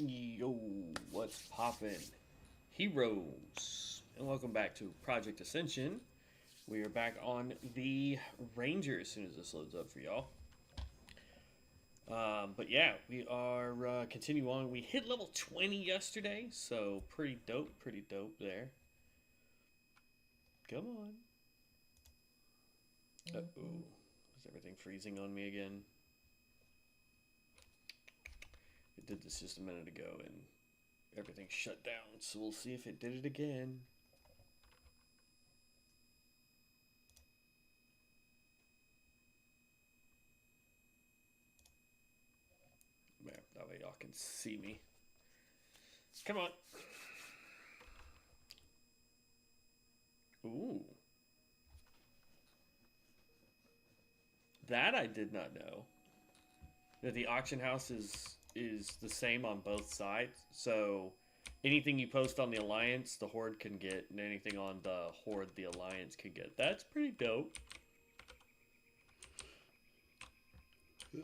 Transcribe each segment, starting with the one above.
Yo, what's poppin'? Heroes, and welcome back to Project Ascension. We are back on the Ranger as soon as this loads up for y'all. But yeah, we are continuing on. We hit level 20 yesterday, so pretty dope there. Come on. Uh-oh. Is everything freezing on me again? It did this just a minute ago and everything shut down, so we'll see if it did it again. There, that way y'all can see me. Come on. Ooh. That I did not know. That the auction house is the same on both sides. So anything you post on the Alliance, the Horde can get, and anything on the Horde, the Alliance can get. That's pretty dope.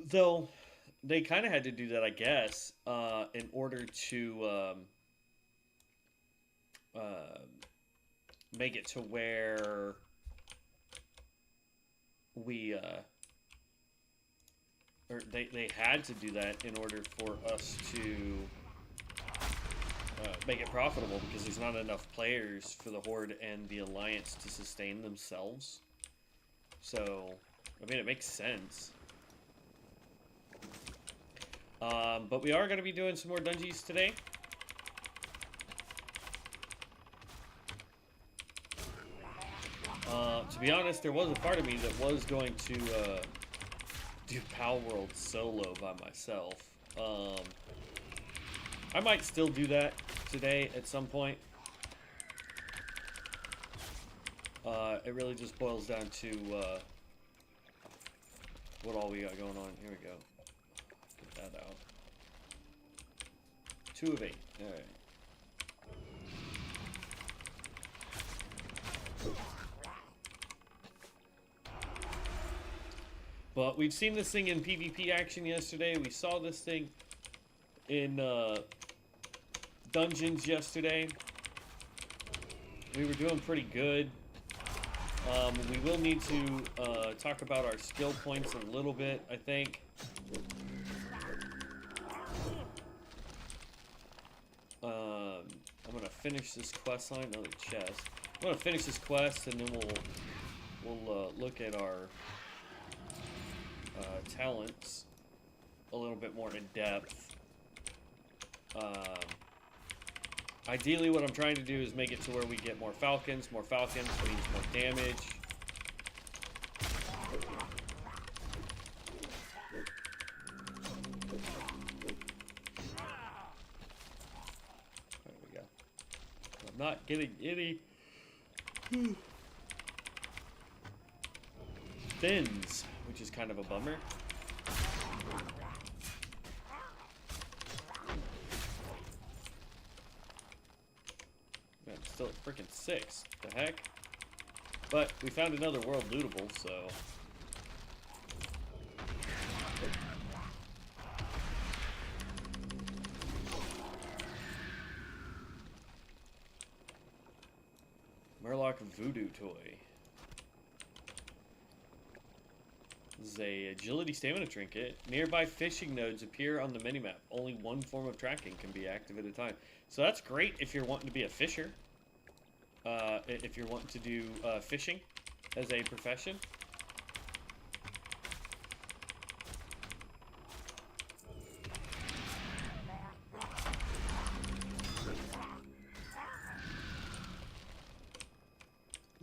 Though they kind of had to do that, I guess, in order to make it to where we or they had to do that in order for us to make it profitable, because there's not enough players for the Horde and the Alliance to sustain themselves. So, I mean, it makes sense. But we are going to be doing some more dungeons today. To be honest, there was a part of me that was going to do Pal World solo by myself. I might still do that today at some point. It really just boils down to what all we got going on. Here we go. Get that out. 2 of 8. All right. But we've seen this thing in PvP action yesterday. We saw this thing in dungeons yesterday. We were doing pretty good. We will need to talk about our skill points a little bit, I think. I'm going to finish this quest line. Another chest. I'm gonna finish this quest, and then we'll look at our talents a little bit more in depth. Ideally, what I'm trying to do is make it to where we get more falcons. More falcons means more damage. There we go. I'm not getting any fins, which is kind of a bummer. Man, I'm still at freaking 6. The heck? But we found another world lootable, so. Murloc Voodoo Toy. This is a agility stamina trinket. Nearby fishing nodes appear on the minimap. Only one form of tracking can be active at a time. So that's great if you're wanting to be a fisher. If you're wanting to do fishing as a profession.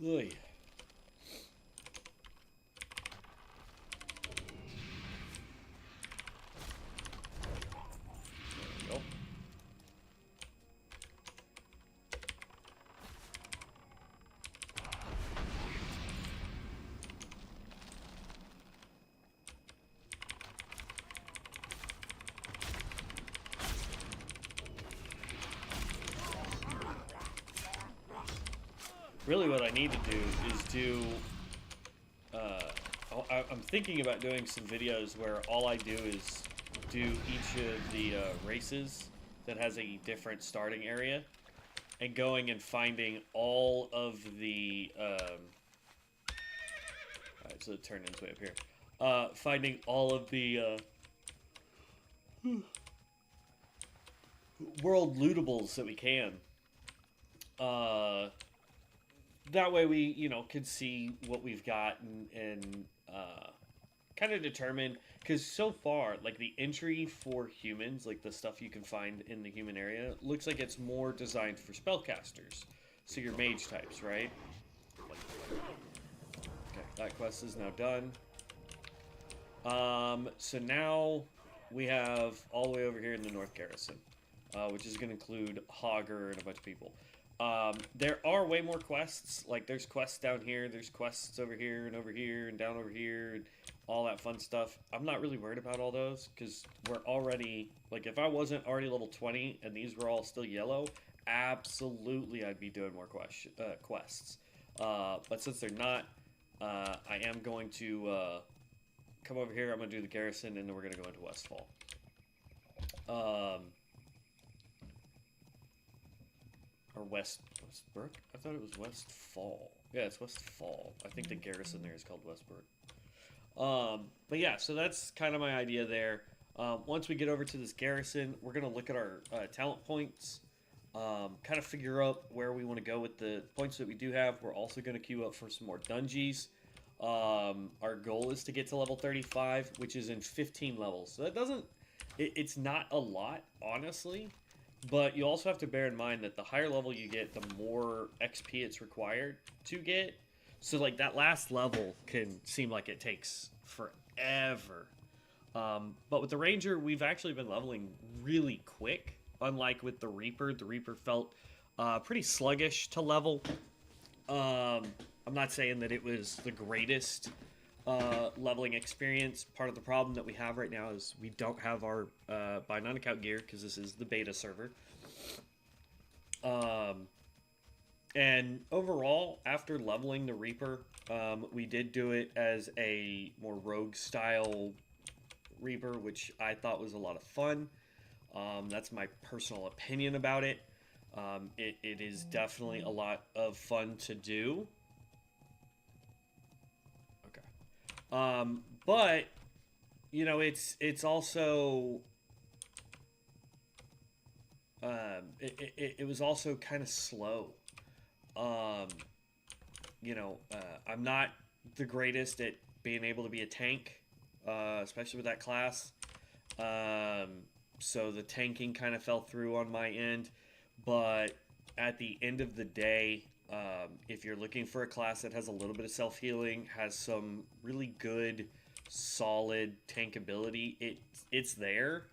Oy. Really what I need to do is do, I'm thinking about doing some videos where all I do is do each of the races that has a different starting area, and going and finding all of the, alright, so the turn-in's way up here, finding all of the, world lootables that we can, that way we, you know, can see what we've got and kind of determine, because so far, like, the entry for humans, like the stuff you can find in the human area, looks like it's more designed for spellcasters. So your mage types, right? Okay, that quest is now done. So now we have all the way over here in the North Garrison, which is going to include Hogger and a bunch of people. There are way more quests. Like, there's quests down here, there's quests over here and down over here and all that fun stuff. I'm not really worried about all those because we're already, like, if I wasn't already level 20 and these were all still yellow, absolutely I'd be doing more quests. But since they're not, I am going to come over here. I'm going to do the garrison, and then we're going to go into Westfall. Or Westbrook? I thought it was Westfall. Yeah, it's Westfall. I think the garrison there is called Westbrook. But yeah, so that's kind of my idea there. Once we get over to this garrison, we're going to look at our talent points, kind of figure out where we want to go with the points that we do have. We're also going to queue up for some more dungeons. Our goal is to get to level 35, which is in 15 levels. So that doesn't... It's not a lot, honestly. But you also have to bear in mind that the higher level you get, the more XP it's required to get. So, like, that last level can seem like it takes forever. But with the Ranger, we've actually been leveling really quick. Unlike with the Reaper felt pretty sluggish to level. I'm not saying that it was the greatest leveling experience. Part of the problem that we have right now is we don't have our buy non-account gear because this is the beta server. And overall, after leveling the Reaper, we did do it as a more rogue style Reaper, which I thought was a lot of fun. That's my personal opinion about it. It is definitely a lot of fun to do. But, you know, it's also, it was also kind of slow. I'm not the greatest at being able to be a tank, especially with that class. So the tanking kind of fell through on my end. But at the end of the day, if you're looking for a class that has a little bit of self-healing, has some really good, solid tank ability, it's there.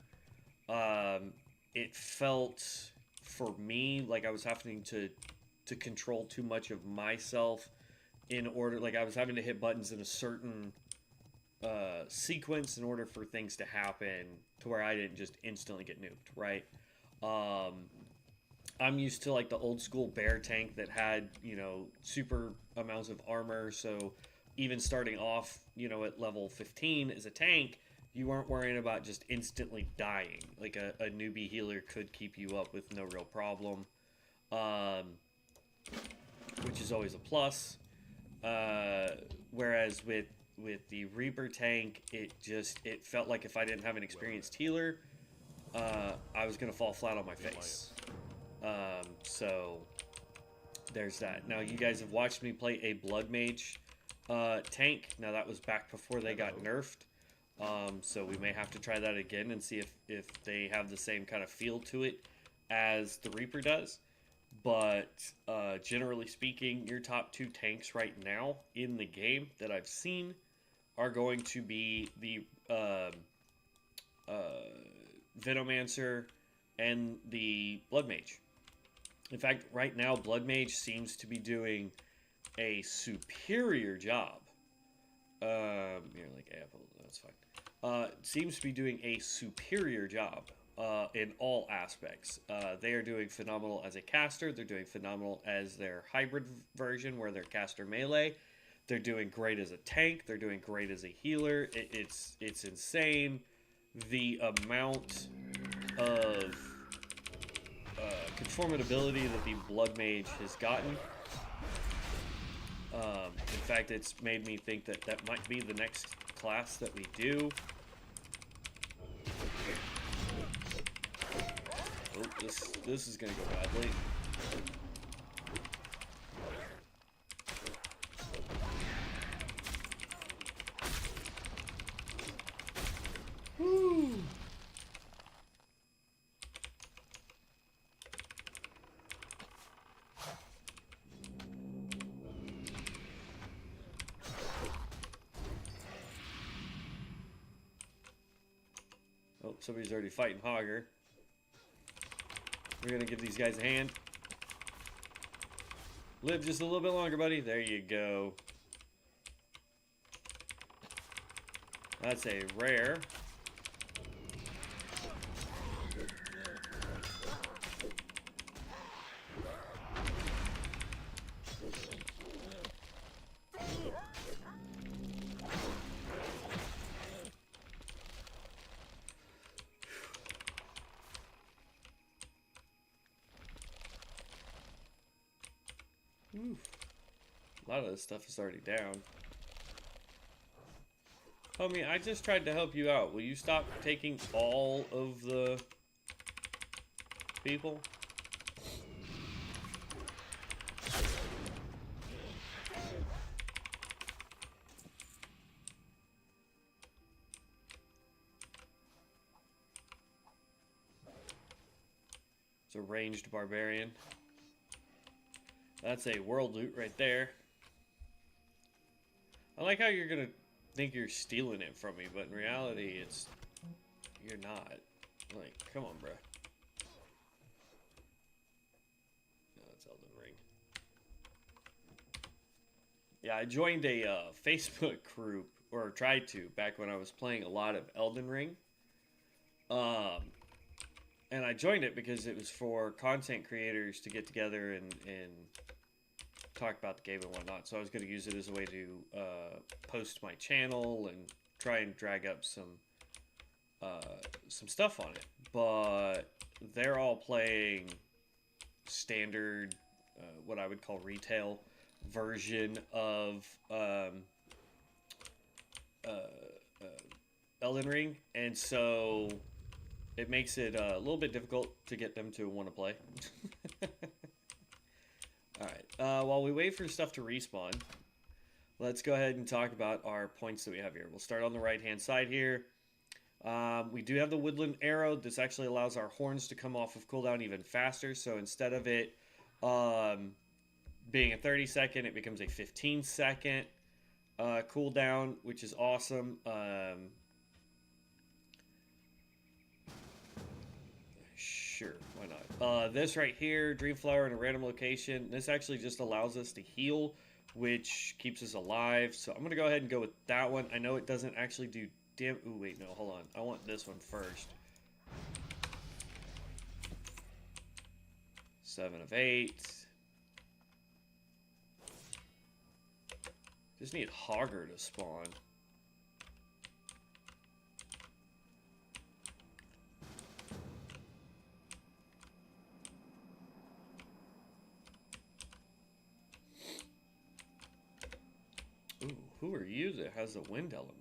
It felt, for me, like I was having to control too much of myself in order, like I was having to hit buttons in a certain sequence in order for things to happen to where I didn't just instantly get nuked, right? I'm used to like the old school bear tank that had, super amounts of armor, so even starting off, at level 15 as a tank, you weren't worrying about just instantly dying. Like a newbie healer could keep you up with no real problem, which is always a plus. Whereas with the Reaper tank, it felt like if I didn't have an experienced healer, I was gonna fall flat on my face. So there's that. Now you guys have watched me play a Blood Mage tank. Now that was back before they got nerfed. So we may have to try that again and see if they have the same kind of feel to it as the Reaper does. But generally speaking, your top two tanks right now in the game that I've seen are going to be the Venomancer and the Blood Mage. In fact, right now, Blood Mage seems to be doing a superior job. Like Apple, that's fine. Seems to be doing a superior job in all aspects. They are doing phenomenal as a caster. They're doing phenomenal as their hybrid version where they're caster melee. They're doing great as a tank. They're doing great as a healer. It's insane the amount of conformability that the Blood Mage has gotten. In fact, it's made me think that might be the next class that we do. Oh, this is gonna go badly. Woo. Oh, somebody's already fighting Hogger. We're gonna give these guys a hand. Live just a little bit longer, buddy. There you go. That's a rare. Oof. A lot of this stuff is already down. Homie, I just tried to help you out. Will you stop taking all of the people? It's a ranged barbarian. That's a world loot right there. I like how you're gonna think you're stealing it from me, but in reality, you're not. Like, come on, bruh. No, it's Elden Ring. Yeah, I joined a Facebook group, or tried to, back when I was playing a lot of Elden Ring. And I joined it because it was for content creators to get together and talk about the game and whatnot. So I was going to use it as a way to post my channel and try and drag up some stuff on it. But they're all playing standard, what I would call retail version of Elden Ring, and so it makes it a little bit difficult to get them to want to play. All right. while we wait for stuff to respawn, let's go ahead and talk about our points that we have here. We'll start on the right-hand side here. We do have the woodland arrow. This actually allows our horns to come off of cooldown even faster. So instead of it being a 30-second, it becomes a 15-second cooldown, which is awesome. Sure, why not? This right here, Dreamflower in a random location. This actually just allows us to heal, which keeps us alive. So I'm going to go ahead and go with that one. I know it doesn't actually do damn... Ooh, wait, no, hold on. I want this one first. 7 of 8. Just need Hogger to spawn. Ooh, who are you that has a wind element?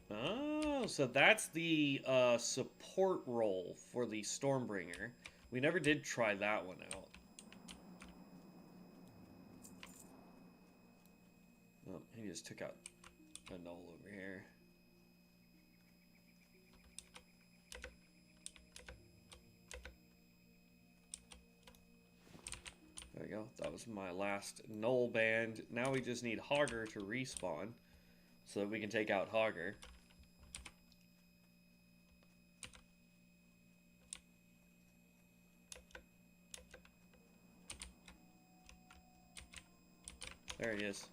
Oh, so that's the support role for the Stormbringer. We never did try that one out. Oh, he just took out a null over here. There we go. That was my last null band. Now we just need Hogger to respawn so that we can take out Hogger. There he is.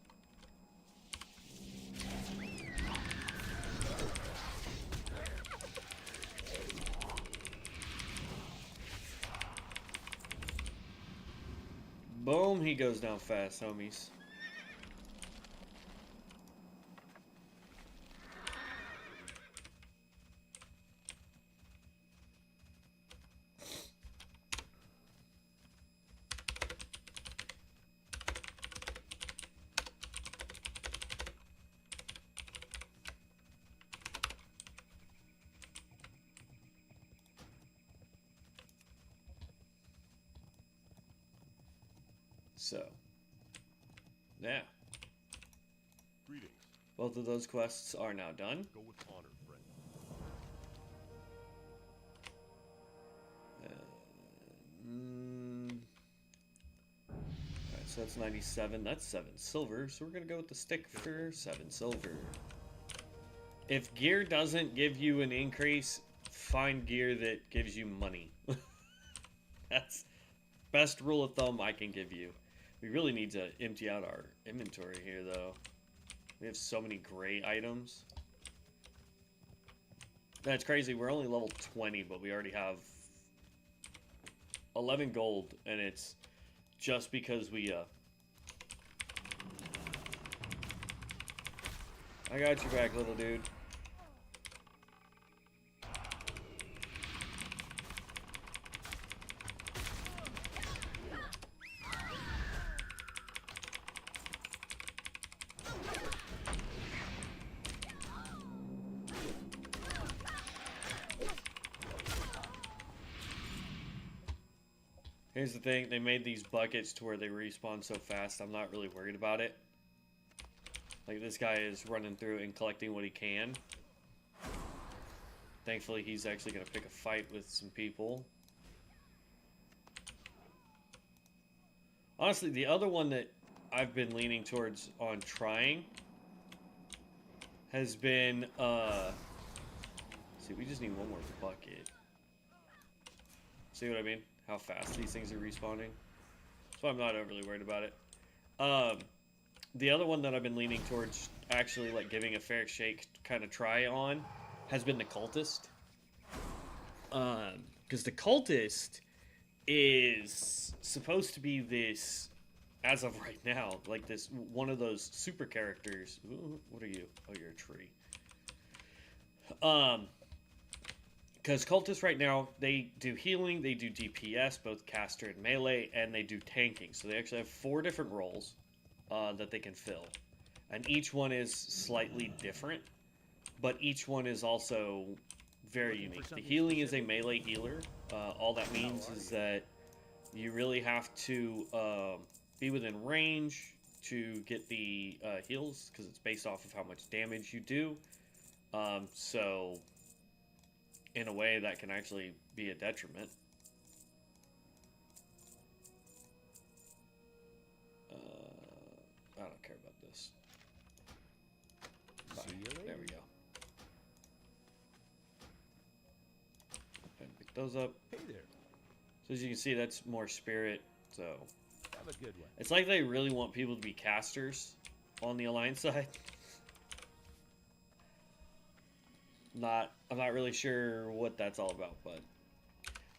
Boom, he goes down fast, homies. So, yeah. Greetings. Both of those quests are now done. Go with honor, friend. Alright, so that's 97. That's 7 silver. So we're going to go with the stick for 7 silver. If gear doesn't give you an increase, find gear that gives you money. That's best rule of thumb I can give you. We really need to empty out our inventory here, though. We have so many gray items. That's crazy. We're only level 20, but we already have 11 gold, and it's just because we, I got your back, little dude. Here's the thing, they made these buckets to where they respawn so fast, I'm not really worried about it. Like, this guy is running through and collecting what he can. Thankfully, he's actually going to pick a fight with some people. Honestly, the other one that I've been leaning towards on trying has been, see, we just need one more bucket. See what I mean? How fast these things are respawning. So I'm not overly worried about it. The other one that I've been leaning towards actually like giving a fair shake kind of try on has been the cultist. Because the cultist is supposed to be this, as of right now, like this one of those super characters. Ooh, what are you? Oh, you're a tree. Because cultists right now, they do healing, they do DPS, both caster and melee, and they do tanking. So they actually have 4 different roles that they can fill. And each one is slightly different, but each one is also very unique. The healing is a melee healer. All that means is that You really have to be within range to get the heals, because it's based off of how much damage you do. So, in a way, that can actually be a detriment. I don't care about this. Bye. See you later. There we go. And pick those up. Hey there. So as you can see, that's more spirit. So Have a good one. it's like they really want people to be casters on the Alliance side. I'm not really sure what that's all about, but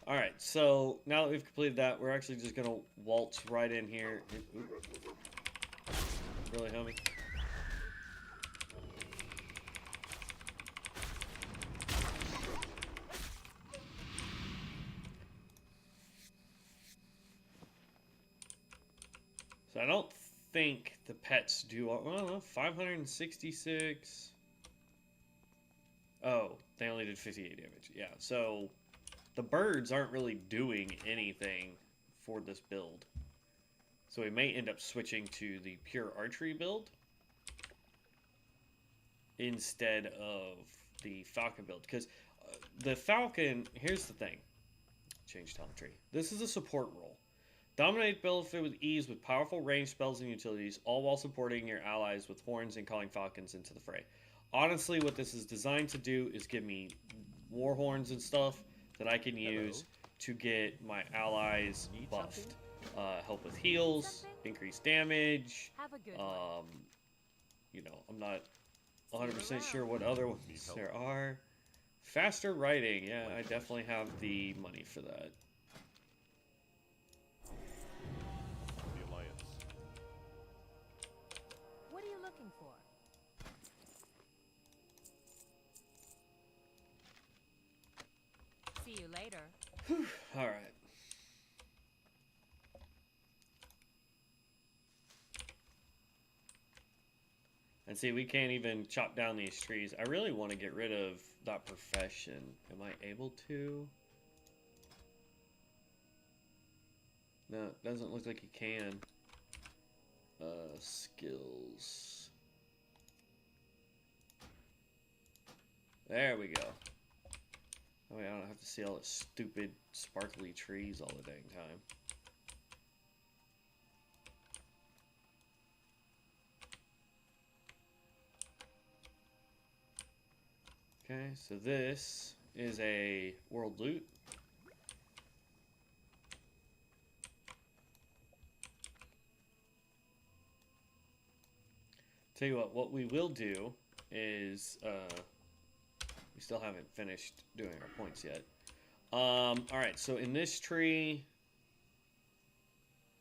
all right. So now that we've completed that, we're actually just gonna waltz right in here. Really, homie? So I don't think the pets do. Well, 566. Oh, they only did 58 damage. Yeah, so the birds aren't really doing anything for this build. So we may end up switching to the pure archery build instead of the falcon build. Because the falcon, here's the thing. Change telemetry. This is a support role. Dominate battlefield with ease with powerful ranged spells and utilities, all while supporting your allies with horns and calling falcons into the fray. Honestly, what this is designed to do is give me war horns and stuff that I can use to get my allies buffed. Help with heals, increase damage. Have a good one. You know, I'm not 100% sure what other ones there are. Faster writing, yeah, I definitely have the money for that. The Alliance. What are you looking for? See you later. All right. And see, we can't even chop down these trees. I really want to get rid of that profession. Am I able to? No, it doesn't look like you can. Skills. There we go. Oh, wait, I don't have to see all the stupid sparkly trees all the dang time. Okay, so this is a world loot. Tell you what we will do is, we still haven't finished doing our points yet. Alright, so in this tree,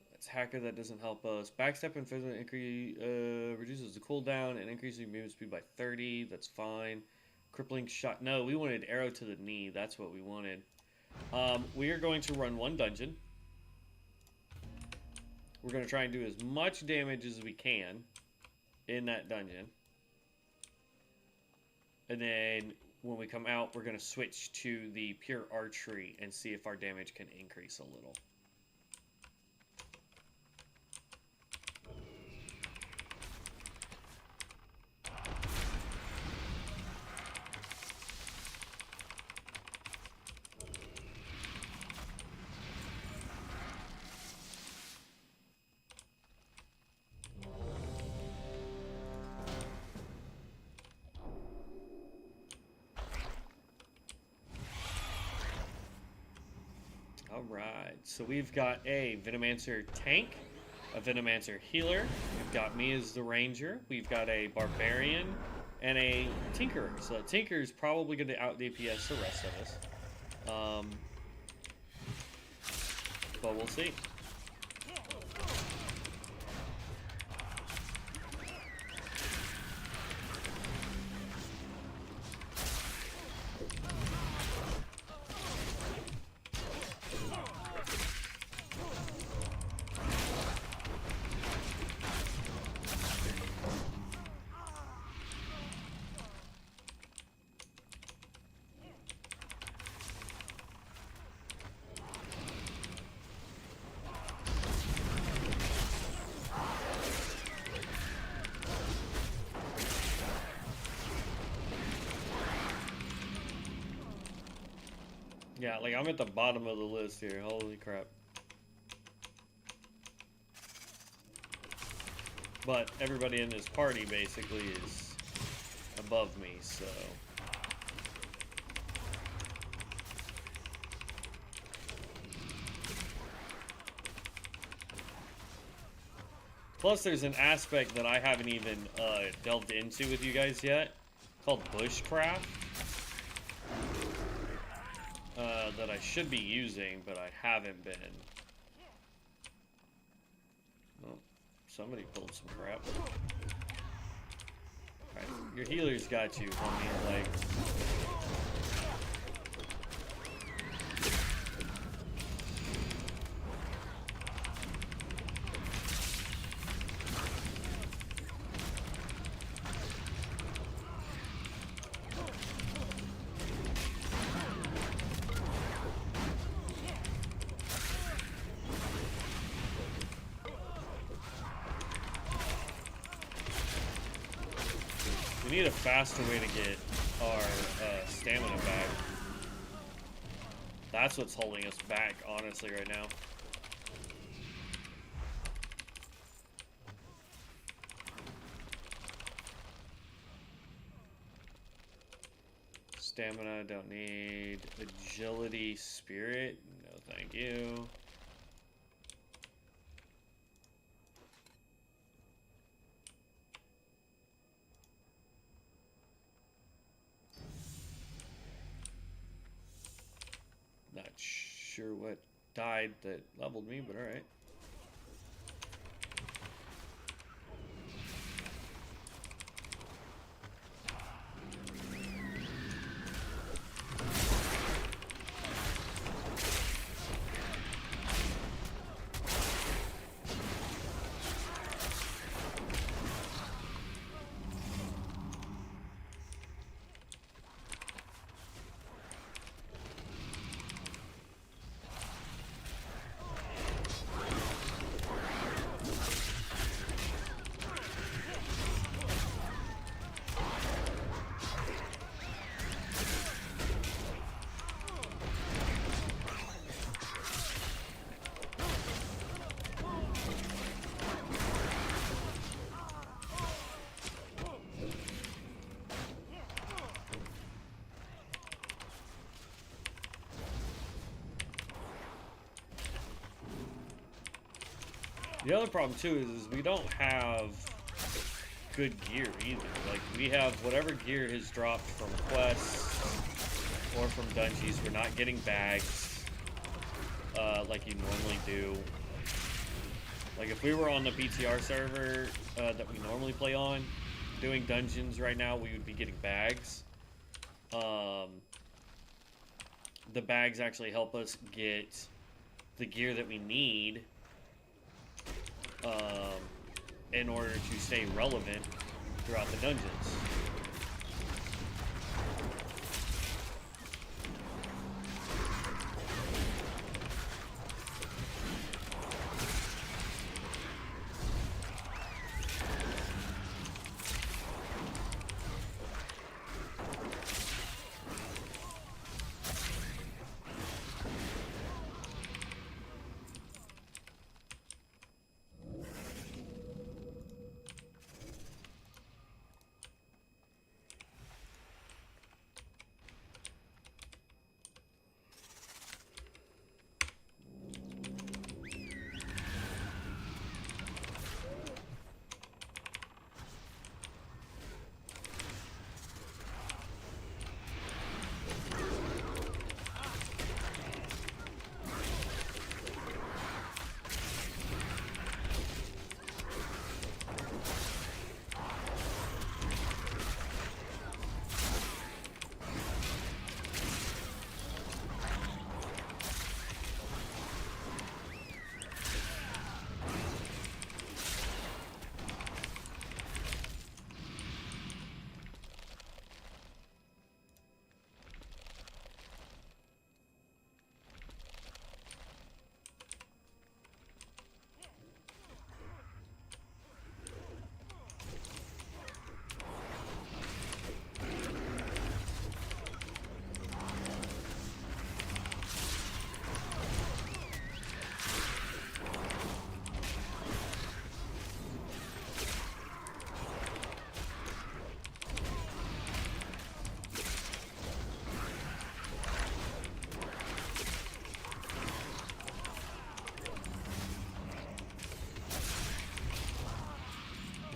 that's hacker, that doesn't help us. Backstep and physical increase, reduces the cooldown and increases movement speed by 30, that's fine. Crippling shot, no, we wanted arrow to the knee, that's what we wanted. We are going to run one dungeon. We're going to try and do as much damage as we can in that dungeon. And then when we come out, we're going to switch to the pure archery and see if our damage can increase a little. Alright, so we've got a Venomancer tank, a Venomancer healer, we've got me as the ranger, we've got a barbarian, and a tinkerer. So tinker is probably going to out DPS the rest of us. But we'll see. Yeah, like I'm at the bottom of the list here. Holy crap. But everybody in this party basically is above me, so. Plus, there's an aspect that I haven't even delved into with you guys yet, called bushcraft, that I should be using, but I haven't been. Oh, somebody pulled some crap. Alright, your healer's got you, homie, like... We need a faster way to get our stamina back. That's what's holding us back, honestly, right now. Stamina, don't need. Agility, spirit, no thank you. Not sure what died that leveled me, but alright. The other problem too is we don't have good gear either. Like we have whatever gear has dropped from quests or from dungeons. We're not getting bags like you normally do. Like if we were on the BTR server that we normally play on, doing dungeons right now, we would be getting bags. The bags actually help us get the gear that we need in order to stay relevant throughout the dungeons.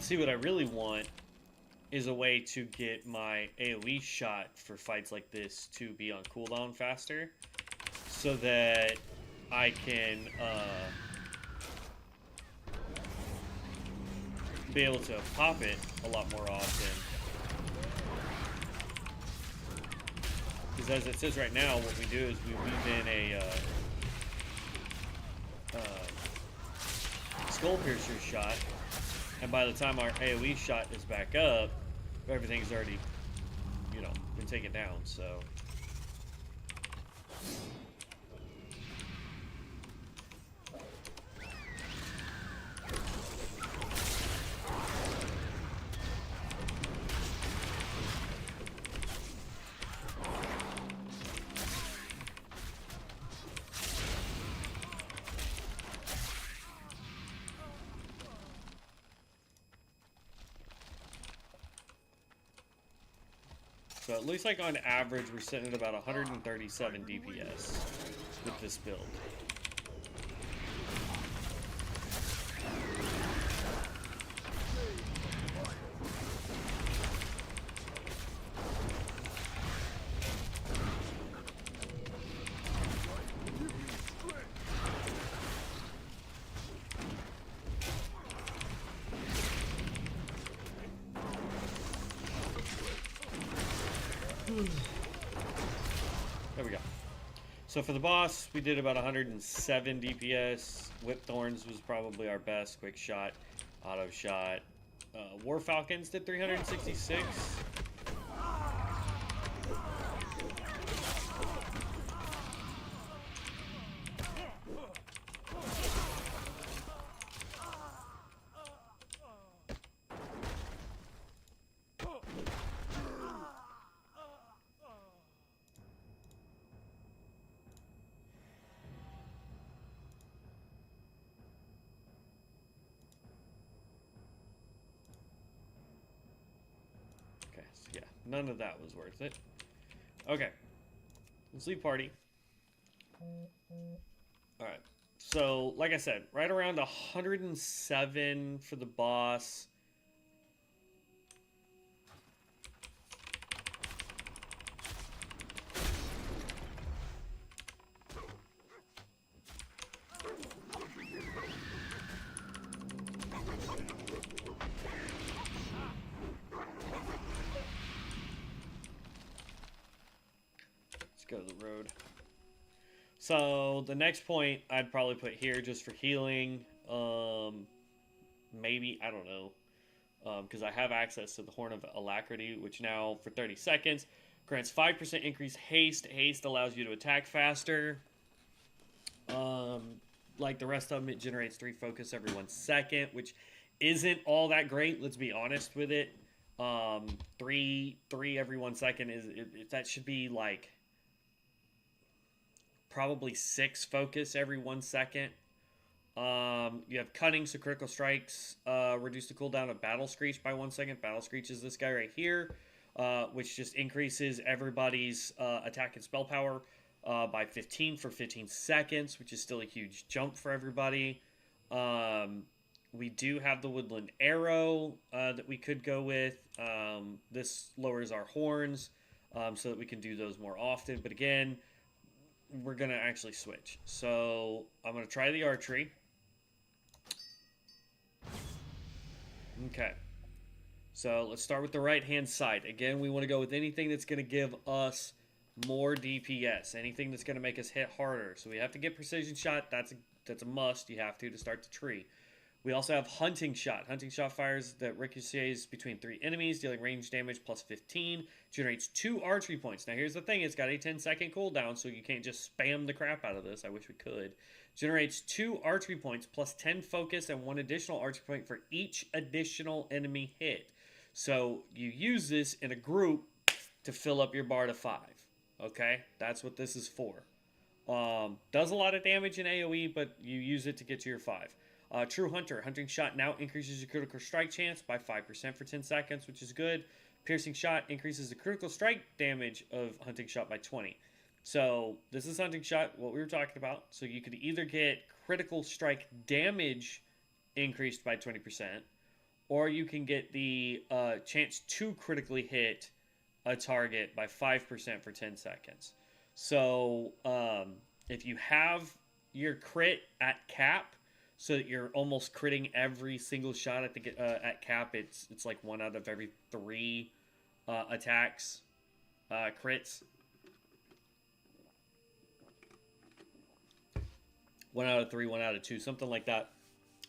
See, what I really want is a way to get my AoE shot for fights like this to be on cooldown faster, so that I can be able to pop it a lot more often. Because as it says right now, what we do is we weave in a skull piercer shot, and by the time our AoE shot is back up, everything's already, you know, been taken down, so. So it looks like on average we're sitting at about 137 DPS with this build. There we go. So for the boss, we did about 107 DPS. Whip Thorns was probably our best. Quick shot, auto shot. War Falcons did 366. Okay, so yeah, none of that was worth it. Okay, let's leave party. Alright, so like I said, right around 107 for the boss. Go to the road. So the next point I'd probably put here just for healing. Maybe, I don't know. Because I have access to the Horn of Alacrity, which now for 30 seconds grants 5% increased haste. Haste allows you to attack faster. Like the rest of them, it generates 3 focus every 1 second, which isn't all that great. Let's be honest with it. 3 every 1 second that should be like probably 6 focus every 1 second. You have Cunning, so critical strikes reduce the cooldown of Battle Screech by 1 second. Battle Screech is this guy right here, which just increases everybody's attack and spell power by 15 for 15 seconds, which is still a huge jump for everybody. We do have the Woodland Arrow that we could go with. This lowers our horns so that we can do those more often. But again, we're going to actually switch. So I'm going to try the archery. Okay. So let's start with the right-hand side. Again, we want to go with anything that's going to give us more DPS. Anything that's going to make us hit harder. So we have to get Precision Shot. That's a must. You have to start the tree. We also have Hunting Shot. Hunting Shot fires that ricochets between 3 enemies, dealing range damage plus 15. Generates 2 archery points. Now here's the thing, it's got a 10-second cooldown, so you can't just spam the crap out of this. I wish we could. Generates 2 archery points plus 10 focus and 1 additional archery point for each additional enemy hit. So you use this in a group to fill up your bar to 5. Okay? That's what this is for. Does a lot of damage in AoE, but you use it to get to your 5. True Hunter. Hunting Shot now increases your critical strike chance by 5% for 10 seconds, which is good. Piercing Shot increases the critical strike damage of Hunting Shot by 20. So this is Hunting Shot, what we were talking about. So you could either get critical strike damage increased by 20%, or you can get the chance to critically hit a target by 5% for 10 seconds. So if you have your crit at cap, so that you're almost critting every single shot at cap, it's like 1 out of every 3 attacks crits. 1 out of 3, 1 out of 2, something like that.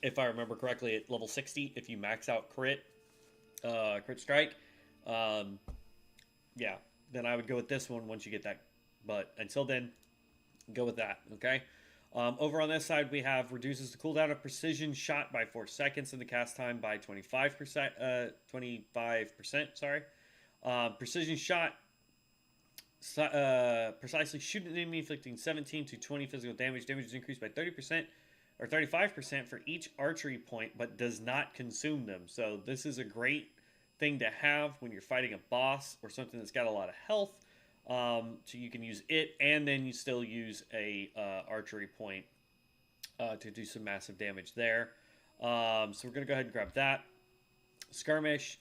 If I remember correctly, at level 60, if you max out crit strike, yeah, then I would go with this one once you get that. But until then, go with that, okay? Over on this side, we have reduces the cooldown of precision shot by 4 seconds and the cast time by 25%. 25%, sorry. Precision shot, precisely shoot an enemy, inflicting 17 to 20 physical damage. Damage is increased by 30% or 35% for each archery point, but does not consume them. So this is a great thing to have when you're fighting a boss or something that's got a lot of health. So you can use it, and then you still use a archery point to do some massive damage there. So we're going to go ahead and grab that. Skirmish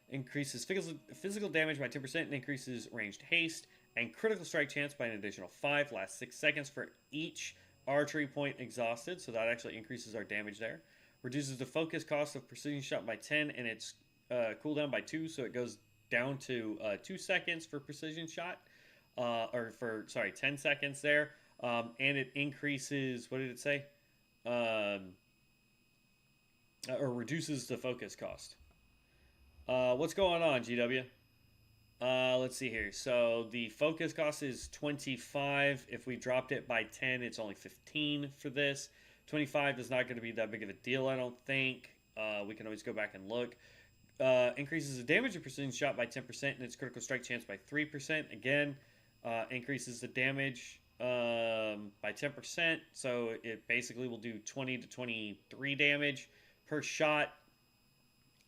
increases physical damage by 10% and increases ranged haste and critical strike chance by an additional 5. Lasts 6 seconds for each archery point exhausted, so that actually increases our damage there. Reduces the focus cost of precision shot by 10 and its cooldown by 2, so it goes down to 2 seconds for precision shot, 10 seconds there. And it increases, what did it say? Or reduces the focus cost. What's going on, GW? Let's see here. So the focus cost is 25. If we dropped it by 10, it's only 15 for this. 25 is not going to be that big of a deal, I don't think. We can always go back and look. Increases the damage of precision shot by 10% and its critical strike chance by 3%. Again, increases the damage by 10%. So it basically will do 20 to 23 damage per shot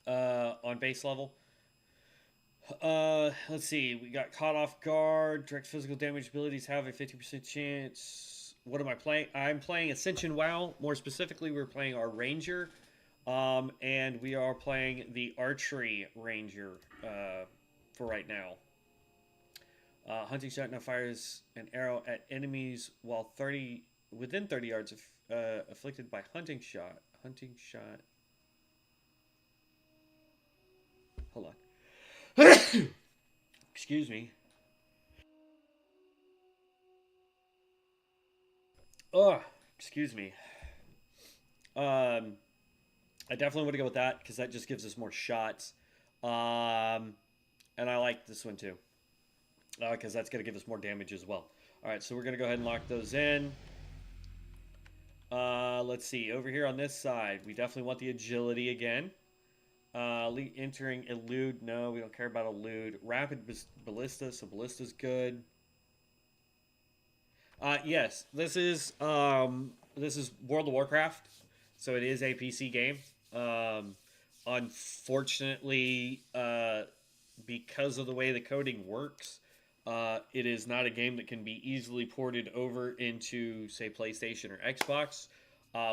on base level. Let's see. We got caught off guard. Direct physical damage abilities have a 50% chance. What am I playing? I'm playing Ascension WoW. More specifically, we're playing our Ranger. And we are playing the Archery Ranger for right now. Hunting shot now fires an arrow at enemies while within 30 yards afflicted by hunting shot. Hunting shot. Hold on. Excuse me. Oh, excuse me. I definitely want to go with that because that just gives us more shots. And I like this one too because that's going to give us more damage as well. All right, so we're going to go ahead and lock those in. Let's see. Over here on this side, we definitely want the agility again. Entering elude. No, we don't care about elude. Rapid ballista, so ballista's good. Yes, this is World of Warcraft, so it is a PC game. Unfortunately, because of the way the coding works, it is not a game that can be easily ported over into, say, PlayStation or Xbox,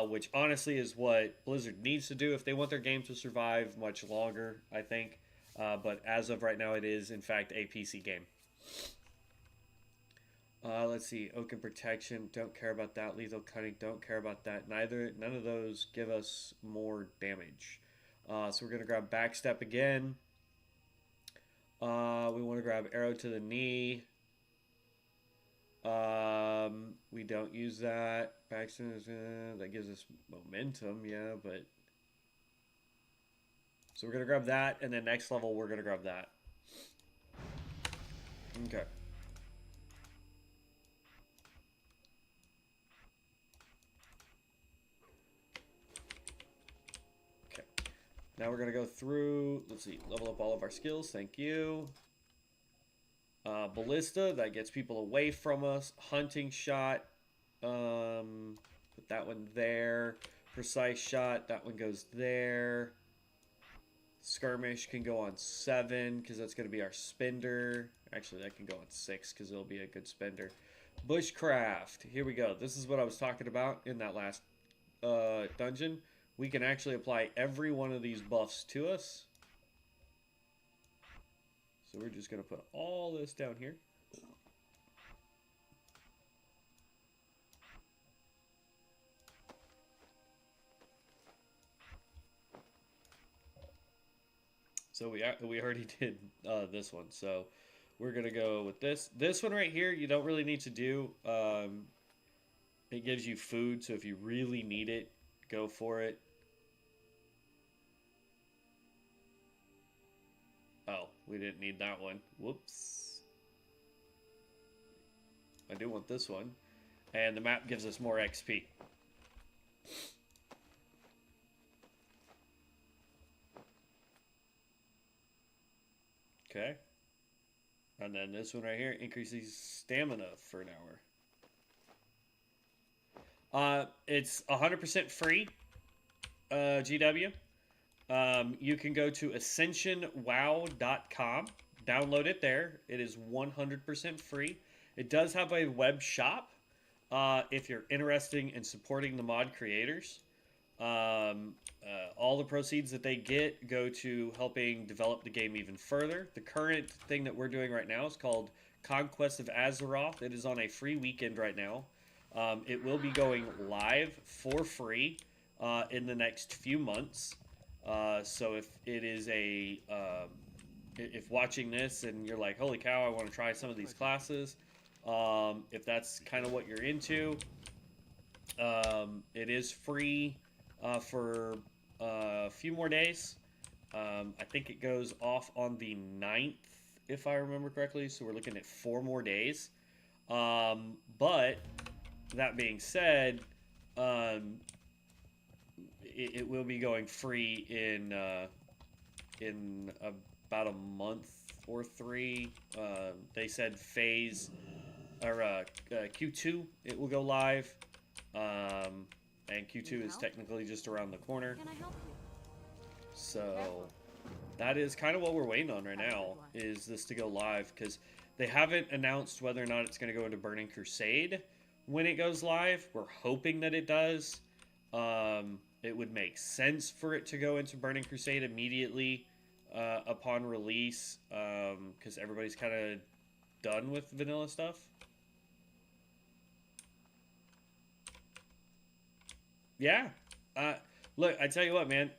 which honestly is what Blizzard needs to do if they want their game to survive much longer, I think. But as of right now, it is, in fact, a PC game. Let's see. Oaken Protection, don't care about that. Lethal Cutting, don't care about that. None of those give us more damage. So we're going to grab Backstep again. We want to grab Arrow to the Knee. We don't use that. Backstep, that gives us momentum, yeah, but... So we're going to grab that, and then next level we're going to grab that. Okay. Now we're going to go through, let's see, level up all of our skills. Thank you. Ballista, that gets people away from us. Hunting shot, put that one there. Precise shot, that one goes there. Skirmish can go on 7 because that's going to be our spender. Actually, that can go on 6 because it'll be a good spender. Bushcraft, here we go. This is what I was talking about in that last dungeon. we can actually apply every one of these buffs to us. So we're just going to put all this down here. So we already did this one. So we're going to go with this. This one right here, you don't really need to do. It gives you food, so if you really need it, go for it. Oh, we didn't need that one. Whoops. I do want this one. And the map gives us more XP. Okay. And then this one right here increases stamina for an hour. It's 100% free, GW. You can go to ascensionwow.com, download it there. It is 100% free. It does have a web shop if you're interested in supporting the mod creators. All the proceeds that they get go to helping develop the game even further. The current thing that we're doing right now is called Conquest of Azeroth. It is on a free weekend right now. It will be going live for free in the next few months. So if it is if watching this and you're like, holy cow, I want to try some of these classes, if that's kind of what you're into, it is free for a few more days. I think it goes off on the 9th, if I remember correctly, so we're looking at 4 more days. But that being said, it will be going free in about a month or 3. They said phase or Q2 it will go live, and Q2 is technically just around the corner. Can I help you? So that is kind of what we're waiting on right now, is this to go live, because they haven't announced whether or not it's going to go into Burning Crusade when it goes live. We're hoping that it does. It would make sense for it to go into Burning Crusade immediately upon release, because everybody's kind of done with vanilla stuff. Yeah. Look, I tell you what, man.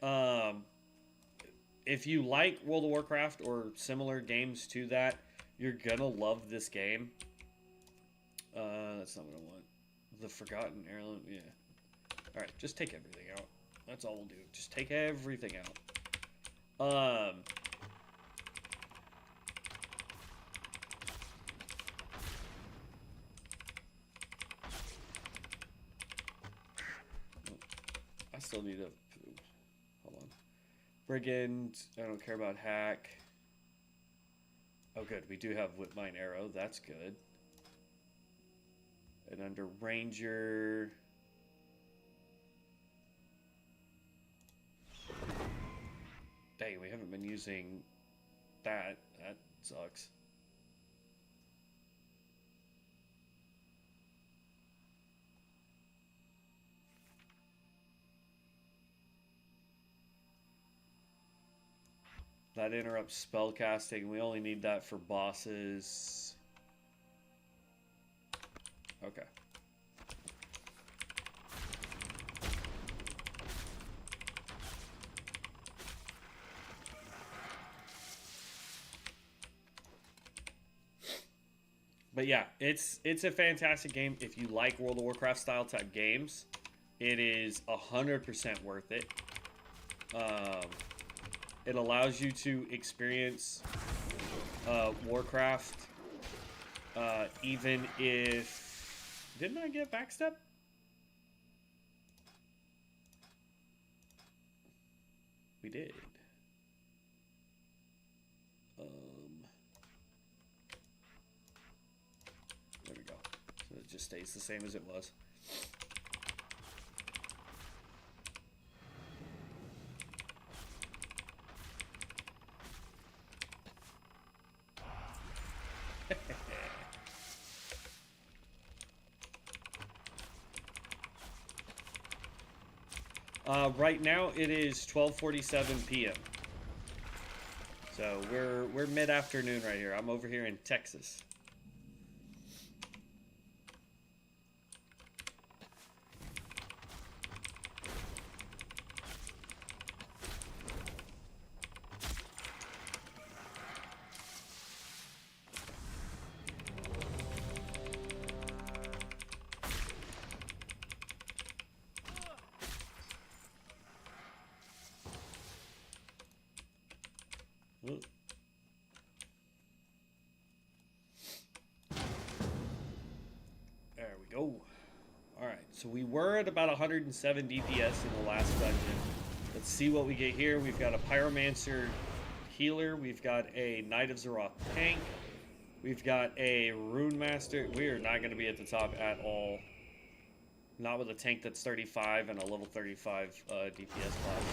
If you like World of Warcraft or similar games to that, you're gonna love this game. That's not what I want. The Forgotten Heirloom, yeah. Alright, just take everything out. That's all we'll do. Just take everything out. I still need a... Hold on. Brigand. I don't care about hack. Oh, good. We do have Whipmine Arrow. That's good. And under Ranger... Dang, we haven't been using that. That sucks. That interrupts spell casting. We only need that for bosses. Okay. But yeah, it's a fantastic game. If you like World of Warcraft style type games, it is 100% worth it. It allows you to experience Warcraft even if... Didn't I get backstep? We did. There we go. So it just stays the same as it was. Right now it is 12:47 p.m. So we're mid-afternoon right here. I'm over here in Texas. Ooh. There we go. Alright, so we were at about 107 DPS in the last dungeon. Let's see what we get here. We've got a Pyromancer healer. We've got a Knight of Zeroth tank. We've got a Rune Master. We are not going to be at the top at all. Not with a tank that's 35 and a level 35 DPS class.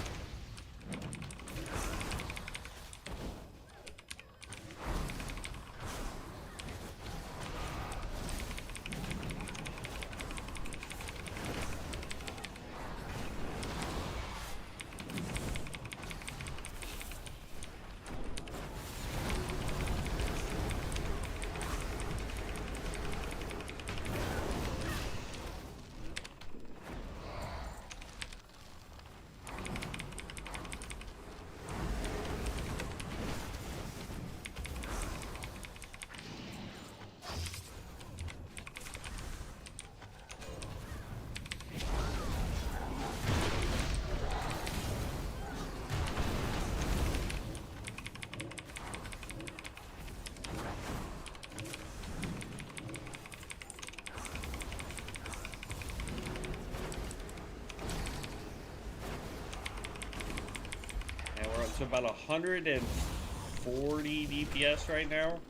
So about 140 DPS right now.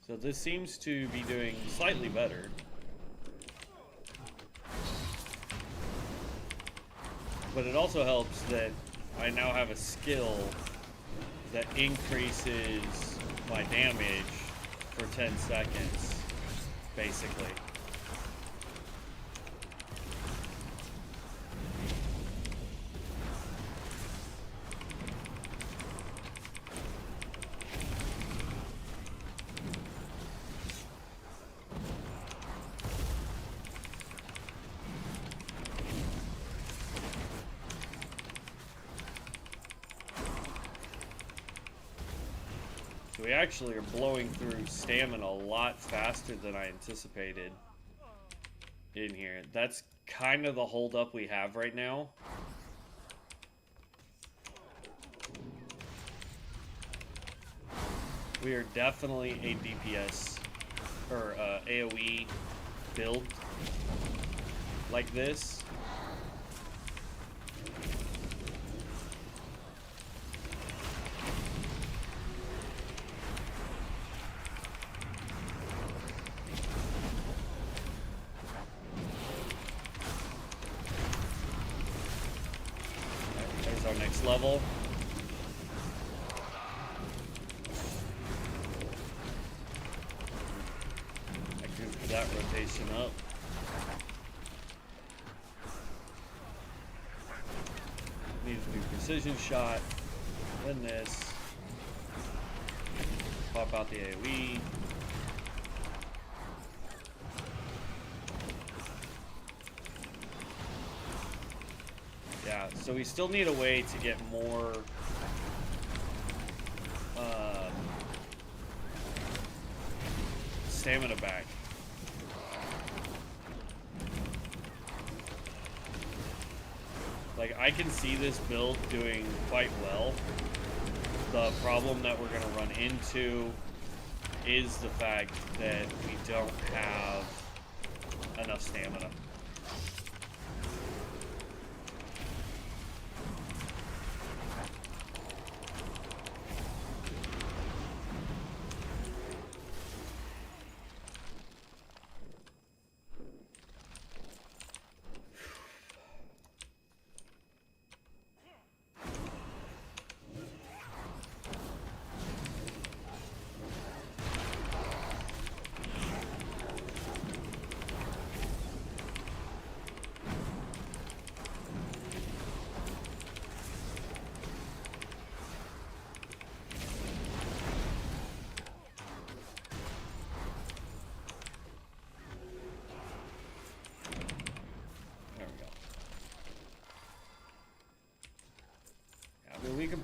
So this seems to be doing slightly better. But it also helps that I now have a skill that increases my damage for 10 seconds, basically. We actually are blowing through stamina a lot faster than I anticipated in here. That's kind of the holdup we have right now. We are definitely a DPS or AoE build like this. Next level. I goofed that rotation up. Need to do precision shot. Then this. Pop out the AoE. Yeah, so we still need a way to get more stamina back. Like, I can see this build doing quite well. The problem that we're going to run into is the fact that we don't have enough stamina.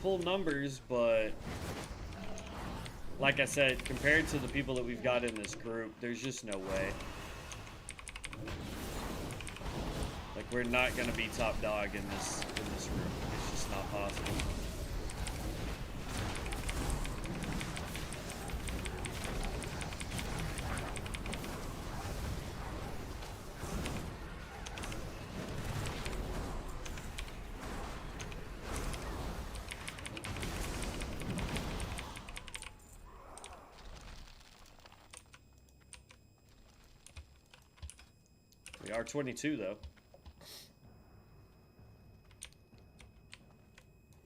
cool numbers, but like I said, compared to the people that we've got in this group, there's just no way. Like, we're not gonna be top dog in this group. It's just not possible. We are 22 though.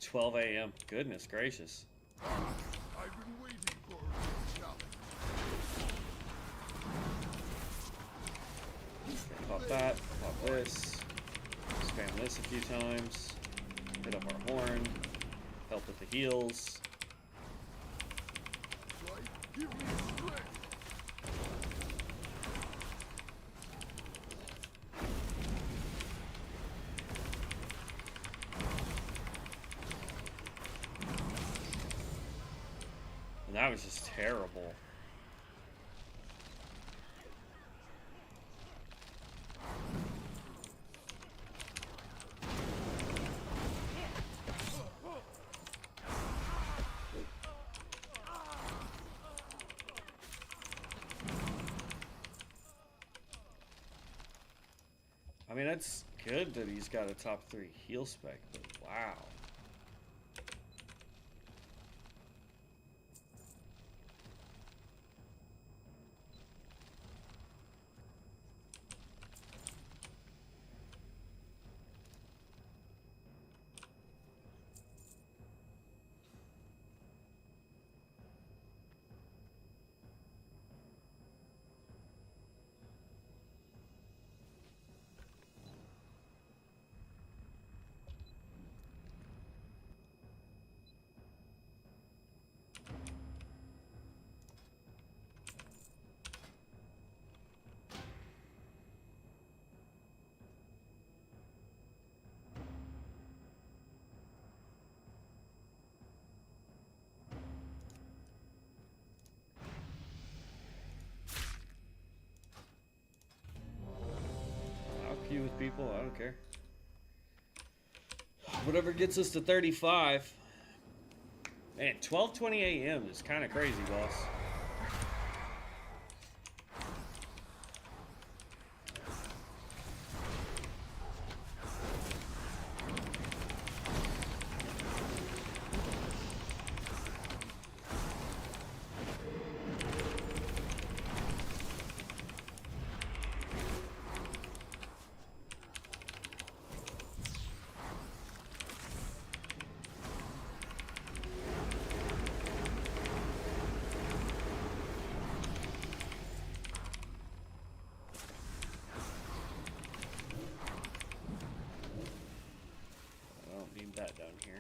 12 a.m. Goodness gracious. I've been waiting for a challenge. Pop that, pop this, spam this a few times, hit up our horn, help with the heals. Right? Give me strength. And that was just terrible. I mean, that's good that he's got a top 3 heal spec, but wow. With people, I don't care. Whatever gets us to 35. Man, 12:20 a.m. is kind of crazy, boss. That down here.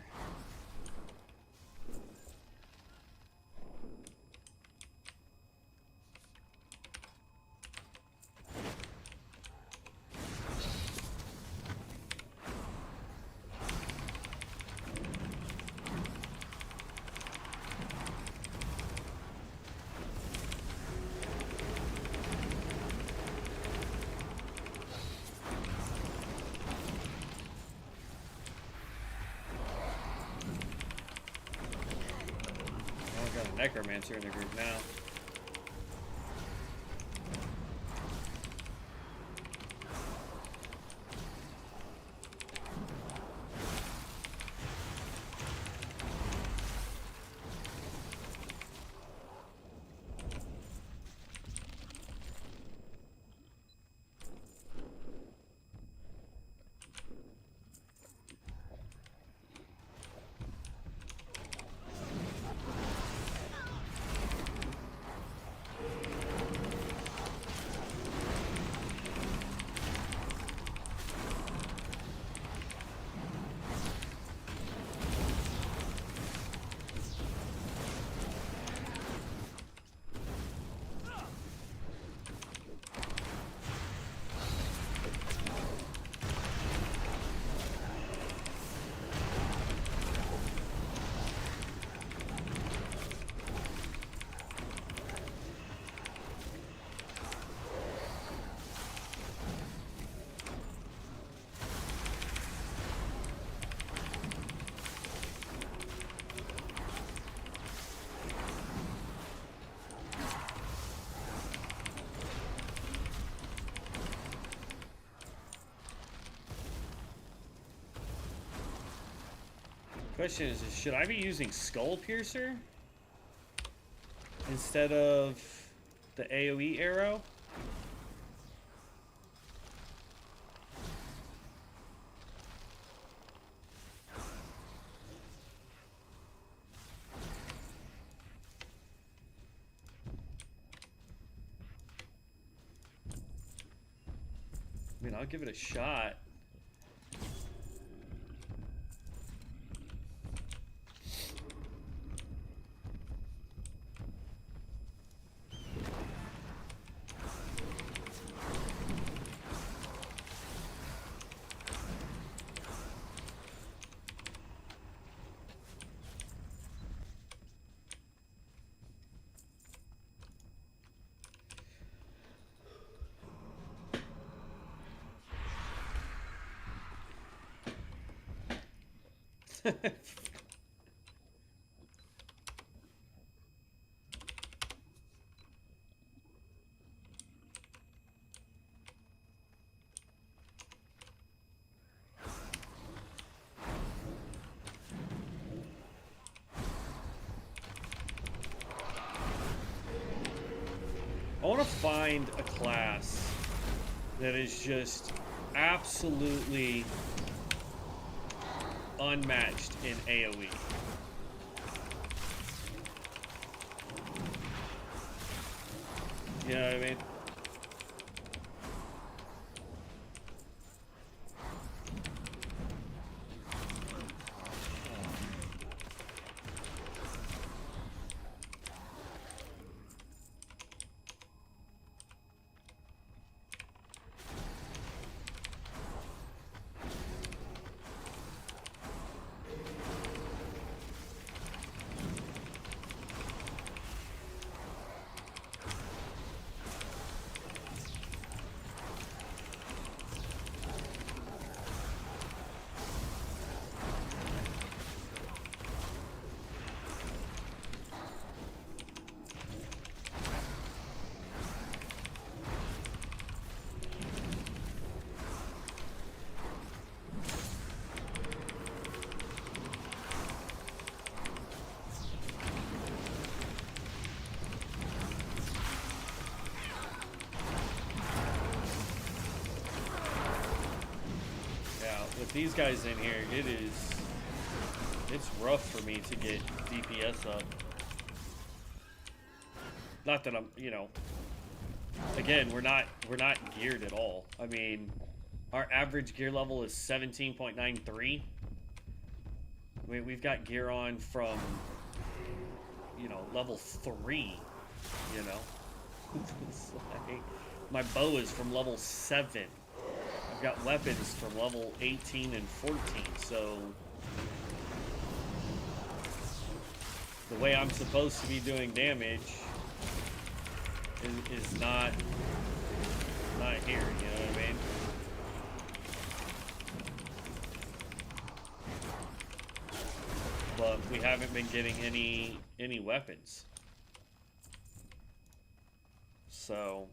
Necromancer in the group now. Question is, should I be using Skull Piercer instead of the AoE arrow? I mean, I'll give it a shot. I want to find a class that is just absolutely unmatched in AoE. You know what I mean? With these guys in here, it's rough for me to get DPS up. Not that I'm, you know, again, we're not geared at all. I mean, our average gear level is 17.93. I mean, we've got gear on from, you know, level 3, you know. It's like, my bow is from level 7. I've got weapons from level 18 and 14, so the way I'm supposed to be doing damage is not here, you know what I mean? But we haven't been getting any weapons. So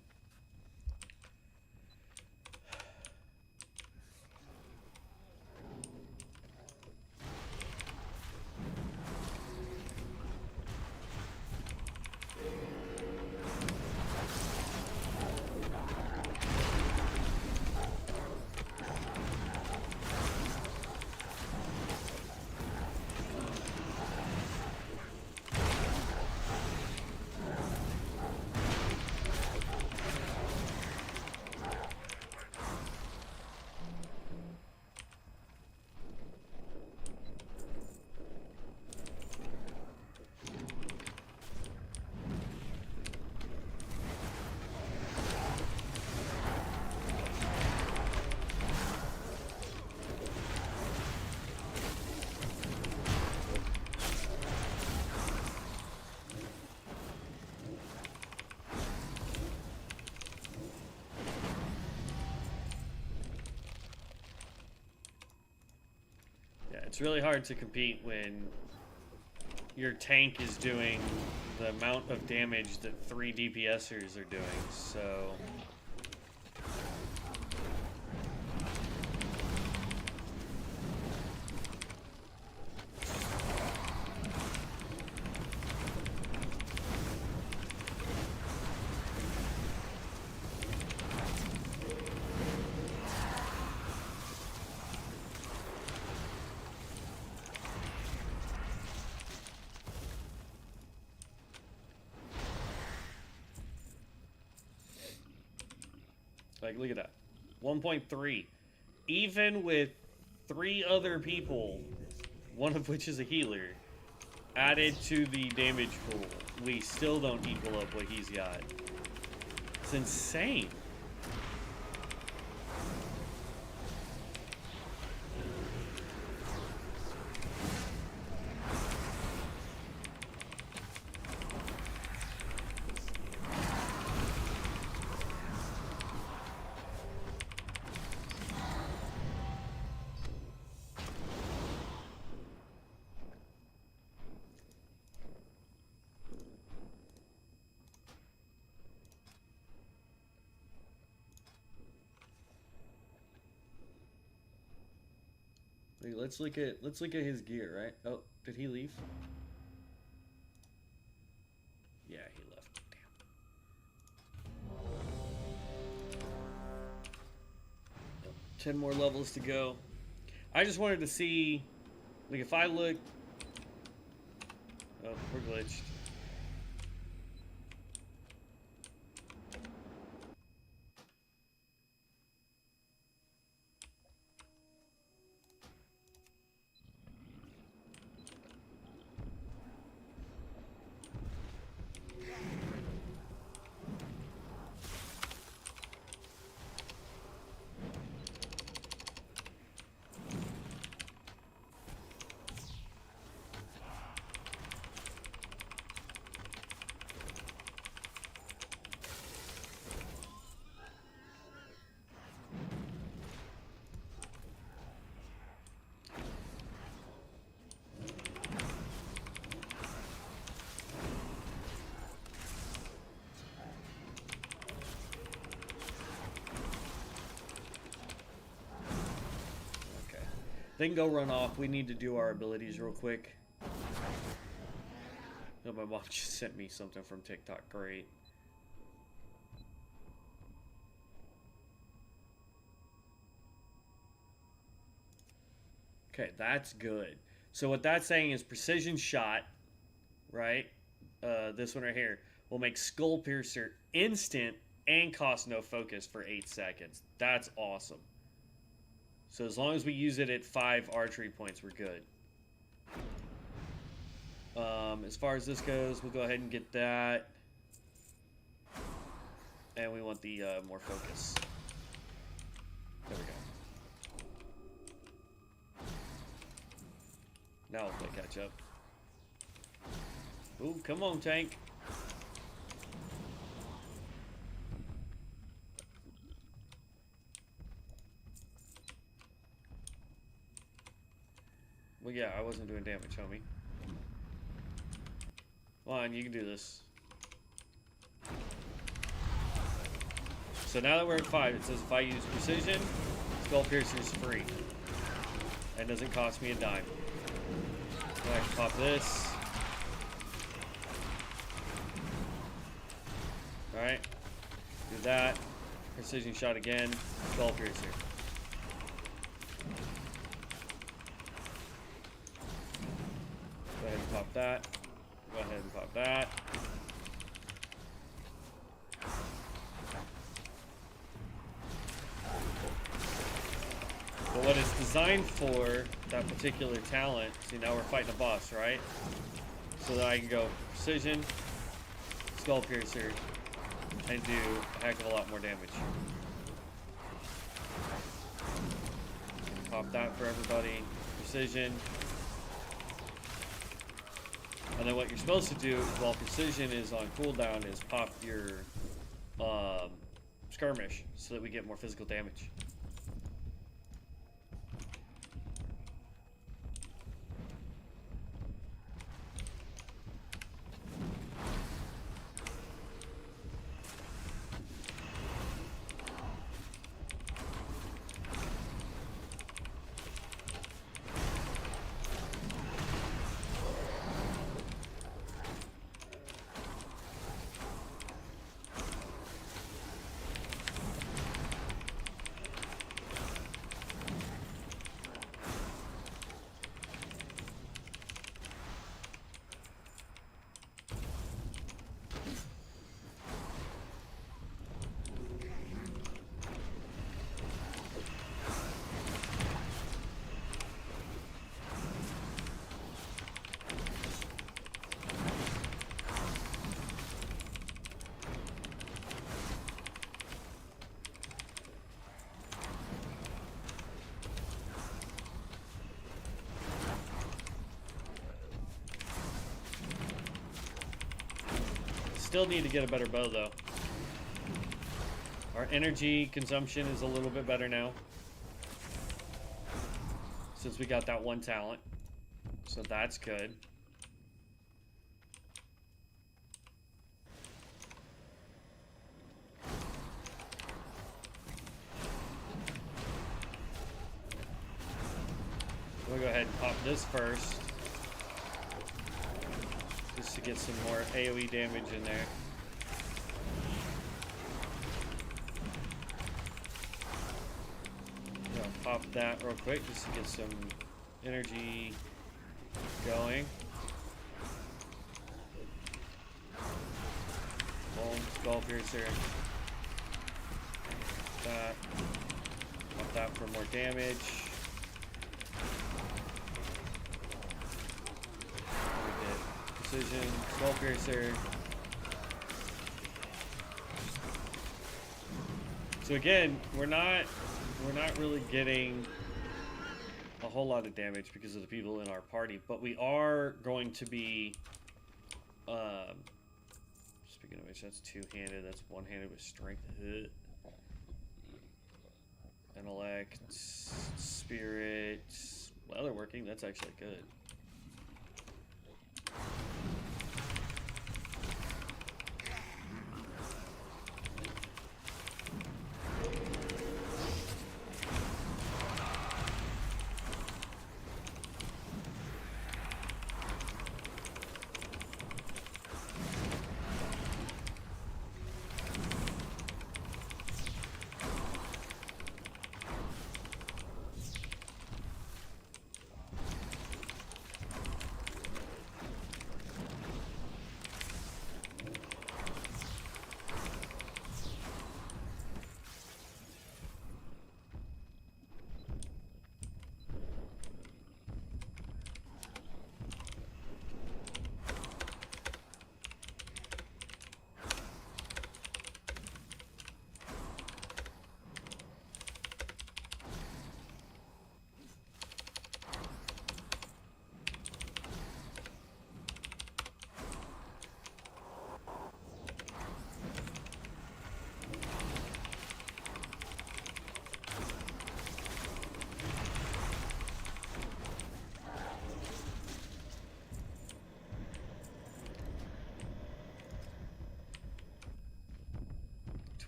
it's really hard to compete when your tank is doing the amount of damage that 3 DPSers are doing, so Like, look at that. 1.3. Even with 3 other people, one of which is a healer, added to the damage pool, we still don't equal up what he's got. It's insane. Wait, let's look at his gear, right? Oh, did he leave? Yeah, he left. Damn. 10 more levels to go. I just wanted to see, like, if I look. Oh, we're glitched. They can go run off. We need to do our abilities real quick. Oh, my mom just sent me something from TikTok. Great. Okay, that's good. So what that's saying is precision shot, right? This one right here will make Skull Piercer instant and cost no focus for 8 seconds. That's awesome. So as long as we use it at 5 archery points, we're good. As far as this goes, we'll go ahead and get that. And we want the more focus. There we go. Now we'll play catch up. Ooh, come on, tank. Well, yeah, I wasn't doing damage, homie. Come on, you can do this. So now that we're at 5, it says if I use precision, Skull Piercer is free. And doesn't cost me a dime. So I can pop this. Alright. Do that. Precision shot again. Skull Piercer. Go ahead and pop that. Go ahead and pop that. But what it's designed for, that particular talent, see now we're fighting a boss, right? So that I can go precision, Skull Piercer, and do a heck of a lot more damage. Pop that for everybody. Precision. And then what you're supposed to do while precision is on cooldown is pop your skirmish so that we get more physical damage. still need to get a better bow, though. Our energy consumption is a little bit better now, since we got that one talent. So that's good. We'll go ahead and pop this first, just to get some more AoE damage in there. Pop that real quick just to get some energy going. Boom, skull piercer. That. Pop that for more damage. We get precision, skull piercer. So again, we're not really getting a whole lot of damage because of the people in our party, but we are going to be, speaking of which, that's two-handed, that's one-handed with strength. Intellect, spirit, well, they're working, that's actually good.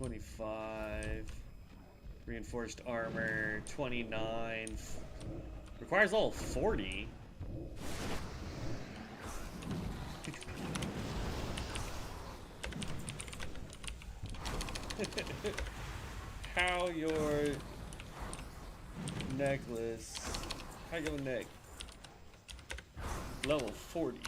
$25, reinforced armor, 29, requires level 40. How your necklace, how your neck, level 40.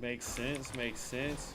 Makes sense, makes sense.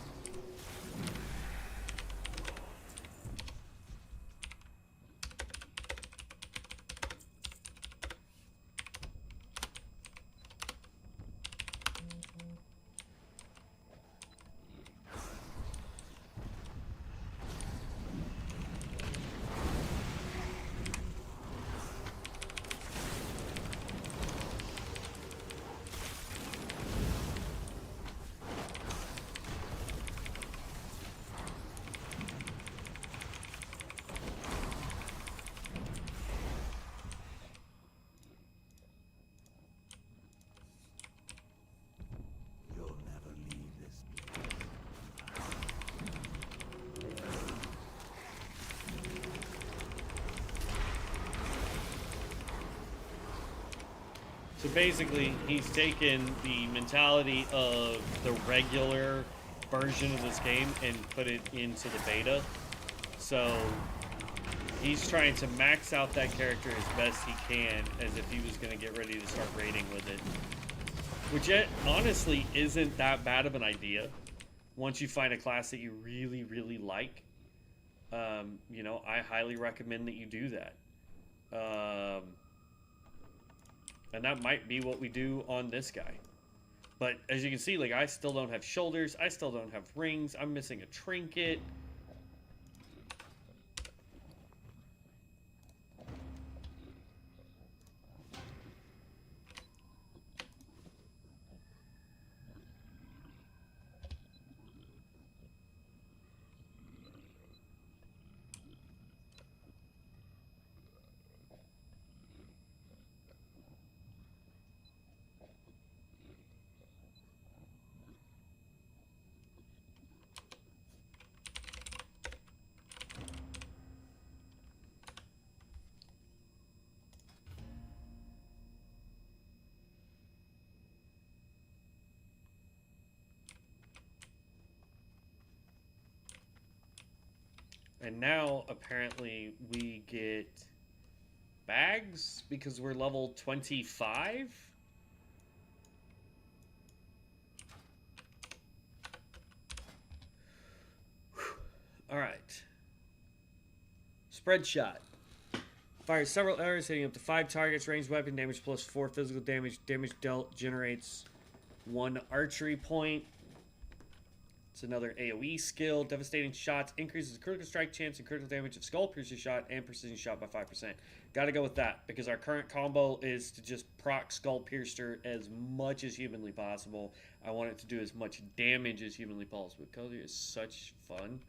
So basically, he's taken the mentality of the regular version of this game and put it into the beta. So he's trying to max out that character as best he can, as if he was going to get ready to start raiding with it. Which it honestly isn't that bad of an idea once you find a class that you really, really like. You know, I highly recommend that you do that. And that might be what we do on this guy. But as you can see, like, I still don't have shoulders. I still don't have rings. I'm missing a trinket. And now, apparently, we get bags because we're level 25? Alright. Spread shot. Fires several arrows hitting up to 5 targets. Ranged weapon damage plus 4 physical damage. Damage dealt generates 1 archery point. It's another AoE skill. Devastating shots increases critical strike chance and critical damage of skull piercer shot and precision shot by 5%. Gotta go with that because our current combo is to just proc skull piercer as much as humanly possible. I want it to do as much damage as humanly possible because it is such fun.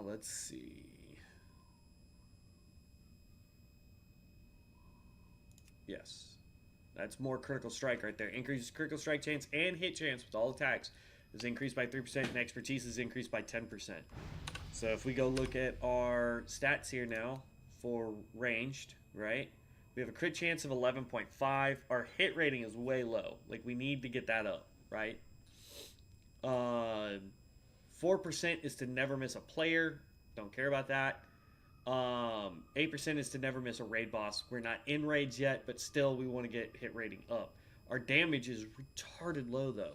Let's see. Yes. That's more critical strike right there. Increases critical strike chance and hit chance with all attacks. Is increased by 3% and expertise is increased by 10%. So if we go look at our stats here now for ranged, right? We have a crit chance of 11.5. Our hit rating is way low. Like, we need to get that up, right? 4% is to never miss a player. Don't care about that. 8% is to never miss a raid boss. We're not in raids yet, but still we want to get hit rating up. Our damage is retarded low, though.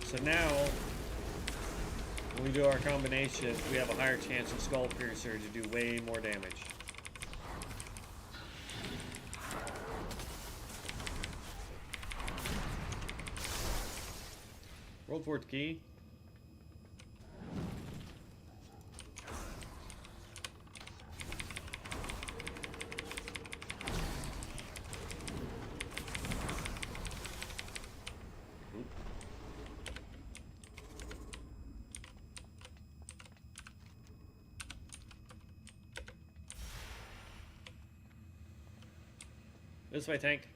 So now, when we do our combinations, we have a higher chance of Skull Piercer to do way more damage. World Fort key. This way, tank.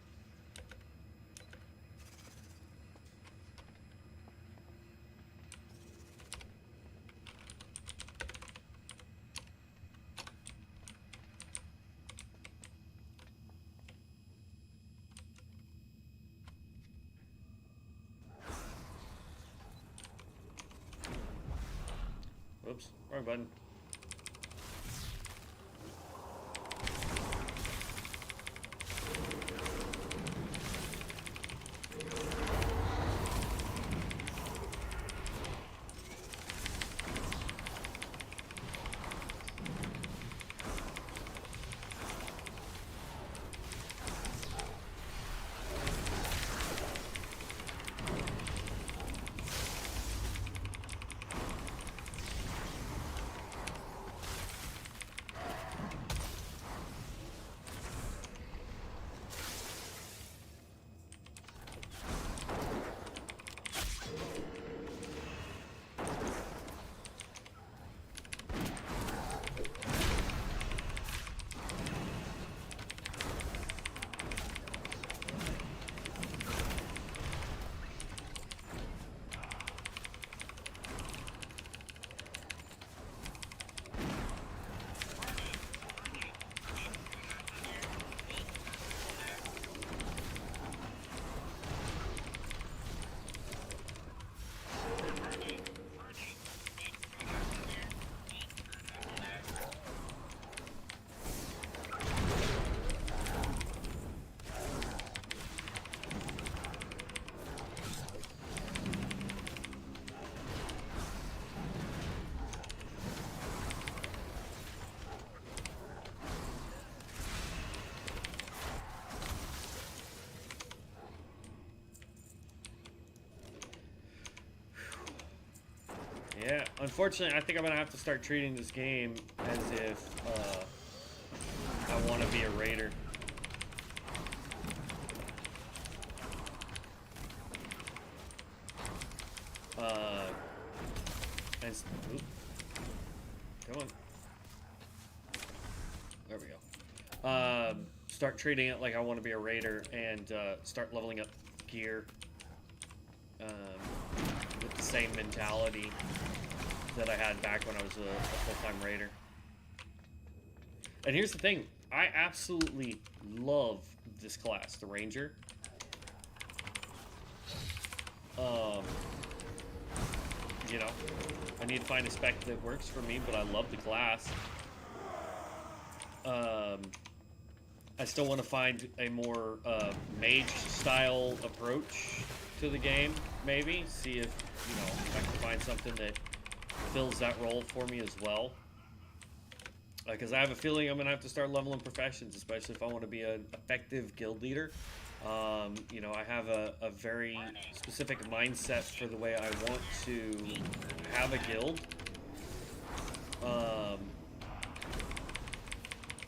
Oops, wrong button. Yeah, unfortunately, I think I'm gonna have to start treating this game as if I want to be a raider. Oop. Come on. There we go. Start treating it like I want to be a raider and start leveling up gear with the same mentality that I had back when I was a full-time raider. And here's the thing, I absolutely love this class, the Ranger. You know, I need to find a spec that works for me, but I love the class. I still want to find a more mage-style approach to the game, maybe. See if, you know, I can find something that fills that role for me as well. Because I have a feeling I'm going to have to start leveling professions, especially if I want to be an effective guild leader. You know, I have a very specific mindset for the way I want to have a guild.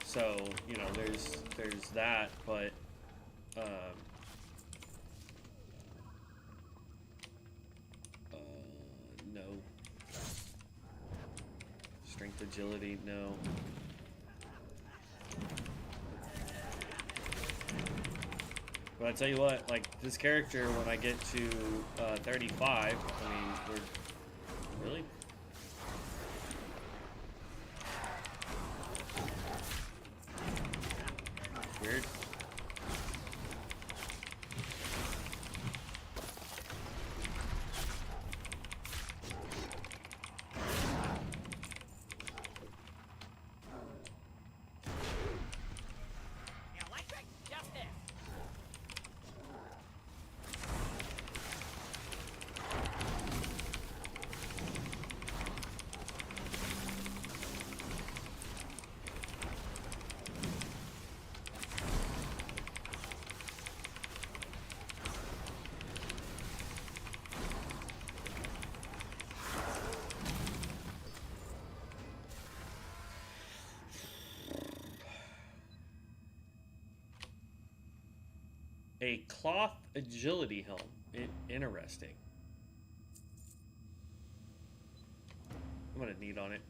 So, you know, there's that, but no. Strength, agility, no. But I tell you what, like, this character, when I get to 35, I mean, we're really. Weird. A cloth agility helm. Interesting. I'm gonna need on it.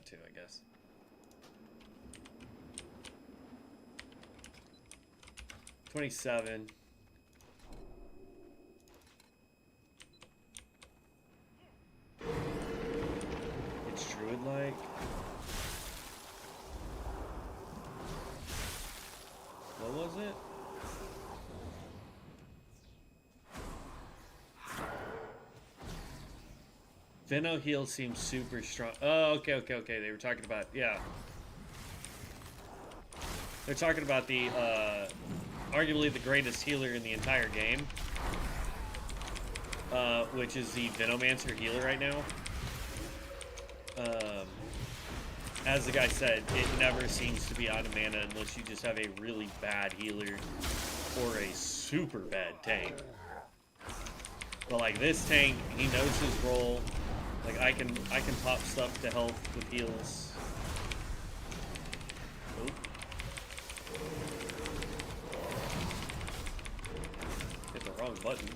that too, I guess. $27. It's druid-like. What was it? Veno heal seems super strong. Oh, okay. They were talking about, yeah. They're talking about the, arguably the greatest healer in the entire game. Which is the Venomancer healer right now. As the guy said, it never seems to be out of mana unless you just have a really bad healer or a super bad tank. But like this tank, he knows his role. Like I can pop stuff to help with heals. Oop. Hit the wrong button.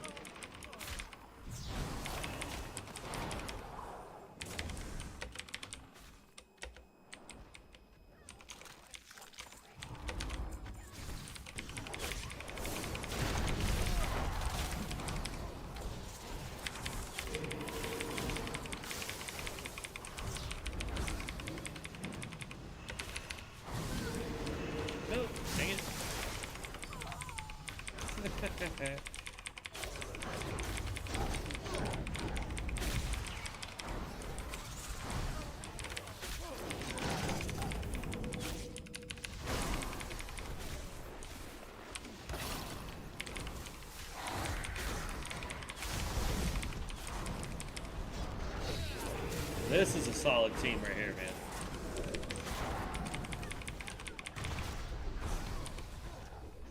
This is a solid team right here, man.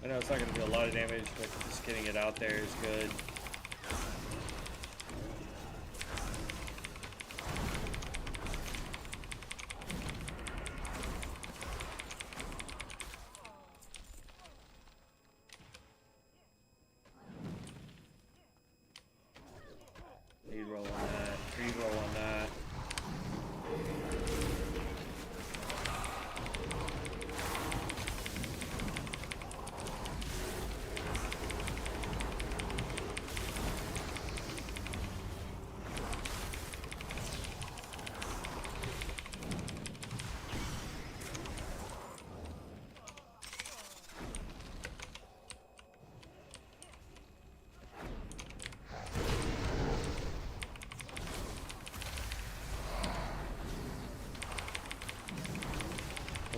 I know it's not going to do a lot of damage, but just getting it out there is good. Reroll on that. Reroll on that.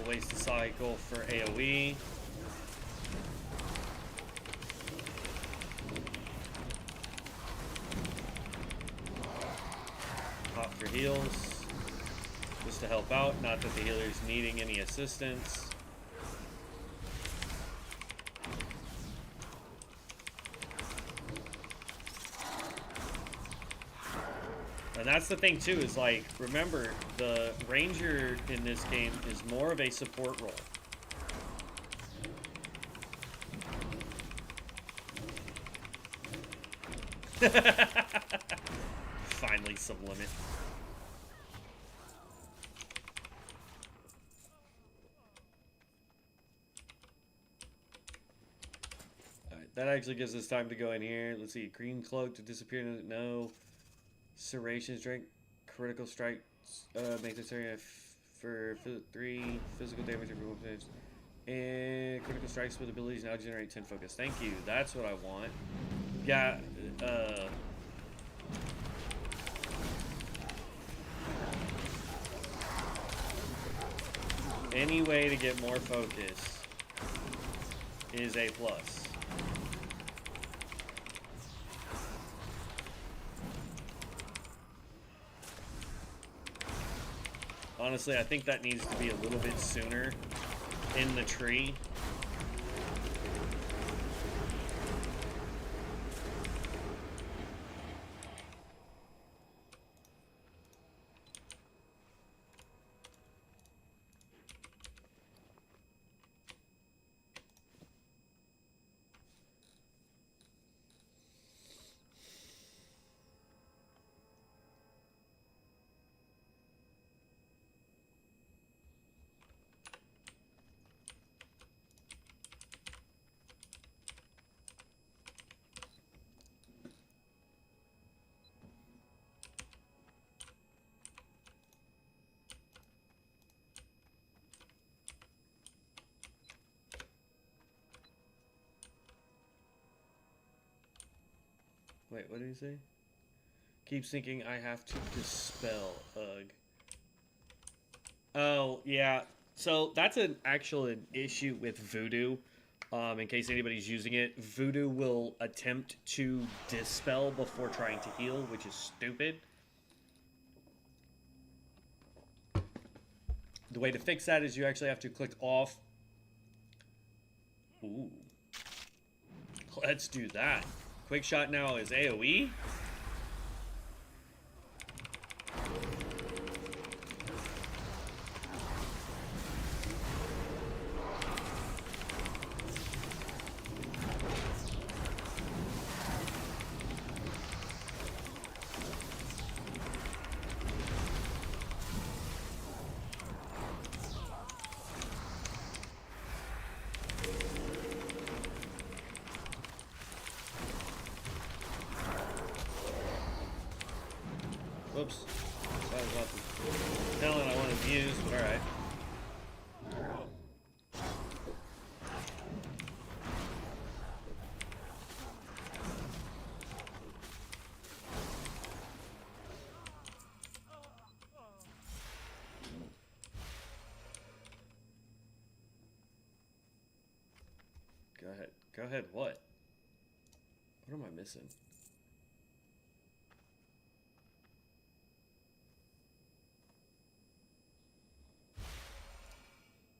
Waste the cycle for AoE. Pop for heals. Just to help out, not that the healer's needing any assistance. And that's the thing too, is like, remember, the ranger in this game is more of a support role. Finally, some limit. Alright, that actually gives us time to go in here. Let's see, green cloak to disappear. No. Serrations, drink, critical strike, make this area for 3 physical damage every 1 minute. And critical strikes with abilities now generate 10 focus. Thank you. That's what I want. Yeah. Any way to get more focus is a plus. Honestly, I think that needs to be a little bit sooner in the tree. Wait, what did he say? Keeps thinking I have to dispel. Ugh. Oh, yeah. So that's an issue with Voodoo. In case anybody's using it, Voodoo will attempt to dispel before trying to heal, which is stupid. The way to fix that is you actually have to click off. Ooh. Let's do that. Quick shot now is AoE. Whoops. That was not the talent I wanted to use, but alright. Go ahead. Go ahead, what? What am I missing?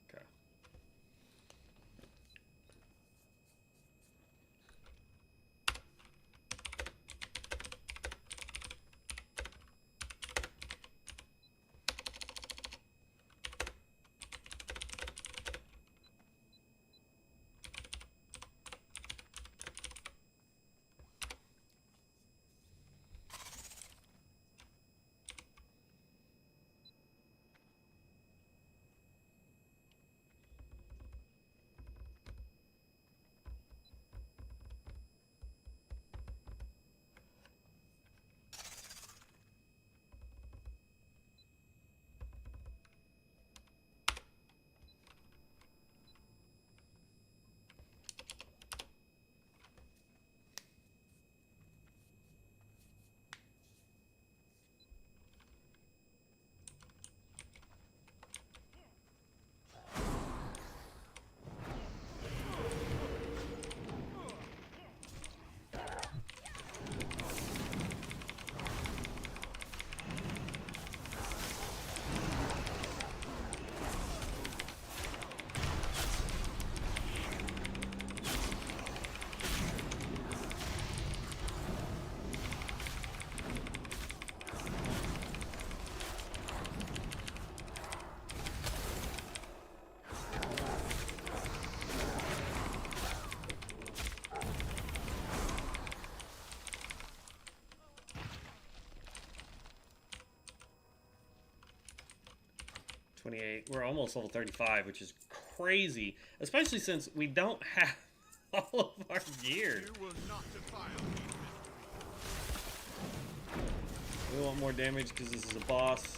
Okay. We're almost level 35, which is crazy, especially since we don't have all of our gear. You will not defile these mysteries. We want more damage because this is a boss.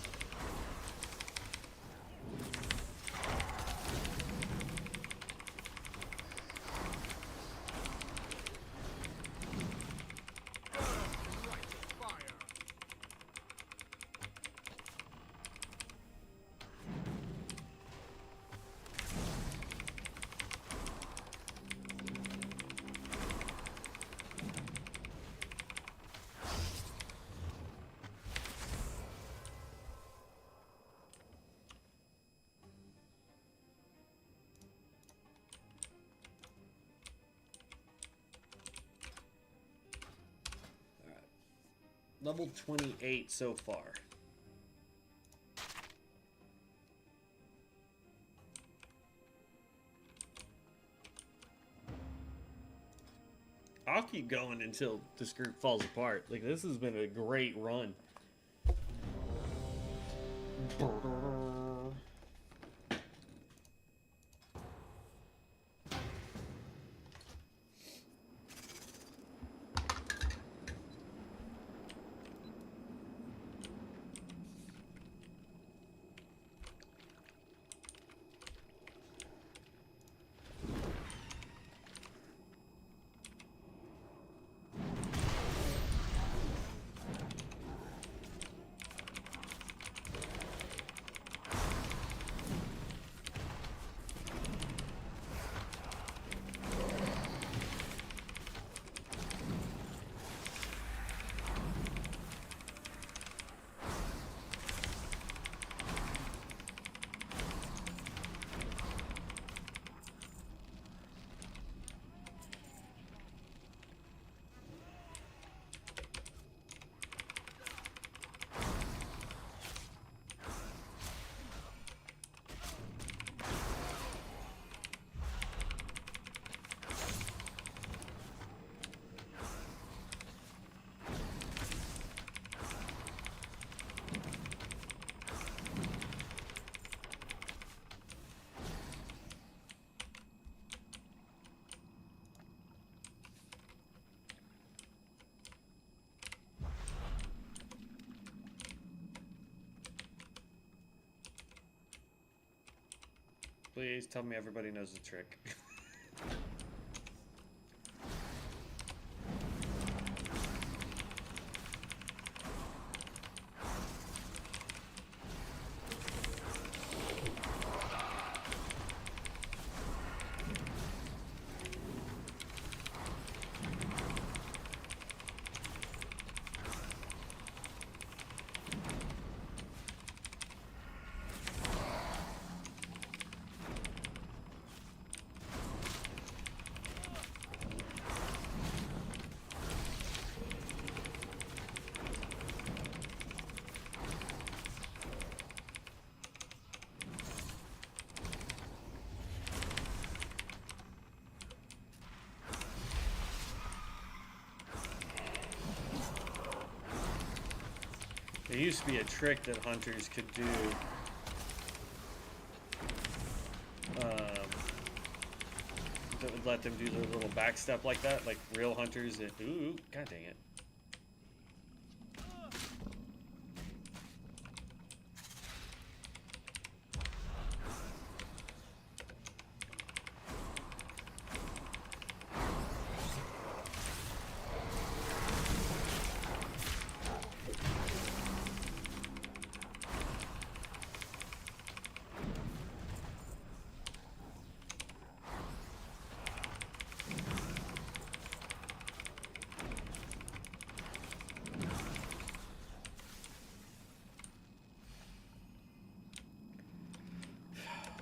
Level 28 so far. I'll keep going until this group falls apart. Like, this has been a great run. Please tell me everybody knows the trick. There used to be a trick that hunters could do. That would let them do their little backstep like that, like real hunters that, ooh, god dang it.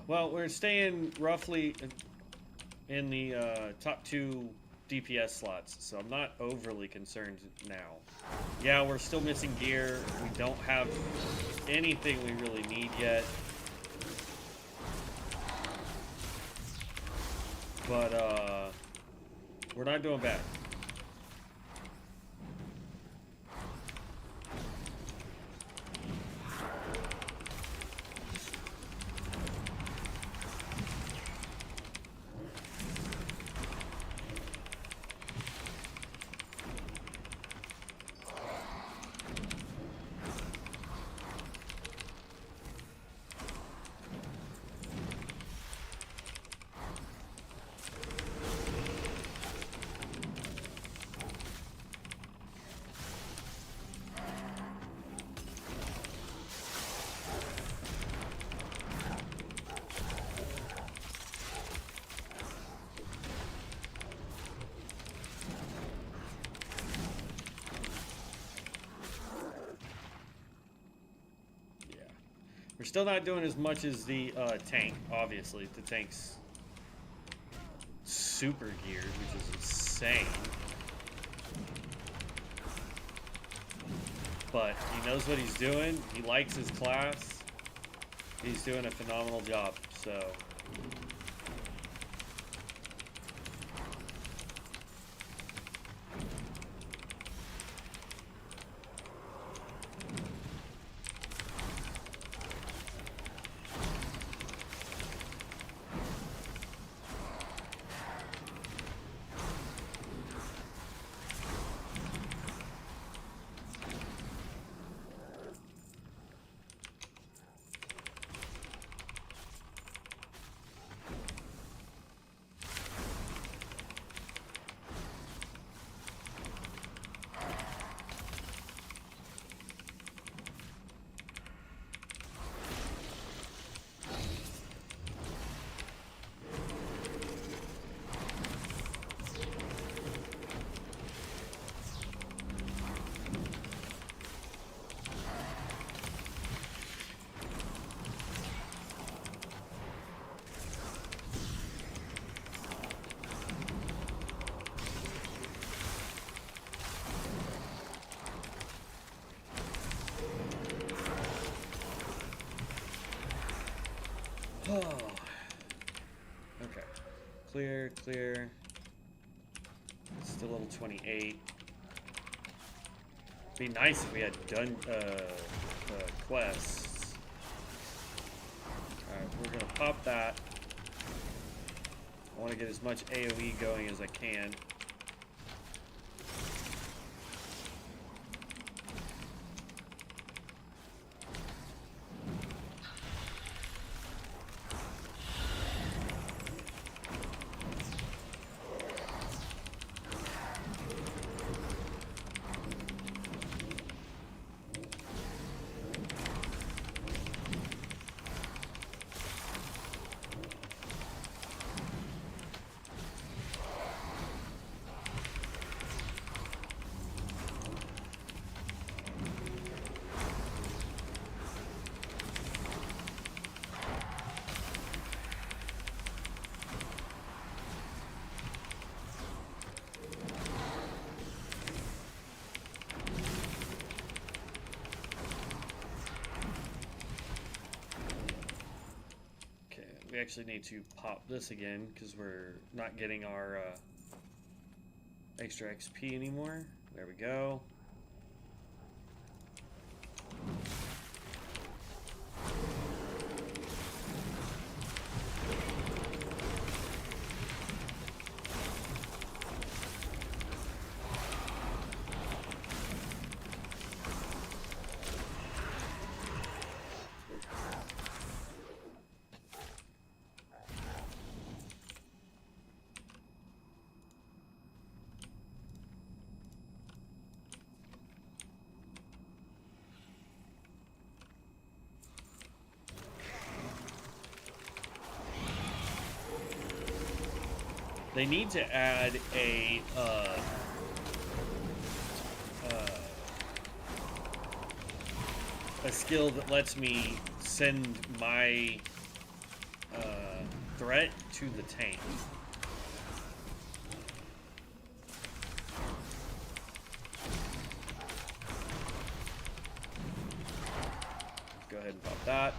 Well, we're staying roughly in the top 2 DPS slots, so I'm not overly concerned now. Yeah, we're still missing gear. We don't have anything we really need yet. But we're not doing bad. We're still not doing as much as the tank, obviously. The tank's super geared, which is insane. But he knows what he's doing. He likes his class. He's doing a phenomenal job, so... Oh. Okay. Clear, clear. Still level 28. Be nice if we had done quests. Alright, we're gonna pop that. I want to get as much AoE going as I can. we actually need to pop this again because we're not getting our extra XP anymore. There we go. They need to add a skill that lets me send my threat to the tank. Go ahead and pop that.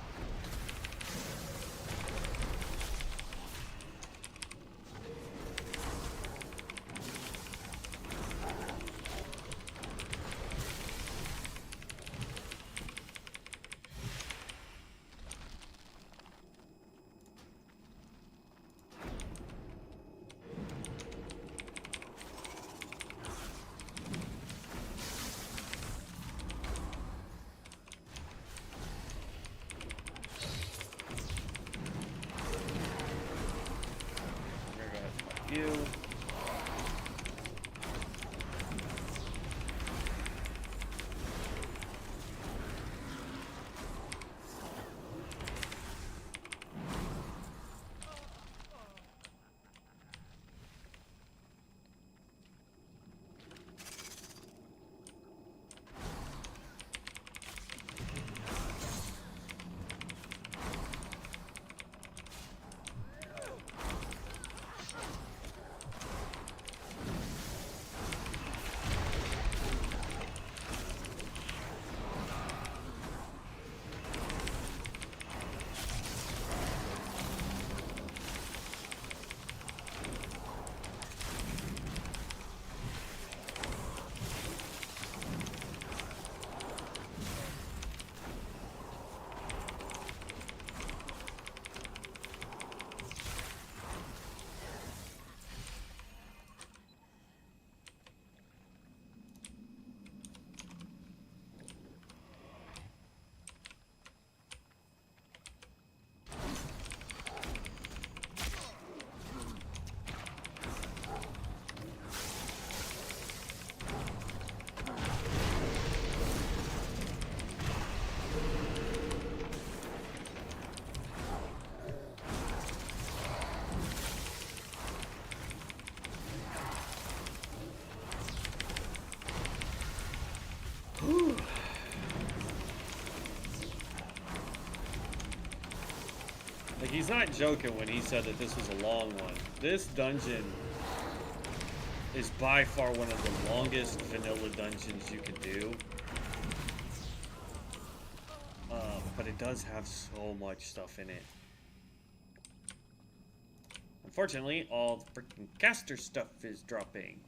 You. Like, he's not joking when he said that this was a long one. This dungeon is by far one of the longest vanilla dungeons you can do. But it does have so much stuff in it. Unfortunately, all the freaking caster stuff is dropping.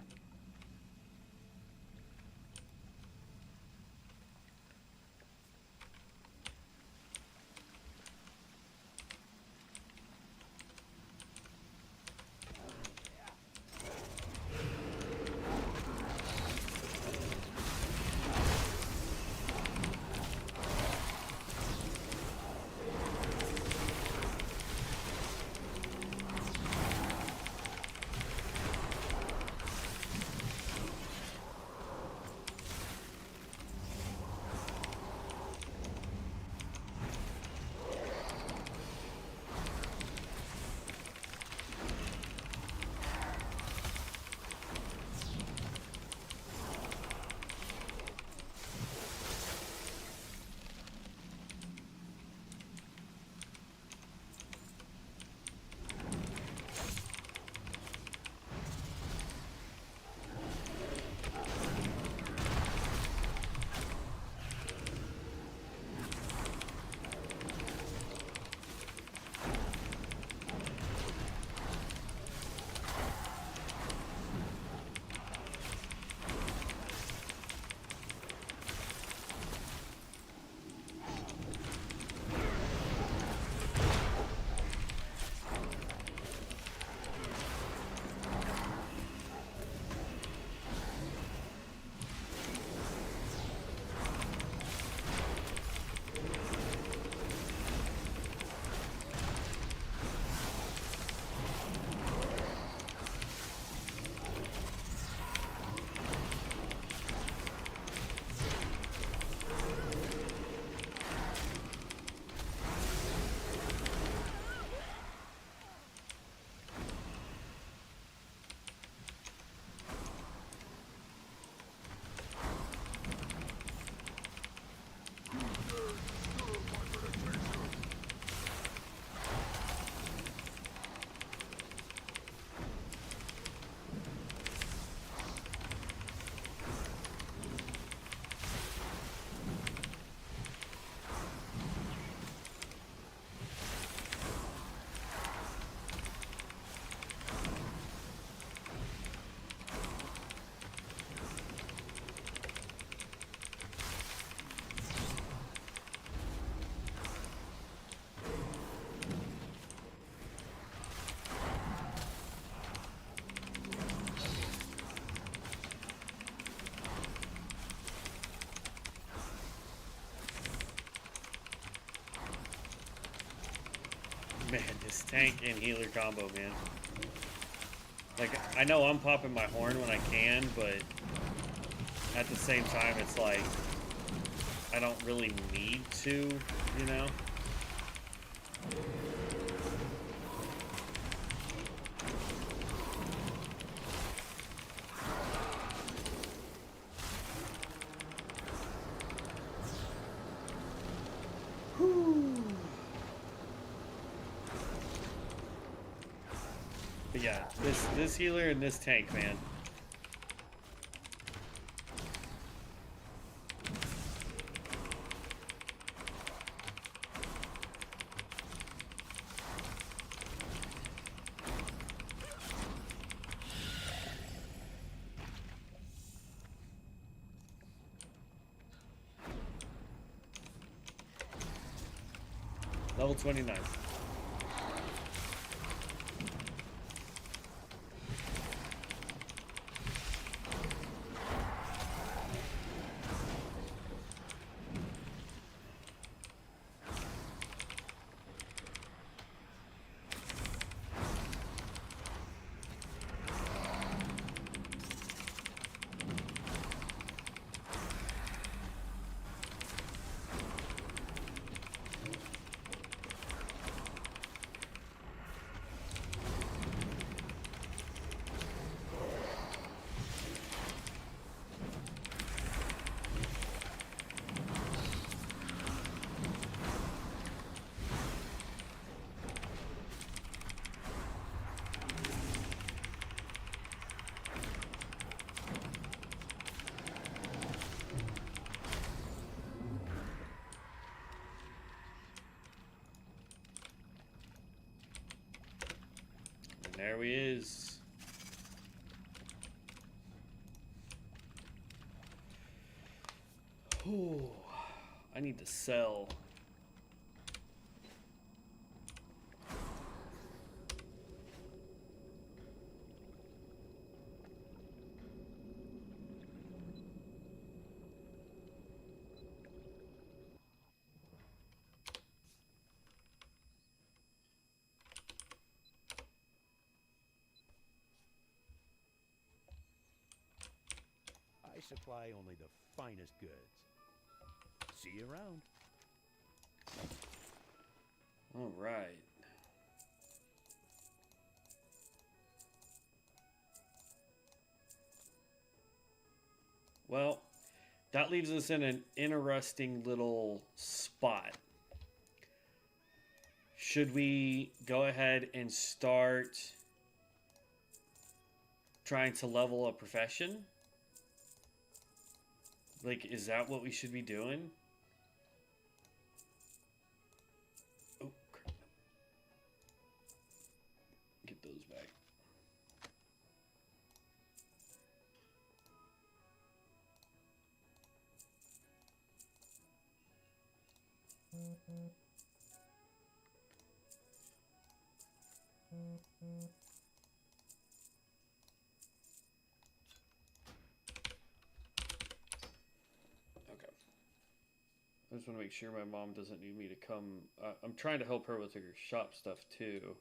Man, this tank and healer combo, man. Like, I know I'm popping my horn when I can, but at the same time, it's like, I don't really need to, you know? But yeah, this healer and this tank, man. Level 29. There he is. Ooh, I need to sell. I supply only the finest goods. See you around. All right. Well, that leaves us in an interesting little spot. Should we go ahead and start trying to level a profession? Like, is that what we should be doing? Oh, crap. Get those back. Okay. I just want to make sure my mom doesn't need me to come. I'm trying to help her with her shop stuff too.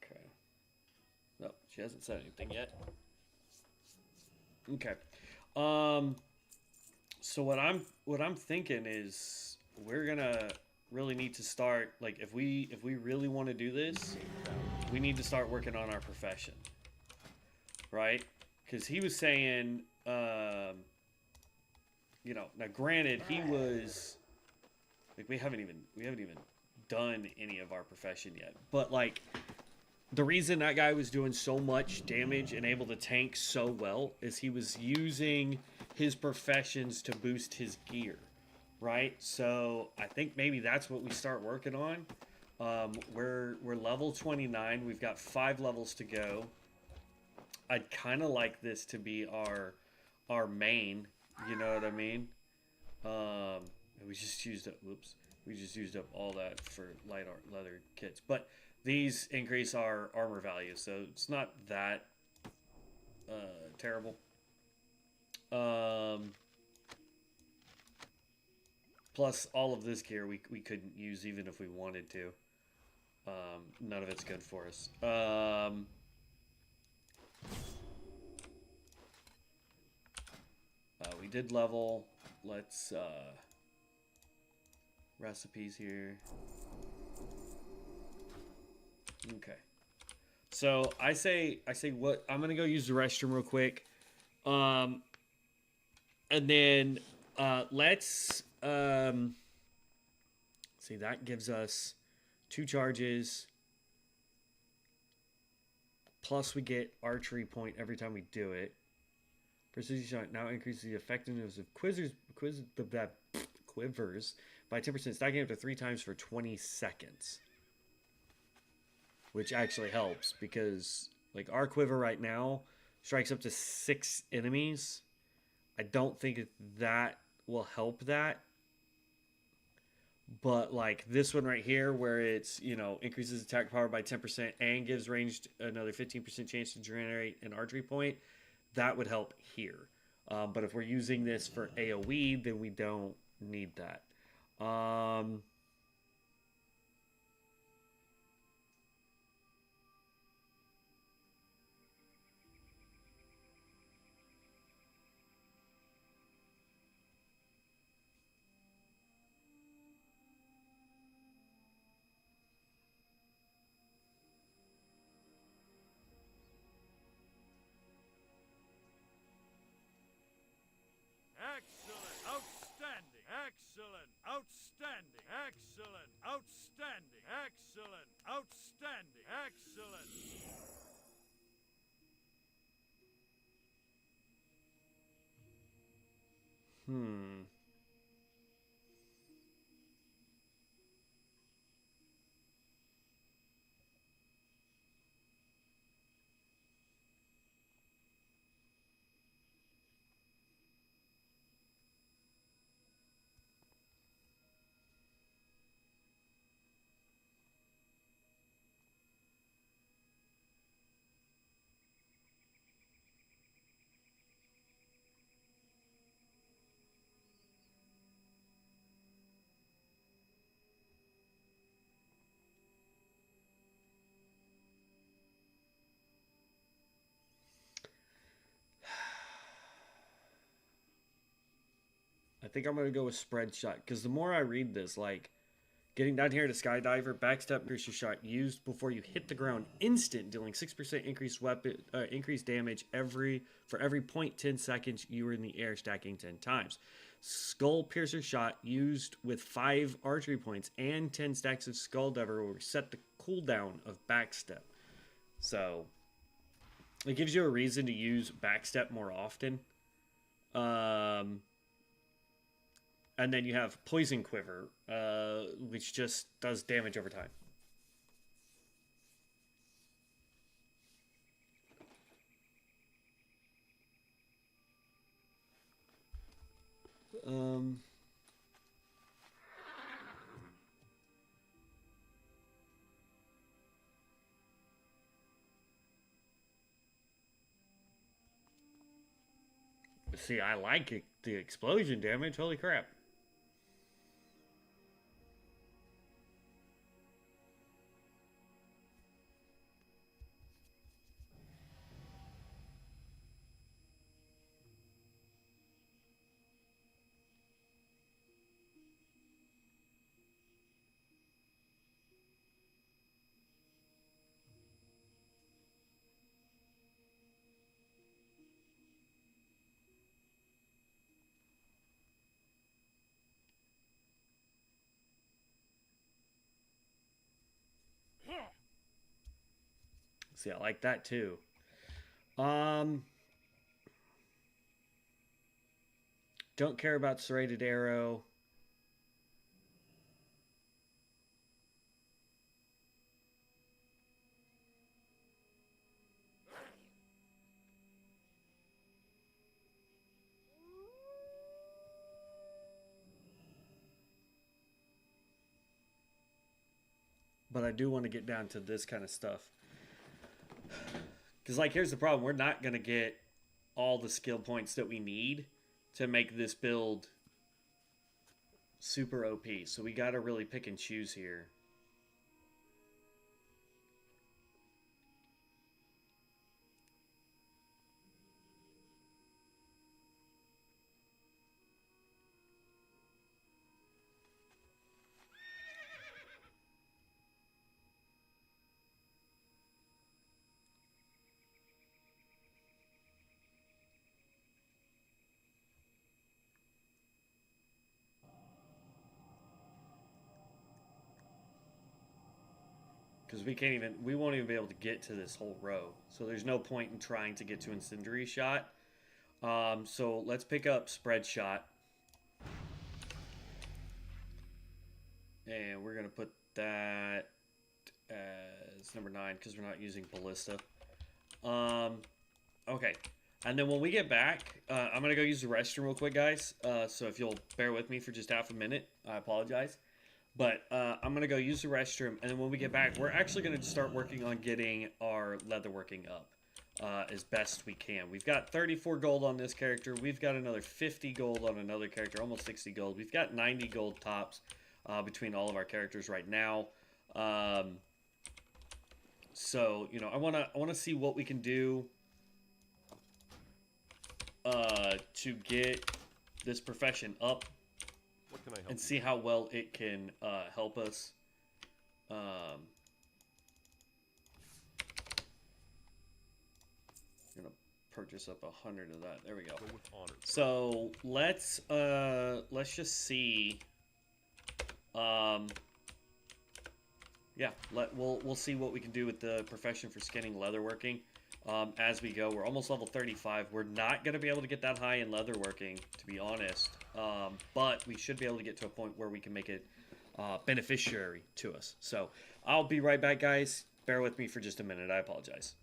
Okay. No, she hasn't said anything yet. Okay. So what I'm thinking is we're gonna really need to start, like, if we really want to do this, we need to start working on our profession, right? Because he was saying, you know, now granted he was like we haven't even done any of our profession yet, but like the reason that guy was doing so much damage and able to tank so well is he was using his professions to boost his gear, right? So I think maybe that's what we start working on. We're level 29. We've got 5 levels to go. I'd kind of like this to be our main. You know what I mean? We just used up. Whoops. We just used up all that for light art leather kits, but these increase our armor value, so it's not that terrible. Plus, all of this gear we couldn't use even if we wanted to. None of it's good for us. We did level. Let's recipes here. Okay. So I say what I'm gonna go use the restroom real quick. And then let's see, that gives us 2 charges. Plus we get archery point every time we do it. Precision shot now increases the effectiveness of quivers by 10%, stacking up to 3 times for 20 seconds. Which actually helps because, like, our quiver right now strikes up to 6 enemies. I don't think that will help that. But, like, this one right here, where it's, you know, increases attack power by 10% and gives ranged another 15% chance to generate an archery point, that would help here. But if we're using this for AoE, then we don't need that. Excellent! Outstanding! Excellent! Outstanding! Excellent! Outstanding! Excellent! Outstanding! Excellent! I think I'm going to go with spread shot, because the more I read this, like, getting down here to skydiver, backstep increase your shot used before you hit the ground instant, dealing 6% increased damage for every 0.10 seconds you were in the air, stacking 10 times. Skull piercer shot used with 5 archery points and 10 stacks of skull diver will reset the cooldown of backstep. So it gives you a reason to use backstep more often. And then you have Poison Quiver, which just does damage over time. See, I like it, the explosion damage. Holy crap. See, I like that too. Don't care about serrated arrow. But I do want to get down to this kind of stuff. Because, like, here's the problem. We're not going to get all the skill points that we need to make this build super OP. So we got to really pick and choose here. Because we won't even be able to get to this whole row. So there's no point in trying to get to Incendiary Shot. So let's pick up Spread Shot. And we're going to put that as number 9 because we're not using Ballista. Okay. And then when we get back, I'm going to go use the restroom real quick, guys. So if you'll bear with me for just half a minute, I apologize. But I'm going to go use the restroom, and then when we get back, we're actually going to start working on getting our leatherworking up as best we can. We've got 34 gold on this character. We've got another 50 gold on another character, almost 60 gold. We've got 90 gold tops between all of our characters right now. So, you know, I want to see what we can do to get this profession up. What can I help And see how well it can help us. I'm gonna purchase up 100 of that. There we go. Go with honor. So let's just see. Yeah, we'll see what we can do with the profession for skinning leatherworking. As we go, we're almost level 35. We're not going to be able to get that high in leatherworking, to be honest. But we should be able to get to a point where we can make it beneficiary to us. So I'll be right back, guys. Bear with me for just a minute. I apologize.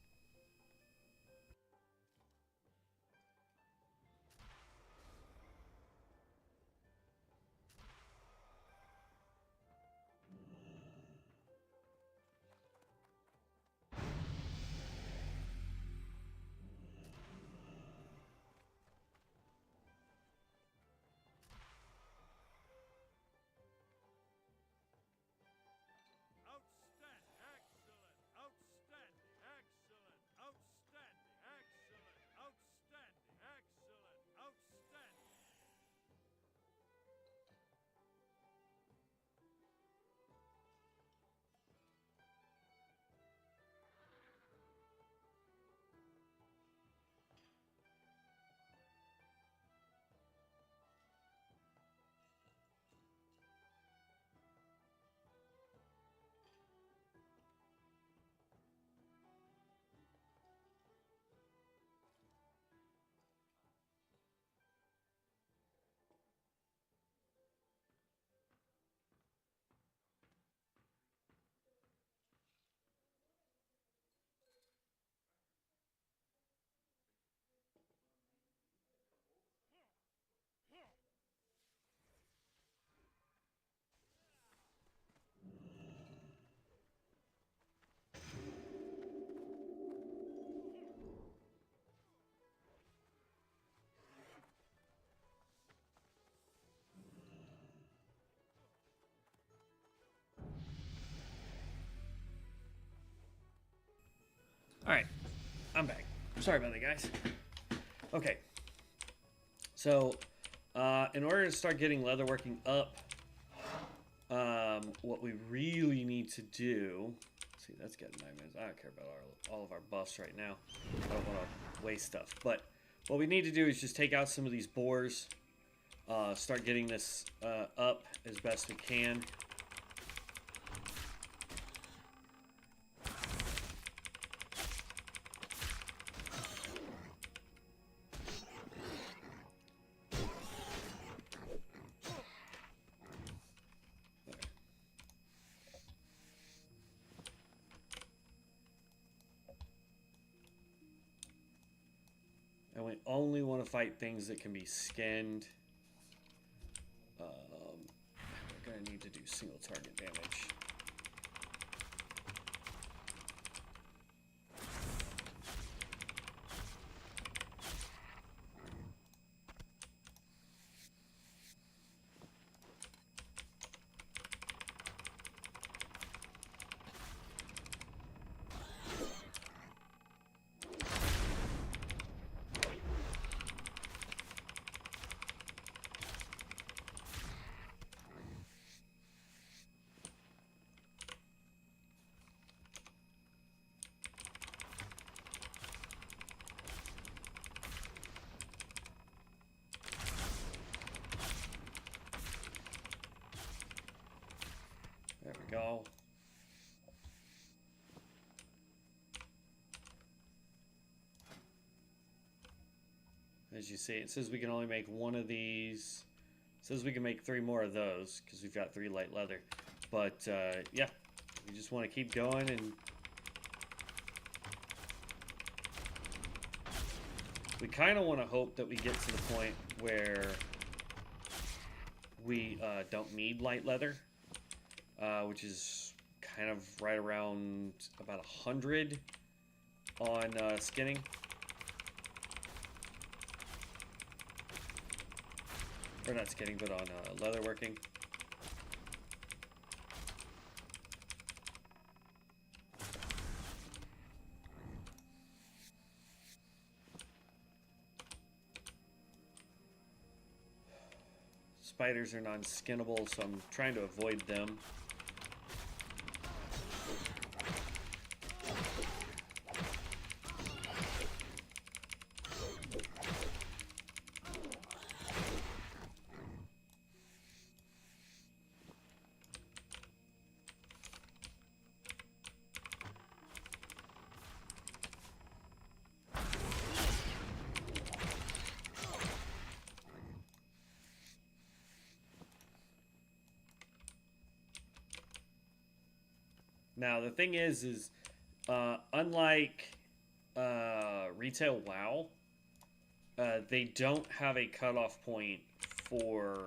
Alright, I'm back. Sorry about that, guys. Okay. So, in order to start getting leatherworking up, what we really need to do... See, that's getting 9 minutes. I don't care about all of our buffs right now. I don't want to waste stuff. But what we need to do is just take out some of these boars. Start getting this up as best we can. And we only want to fight things that can be skinned. We're going to need to do single target damage. As you see, it says we can only make one of these. It says we can make 3 more of those because we've got 3 light leather. But yeah, we just want to keep going, and we kind of want to hope that we get to the point where we don't need light leather, which is kind of right around about 100 on skinning. Or not skinning, but on leatherworking. Spiders are non-skinnable, so I'm trying to avoid them. Now, the thing is unlike retail WoW, they don't have a cutoff point for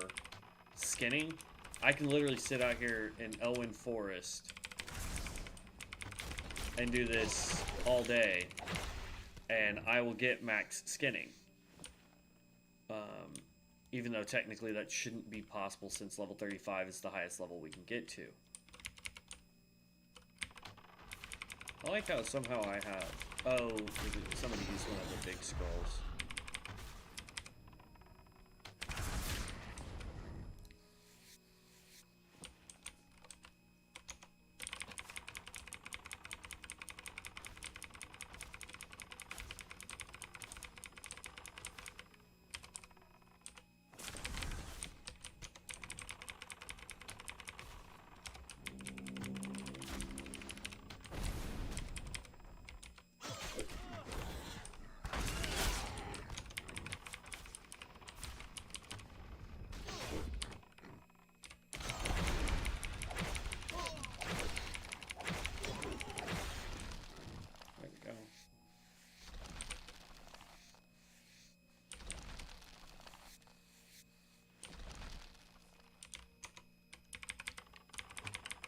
skinning. I can literally sit out here in Elwyn Forest and do this all day, and I will get max skinning. Even though technically that shouldn't be possible since level 35 is the highest level we can get to. I like how somehow I have... Oh, somebody used one of the big scrolls.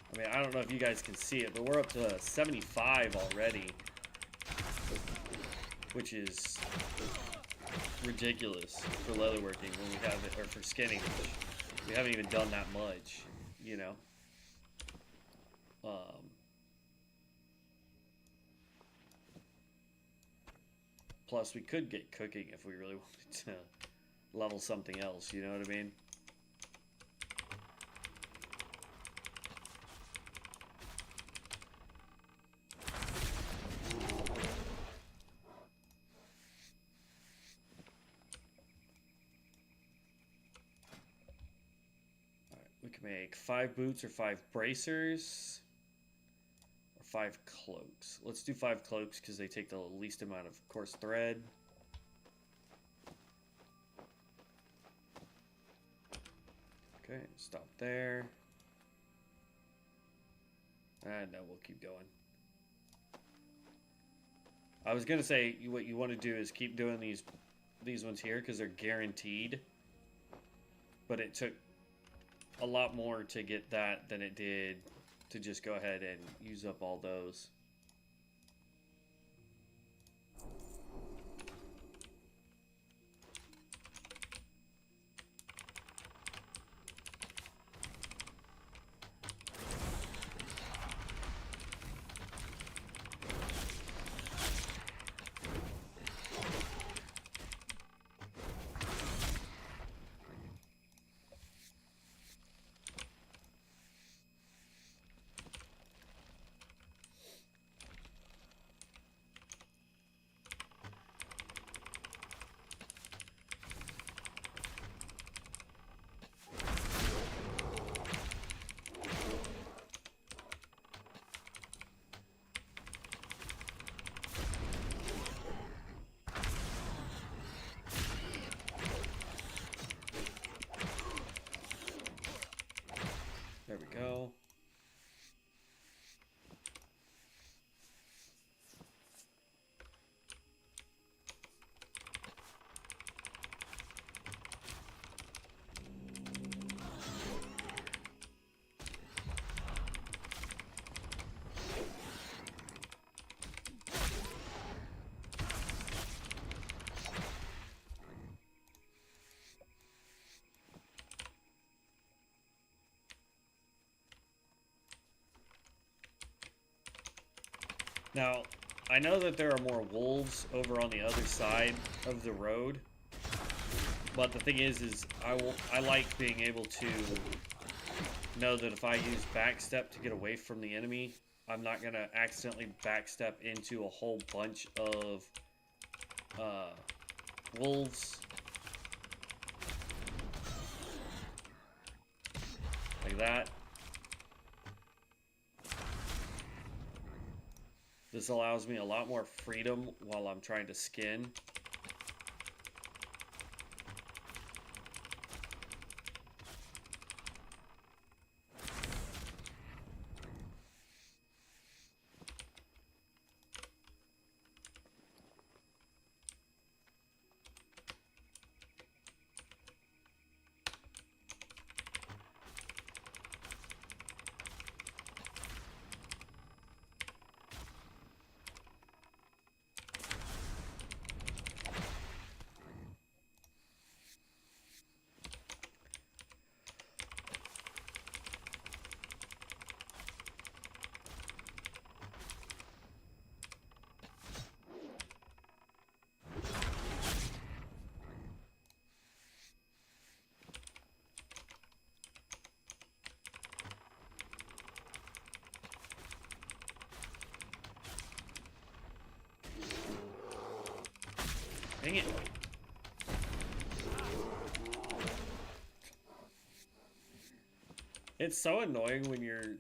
I mean, I don't know if you guys can see it, but we're up to 75 already, which is ridiculous for leatherworking when we have it, or for skinning. We haven't even done that much, you know. Plus, we could get cooking if we really wanted to level something else, you know what I mean? We can make 5 boots or 5 bracers or 5 cloaks. Let's do 5 cloaks because they take the least amount of coarse thread. Okay, stop there. And now we'll keep going. I was gonna say what you want to do is keep doing these ones here because they're guaranteed. But it took a lot more to get that than it did to just go ahead and use up all those. Now, I know that there are more wolves over on the other side of the road, but the thing is I like being able to know that if I use backstep to get away from the enemy, I'm not gonna accidentally backstep into a whole bunch of wolves. Like that. This allows me a lot more freedom while I'm trying to skin. Dang it. It's so annoying when you're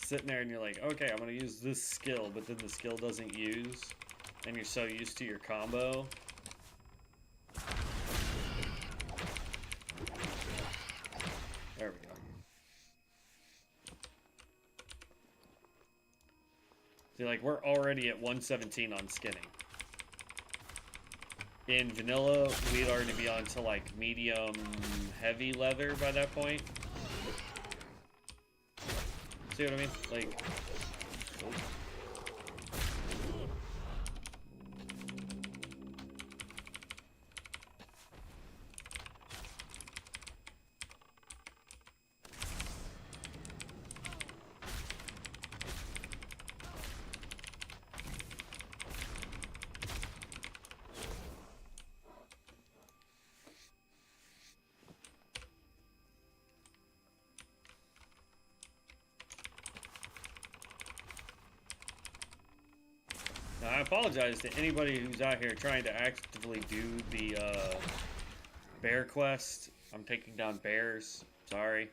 sitting there and you're like, okay, I'm going to use this skill, but then the skill doesn't use, and you're so used to your combo. There we go. See, like, we're already at 117 on skinning. In vanilla, we'd already be on to, like, medium heavy leather by that point. See what I mean? Like... Oh. Now, I apologize to anybody who's out here trying to actively do the bear quest. I'm taking down bears. Sorry.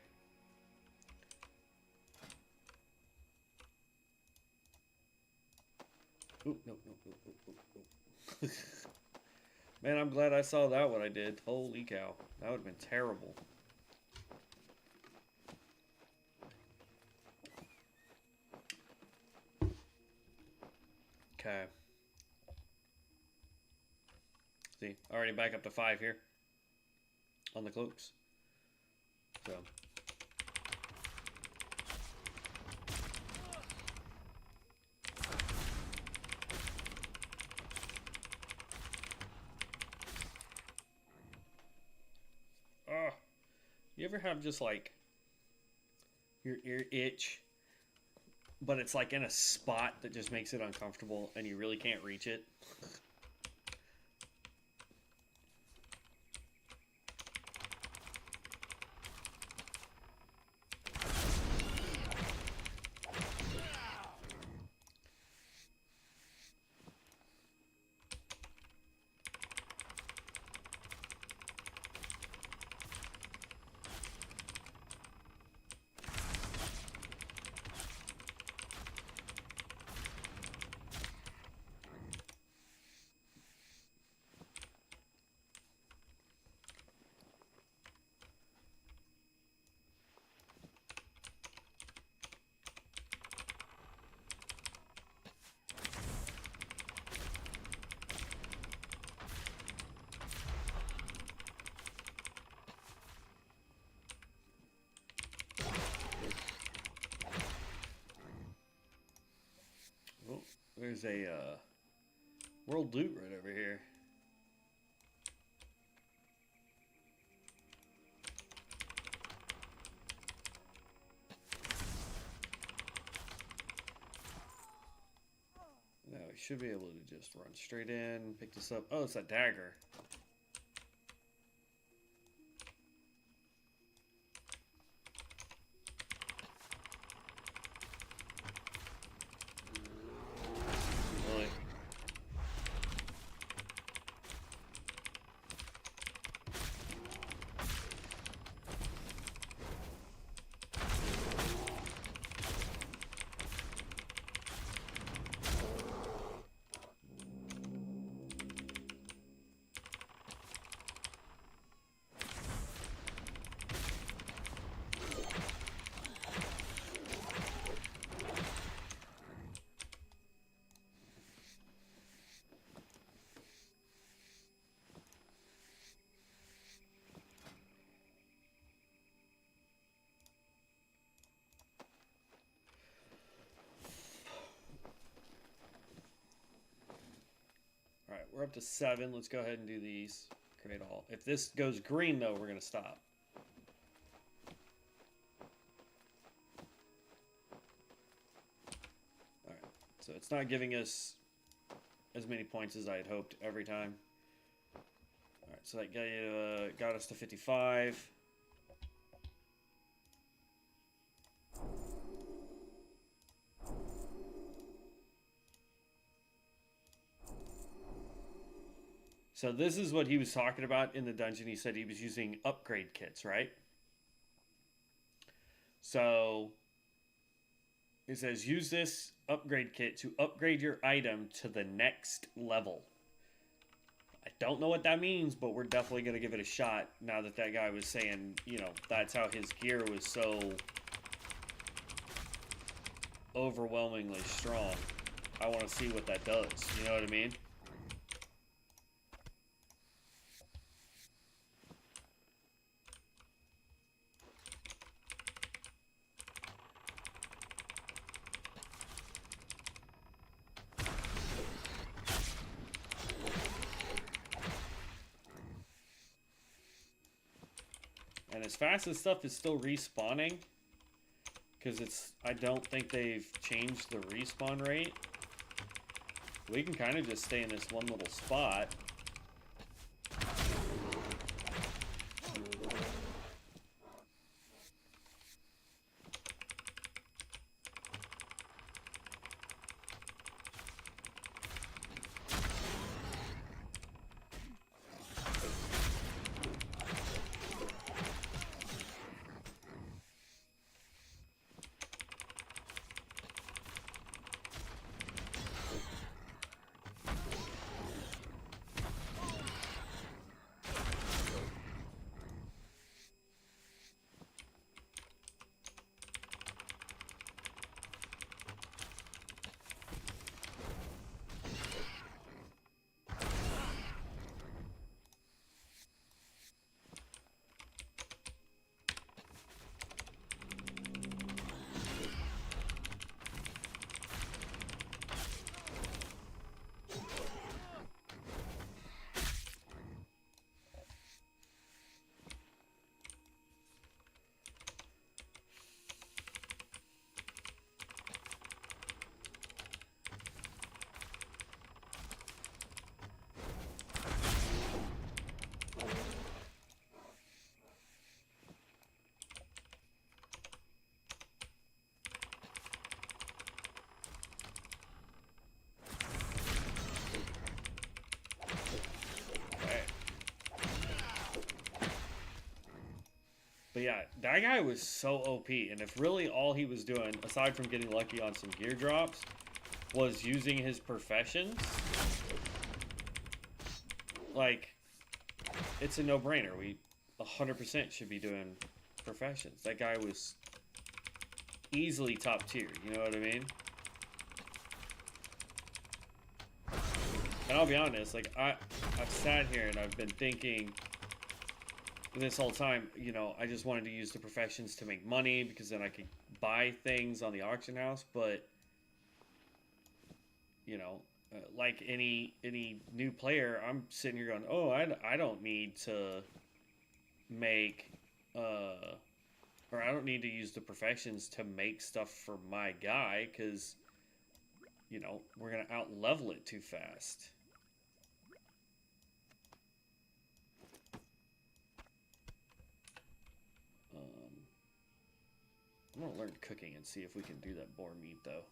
Oop, nope, nope, nope, nope, nope, nope. Man, I'm glad I saw that what I did. Holy cow. That would have been terrible. Okay. See, already back up to 5 here on the cloaks. So. You ever have just like your ear itch, but it's like in a spot that just makes it uncomfortable and you really can't reach it? There's a world loot right over here. should be able to just run straight in, pick this up. Oh, it's that dagger. Really? Alright, we're up to 7. Let's go ahead and do these. Create all. If this goes green, though, we're going to stop. Alright, so it's not giving us as many points as I had hoped every time. Alright, so that got us to 55. So this is what he was talking about in the dungeon. He said he was using upgrade kits, right? So it says use this upgrade kit to upgrade your item to the next level. I don't know what that means, but we're definitely going to give it a shot now that that guy was saying, you know, that's how his gear was so overwhelmingly strong. I want to see what that does. You know what I mean? And as fast as stuff is still respawning, because I don't think they've changed the respawn rate, we can kind of just stay in this one little spot. But yeah, that guy was so OP, and if really all he was doing, aside from getting lucky on some gear drops, was using his professions, like, it's a no-brainer. We 100% should be doing professions. That guy was easily top tier, you know what I mean? And I'll be honest, like, I've sat here and I've been thinking this whole time, you know, I just wanted to use the professions to make money because then I could buy things on the auction house. But, you know, like any new player, I'm sitting here going, oh, I don't need to make, or I don't need to use the professions to make stuff for my guy because, you know, we're going to out-level it too fast. I'm going to learn cooking and see if we can do that boar meat, though.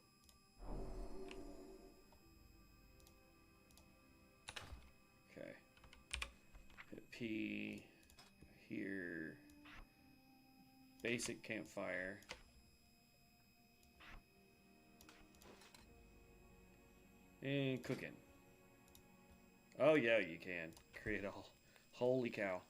Okay. Hit P. Here. Basic campfire. And cooking. Oh, yeah, you can. Create a... Holy cow.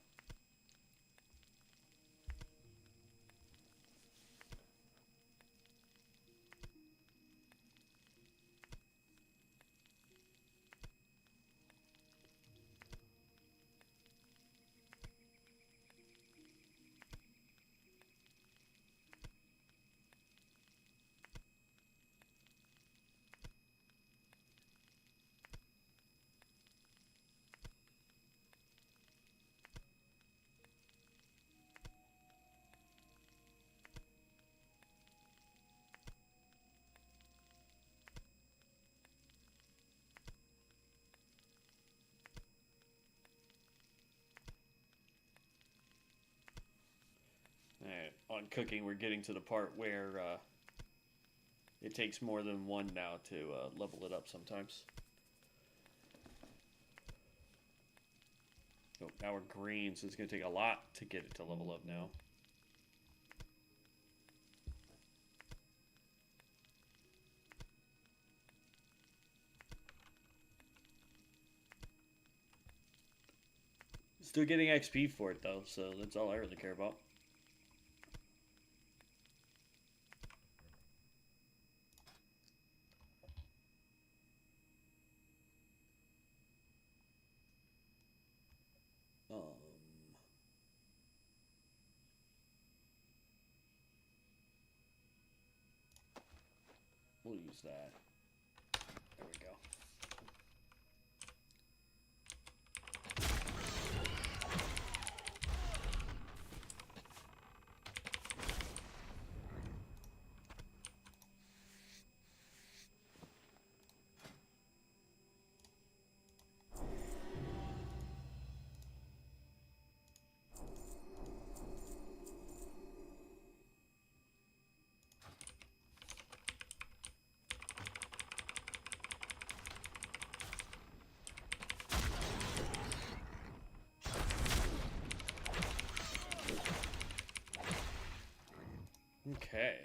Alright, on cooking, we're getting to the part where it takes more than one now to level it up sometimes. Oh, now we're green, so it's going to take a lot to get it to level up now. Still getting XP for it, though, so that's all I really care about. We'll use that. There we go. Okay.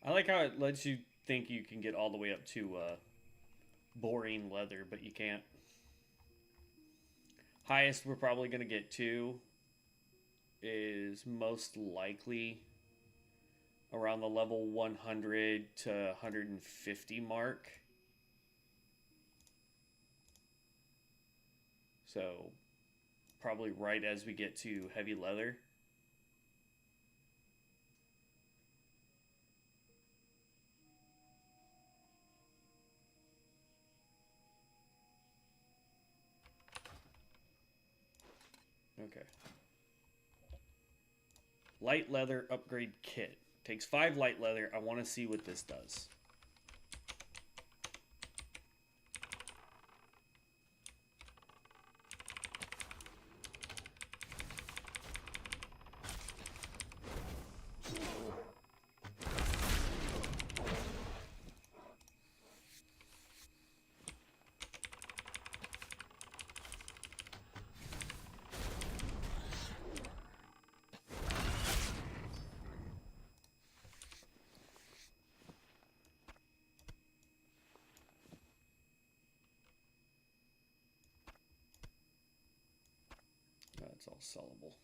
I like how it lets you think you can get all the way up to boring leather, but you can't. Highest we're probably going to get to is most likely around the level 100 to 150 mark. So probably right as we get to heavy leather. Okay. Light leather upgrade kit. Takes 5 light leather. I want to see what this does. That's all sellable.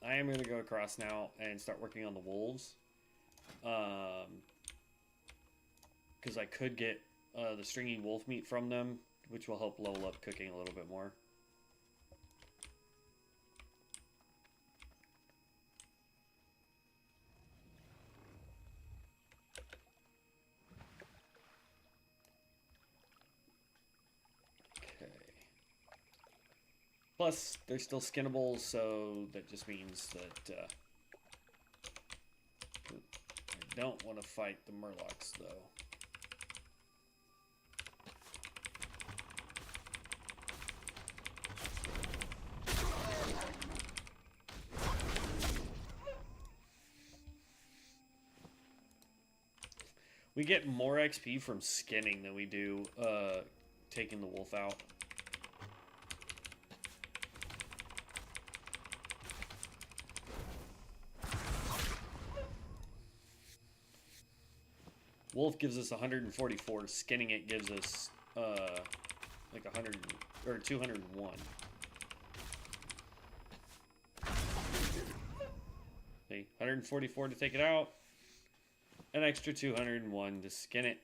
I am going to go across now and start working on the wolves. Because I could get the stringy wolf meat from them, which will help level up cooking a little bit more. Okay. Plus, they're still skinnable, so that just means that I don't want to fight the murlocs, though. We get more XP from skinning than we do taking the wolf out. Wolf gives us 144. Skinning it gives us like 100 or 201. See, 144 to take it out. An extra 201 to skin it.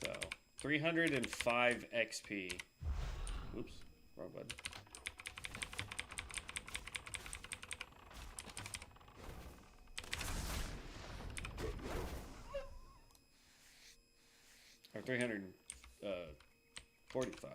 So 305 XP. Oops, wrong button. Or 345.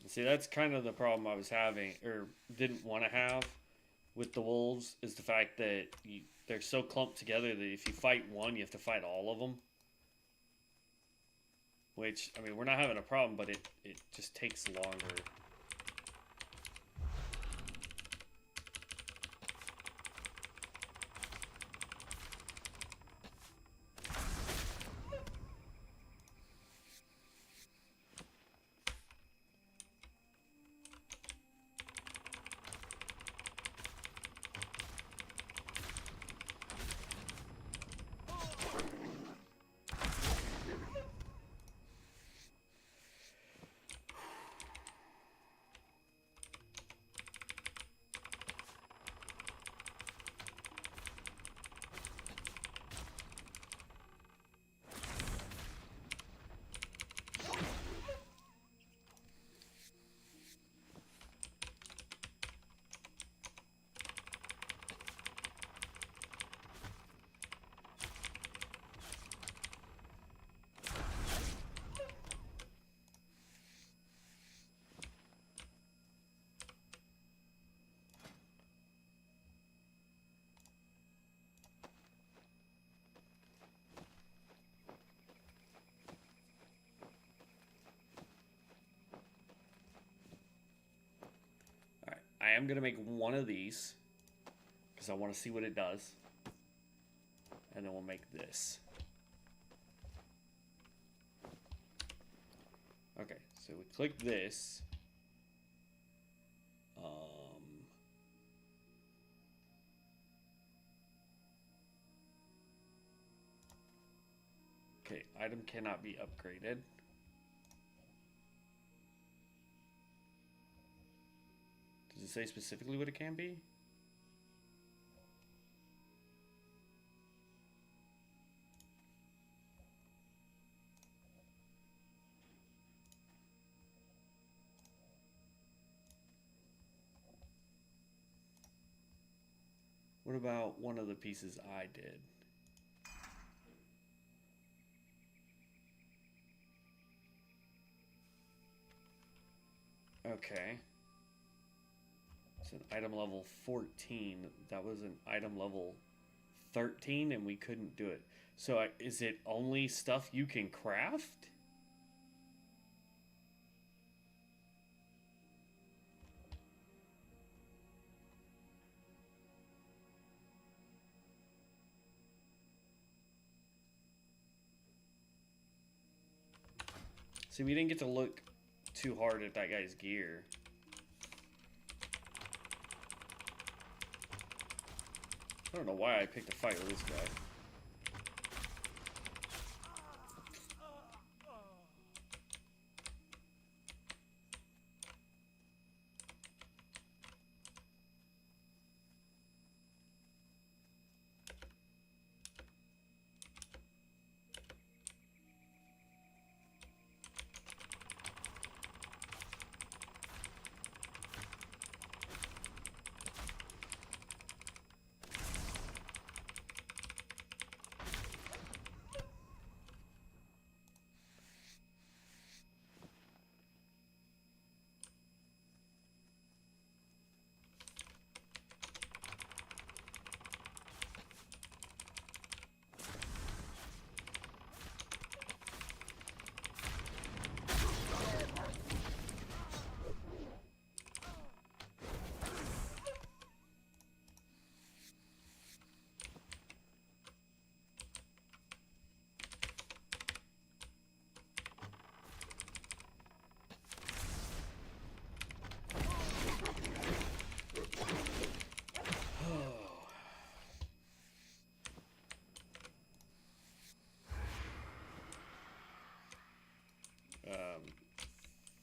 See, that's kind of the problem I was having, or didn't want to have with the wolves, is the fact that they're so clumped together that if you fight one, you have to fight all of them. Which, I mean, we're not having a problem, but it just takes longer. I am going to make one of these because I want to see what it does. And then we'll make this. Okay, so we click this. Okay, item cannot be upgraded. Does it say specifically what it can be? What about one of the pieces I did? Okay. It's an item level 14. That was an item level 13 and we couldn't do it. So is it only stuff you can craft? See, we didn't get to look too hard at that guy's gear. I don't know why I picked a fight with this guy.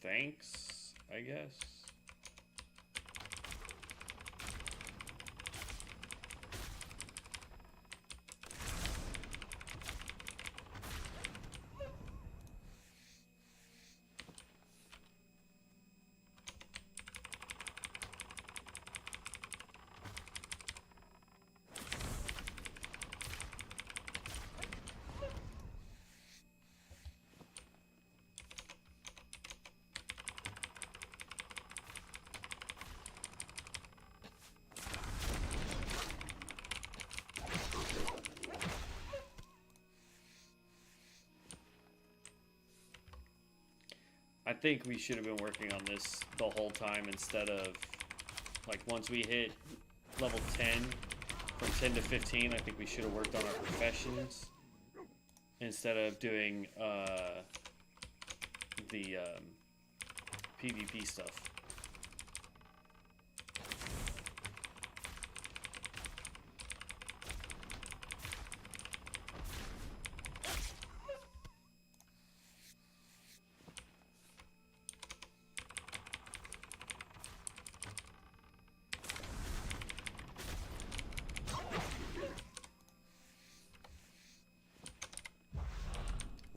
Thanks, I guess. I think we should have been working on this the whole time instead of, like, once we hit level 10, from 10 to 15, I think we should have worked on our professions instead of doing the PvP stuff.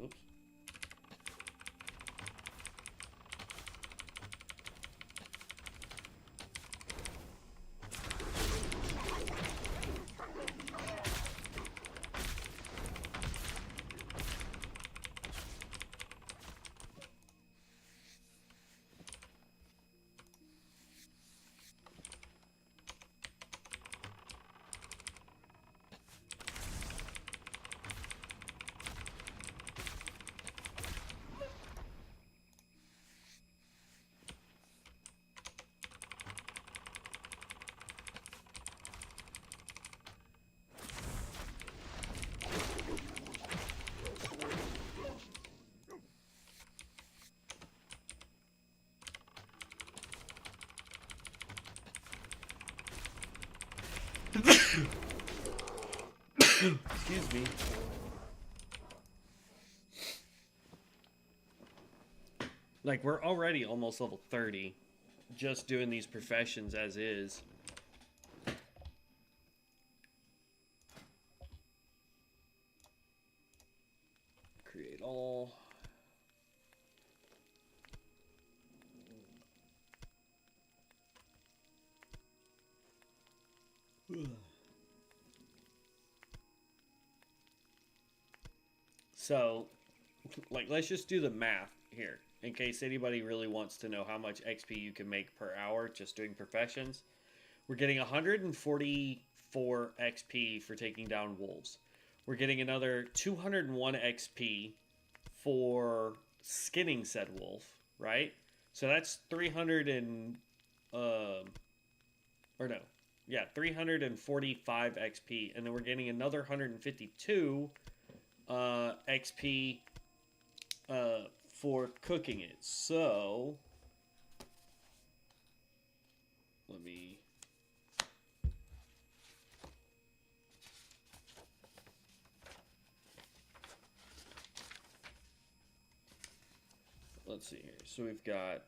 Oops. Excuse me. Like, we're already almost level 30 just doing these professions as is. Create all. So, like, let's just do the math here in case anybody really wants to know how much XP you can make per hour just doing professions. We're getting 144 XP for taking down wolves. We're getting another 201 XP for skinning said wolf, right? So that's 345 XP, and then we're getting another 152 XP for cooking it. So let me let's see here. So we've got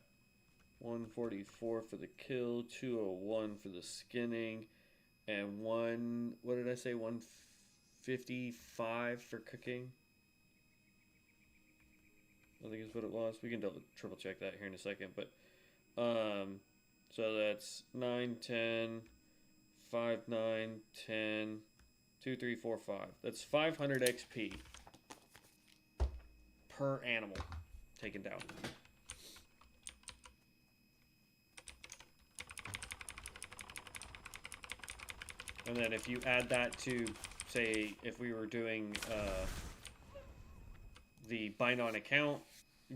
144 for the kill, 201 for the skinning, and what did I say? 155 for cooking. I think is what it was. We can triple check that here in a second, but so that's 9, 10, 5, 9, 10, 2, 3, 4, 5. That's 500 XP per animal taken down. And then if you add that to, say, if we were doing the bind on account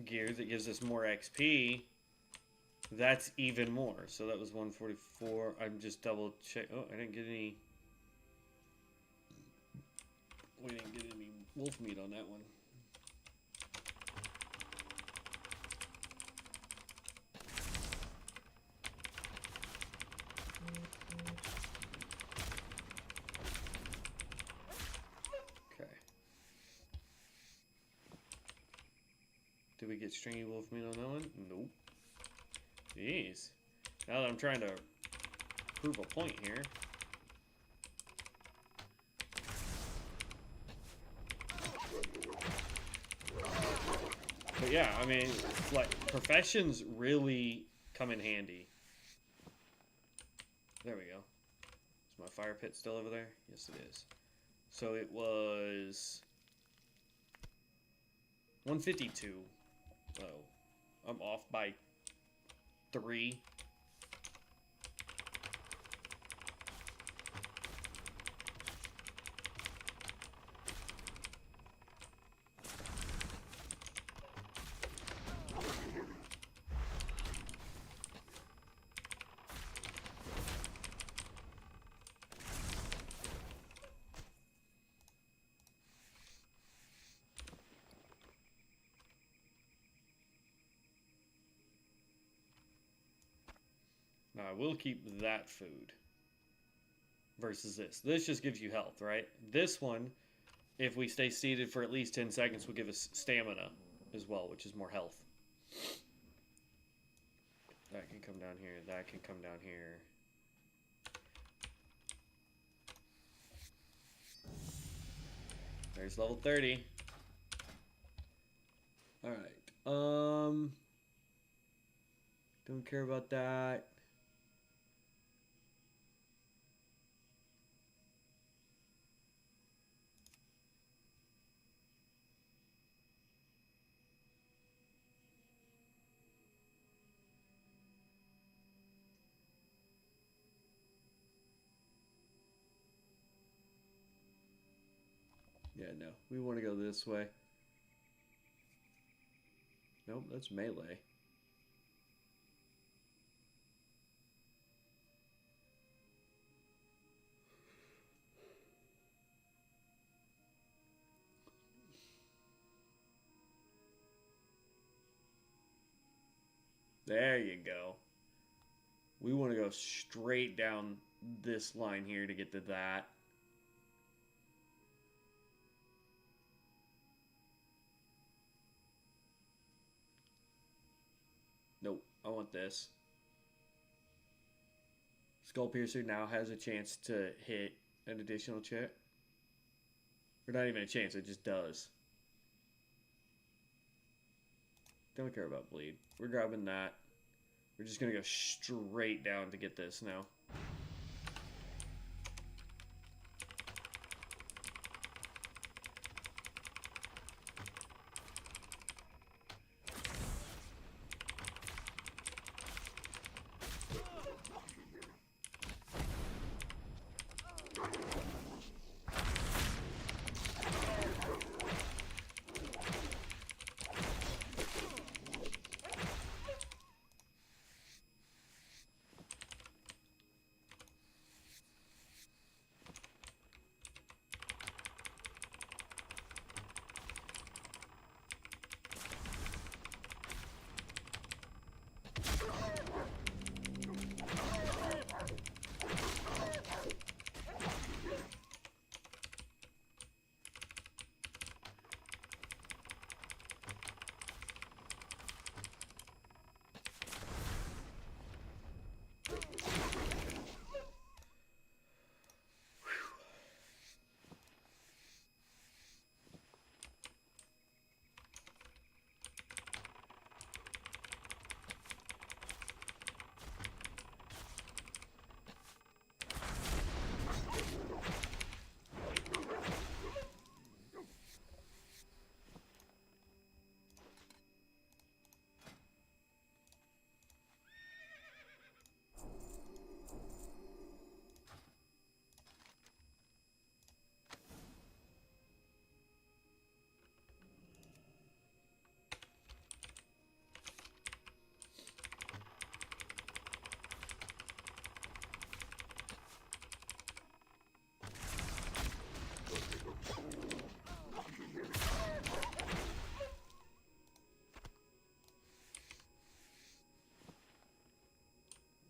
gear that gives us more XP, that's even more. So that was 144. I'm just double check. Oh, I didn't get any. We didn't get any wolf meat on that one. Did we get stringy wolf meat on that one? Nope. Jeez. Now that I'm trying to prove a point here. But yeah, I mean, like, professions really come in handy. There we go. Is my fire pit still over there? Yes, it is. So it was 152. Oh, I'm off by 3. Now, I will keep that food versus this. This just gives you health, right? This one, if we stay seated for at least 10 seconds, will give us stamina as well, which is more health. That can come down here. That can come down here. There's level 30. Alright. Don't care about that. Yeah, no. We want to go this way. Nope, that's melee. There you go. We want to go straight down this line here to get to that. want this. Skull Piercer now has a chance to hit an additional check. Or not even a chance, it just does. Don't care about bleed. We're grabbing that. We're just gonna go straight down to get this now.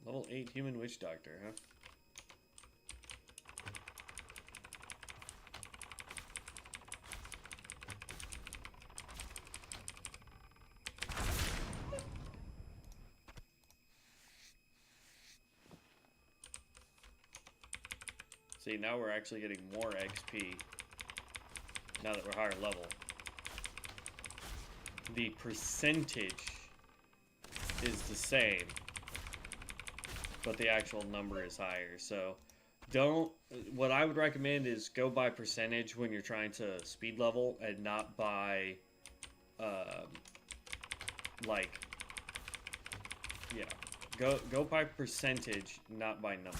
Level 8 human witch doctor, huh? See, now we're actually getting more XP now that we're higher level. The percentage is the same, but the actual number is higher. So what I would recommend is go by percentage when you're trying to speed level and not by go by percentage, not by number.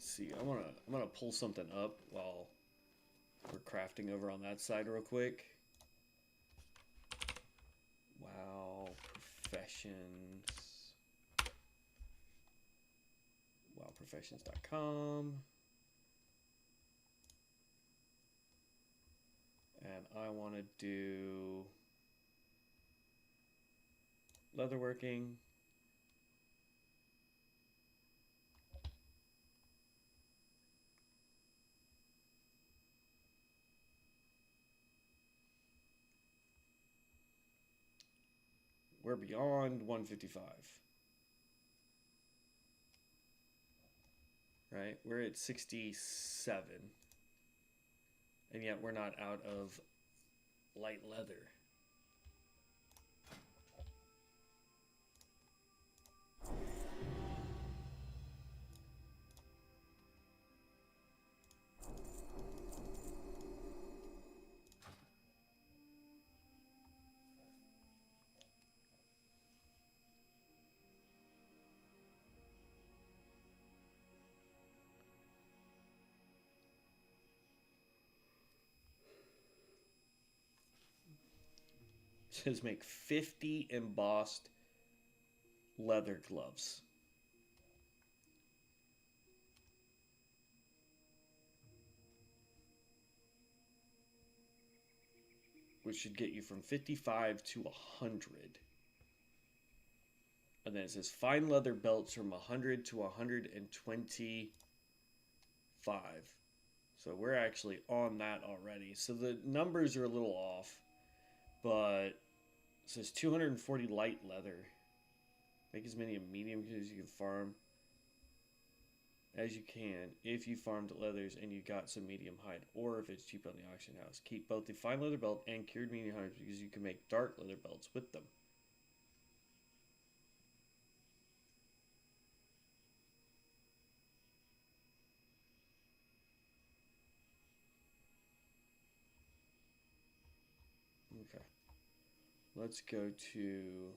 See, I'm gonna pull something up while we're crafting over on that side real quick. Wow, professions. WowProfessions.com. And I want to do leatherworking. We're beyond 155. Right? We're at 67. And yet we're not out of light leather. says make 50 embossed leather gloves. Which should get you from 55 to 100. And then it says fine leather belts from 100 to 125. So we're actually on that already. So the numbers are a little off. But it says 240 light leather. Make as many medium as you can farm as you can if you farmed leathers and you got some medium hide, or if it's cheap on the auction house. Keep both the fine leather belt and cured medium hide because you can make dark leather belts with them. Okay. Let's go to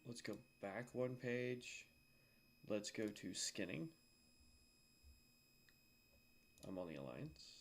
let's go back one page. Let's go to skinning. I'm on the alliance.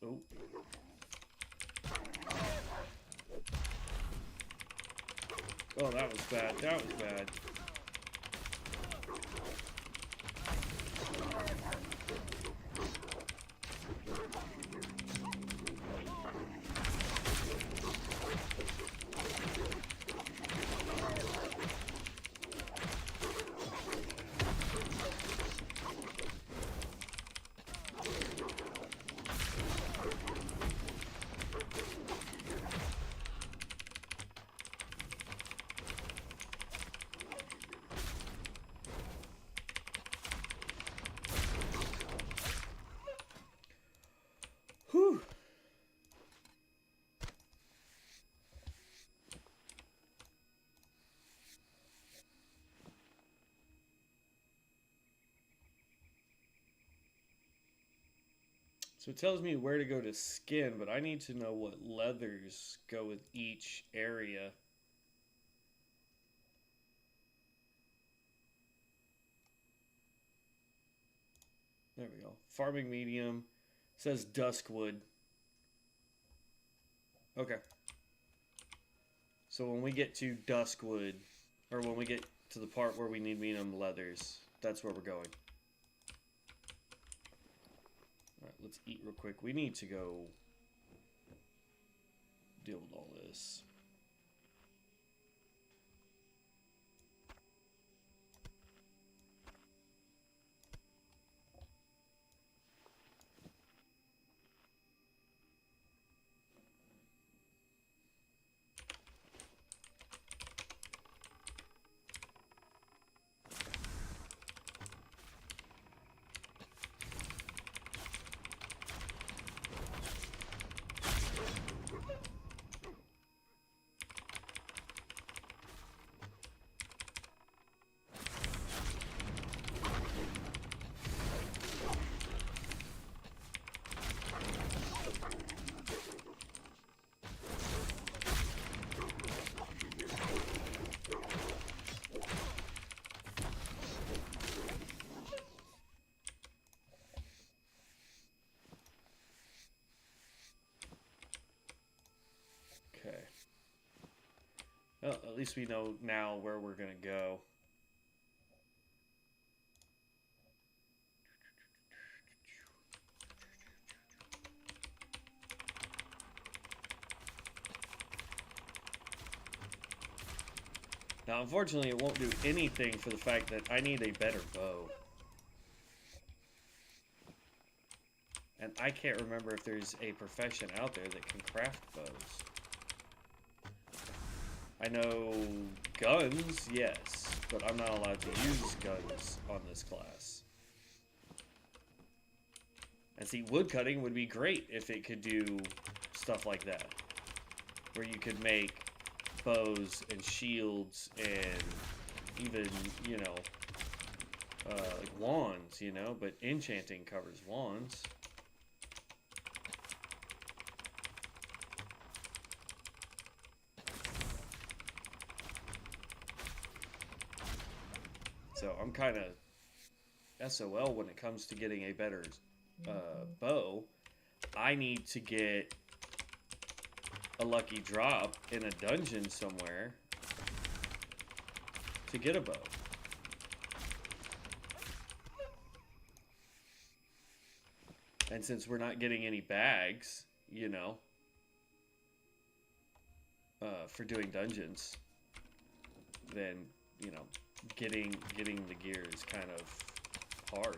Oh. Oh, that was bad. That was bad. Whew. So it tells me where to go to skin, but I need to know what leathers go with each area. There we go. Farming medium. Says duskwood. Okay. So when we get to duskwood, or when we get to the part where we need medium leathers, that's where we're going. Alright, let's eat real quick. We need to go deal with all this. Okay. Well, at least we know now where we're going to go. Now, unfortunately, it won't do anything for the fact that I need a better bow. And I can't remember if there's a profession out there that can craft bows. I know guns, yes, but I'm not allowed to use guns on this class. And see, woodcutting would be great if it could do stuff like that. Where you could make bows and shields and even, you know, like wands, you know, but enchanting covers wands. So I'm kind of SOL when it comes to getting a better bow. I need to get a lucky drop in a dungeon somewhere to get a bow. And since we're not getting any bags, you know, for doing dungeons, then, you know, getting the gear is kind of hard.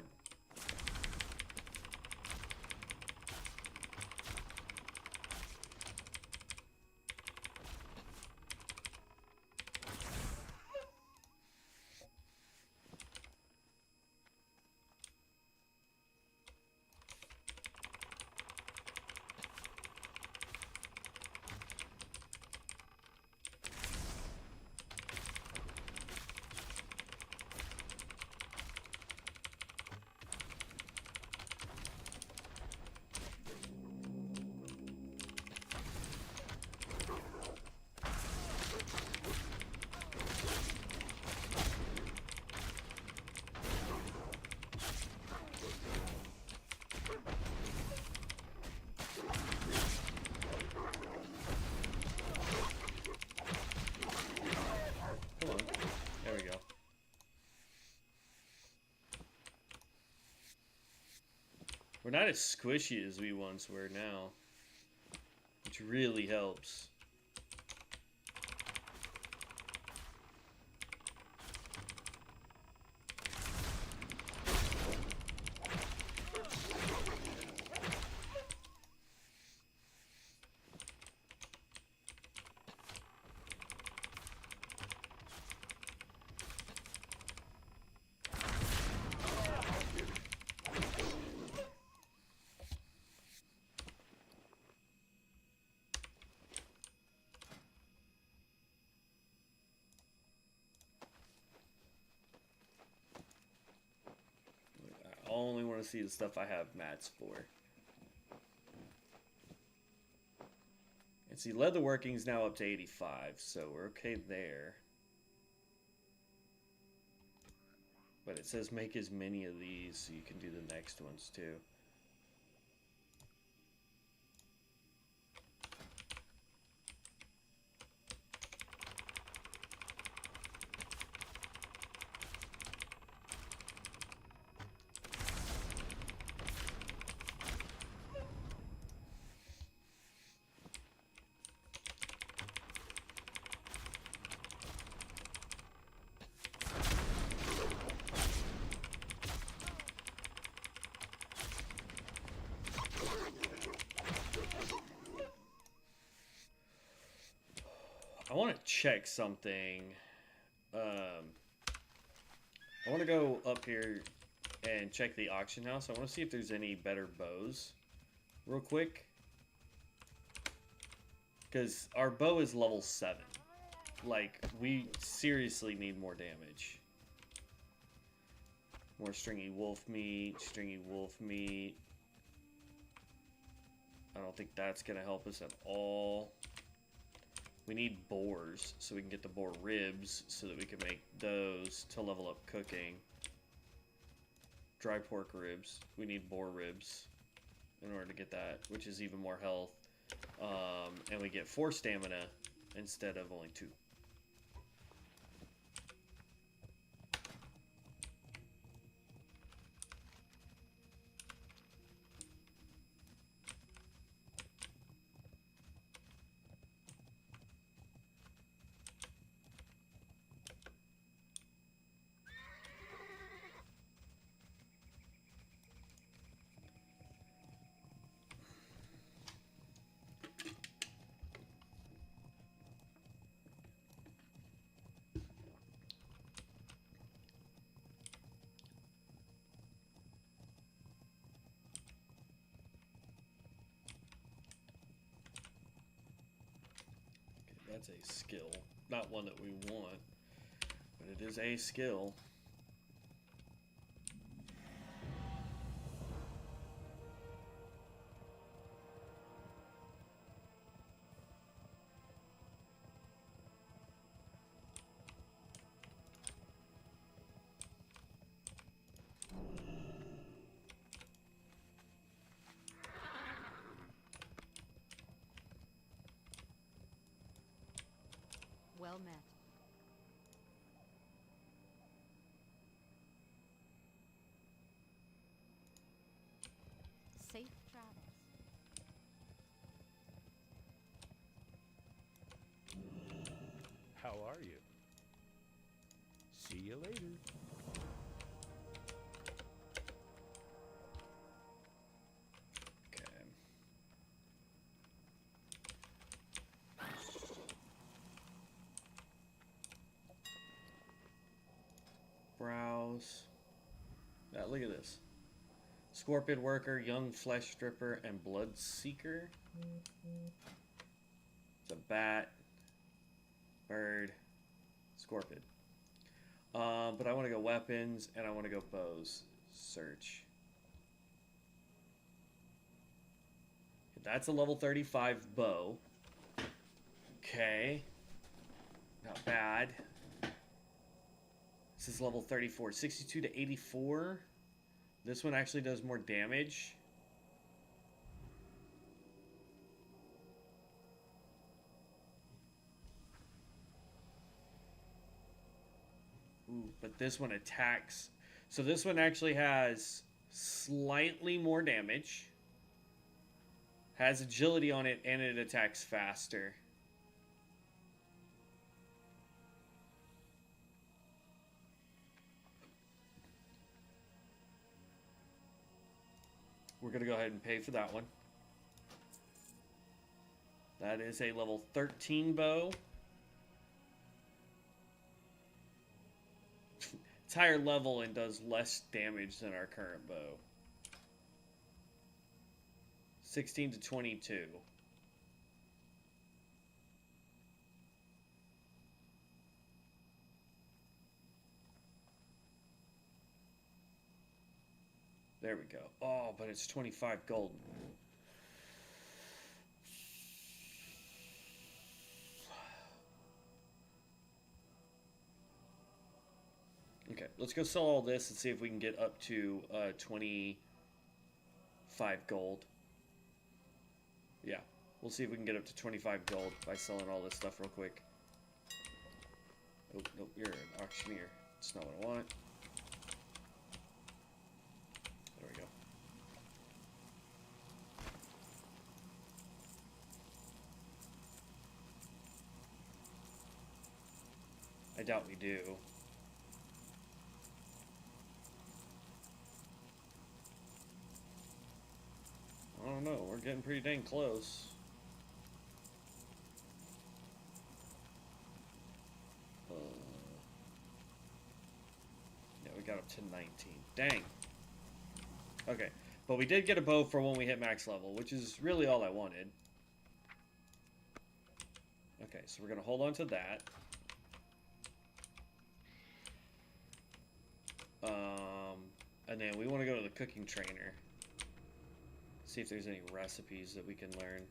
Come on. There we go. We're not as squishy as we once were now, which really helps. I only want to see the stuff I have mats for. And see, leather working's now up to 85, so we're okay there. But it says make as many of these so you can do the next ones too. I want to check something. I want to go up here and check the auction house. I want to see if there's any better bows real quick. Because our bow is level 7. Like, we seriously need more damage. More stringy wolf meat, stringy wolf meat. I don't think that's going to help us at all. We need boars, so we can get the boar ribs, so that we can make those to level up cooking. Dry pork ribs. We need boar ribs in order to get that, which is even more health. And we get 4 stamina instead of only 2. That's a skill. Not one that we want, but it is a skill. Well met. Safe travels. How are you? See you later. Okay. Browse. Now, look at this. Scorpion Worker, Young Flesh Stripper, and Blood Seeker. It's a bat, bird, scorpion. But I want to go weapons, and I want to go bows. Search. That's a level 35 bow. Okay. Not bad. This is level 34. 62 to 84. This one actually does more damage. Ooh, but this one attacks. So this one actually has slightly more damage. Has agility on it, and it attacks faster. We're going to go ahead and pay for that one. That is a level 13 bow. It's higher level and does less damage than our current bow. 16 to 22. There we go. Oh, but it's 25 gold. Okay, let's go sell all this and see if we can get up to 25 gold. Yeah, we'll see if we can get up to 25 gold by selling all this stuff real quick. Oh, no, you're an auctioneer. That's not what I want. There we go. I doubt we do. I don't know. We're getting pretty dang close. Yeah, we got up to 19. Dang. Okay. But we did get a bow for when we hit max level, which is really all I wanted. Okay, so we're going to hold on to that. And then we want to go to the cooking trainer. See if there's any recipes that we can learn.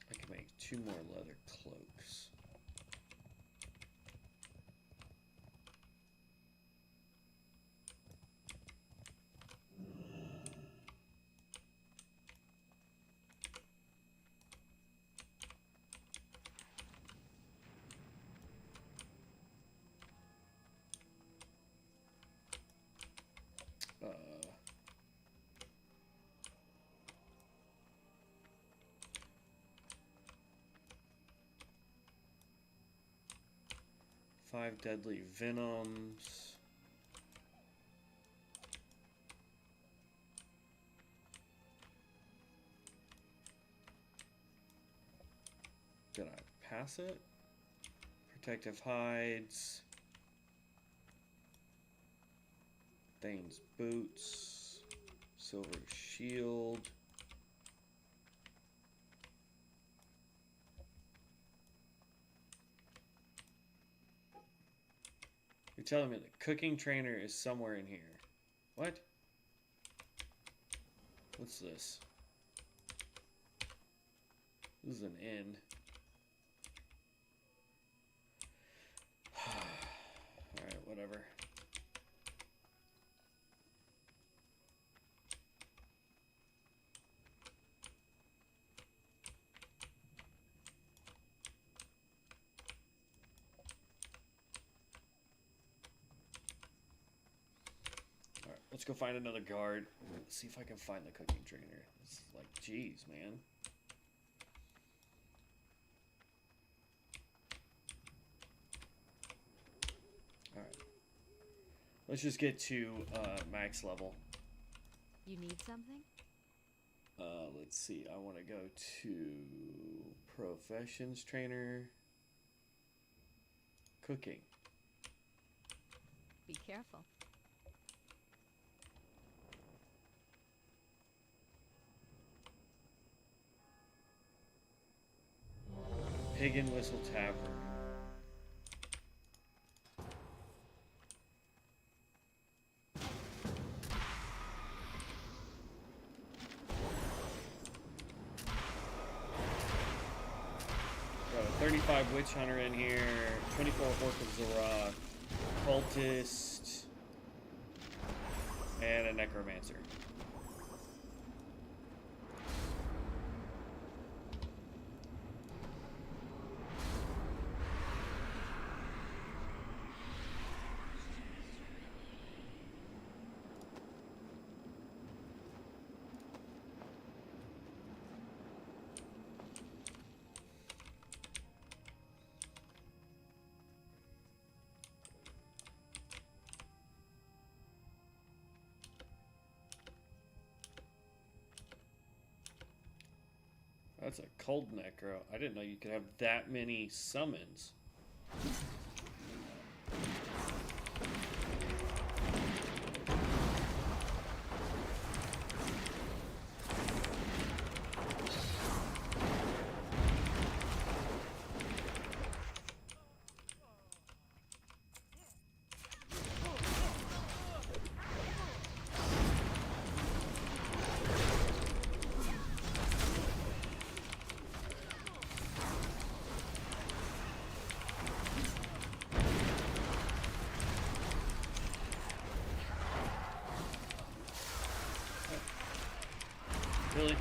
I can make 2 more leather cloaks. Five deadly venoms. Did I pass it? Protective hides. Thane's boots. Silver shield. You're telling me the cooking trainer is somewhere in here. What? What's this? This is an inn. Alright, whatever. Alright, let's go find another guard. Let's see if I can find the cooking trainer. It's like, geez, man. Alright. Let's just get to max level. You need something? Let's see. I want to go to professions trainer. Cooking. Be careful. Pig and Whistle Tavern. Got a 35 Witch Hunter in here, 24 Orc of Zara, Cultist, and a Necromancer. That's a cold necro. I didn't know you could have that many summons. Really?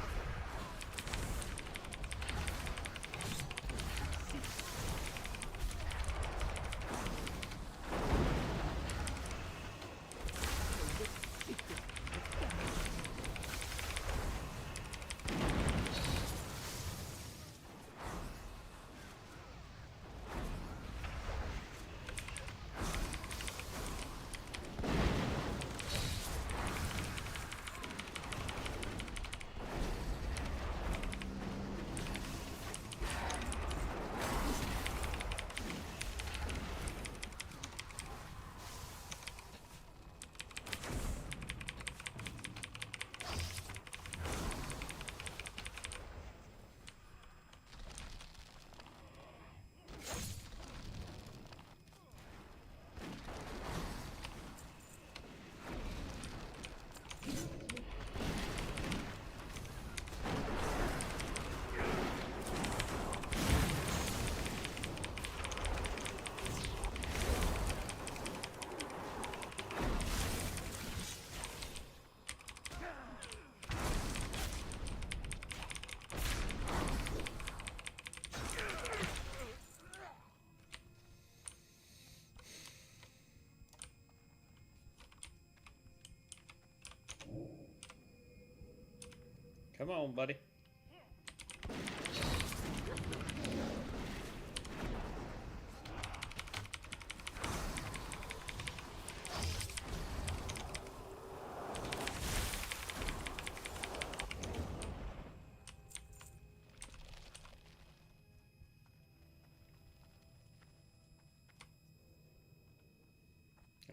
Come on, buddy.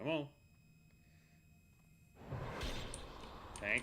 Come on. Tank.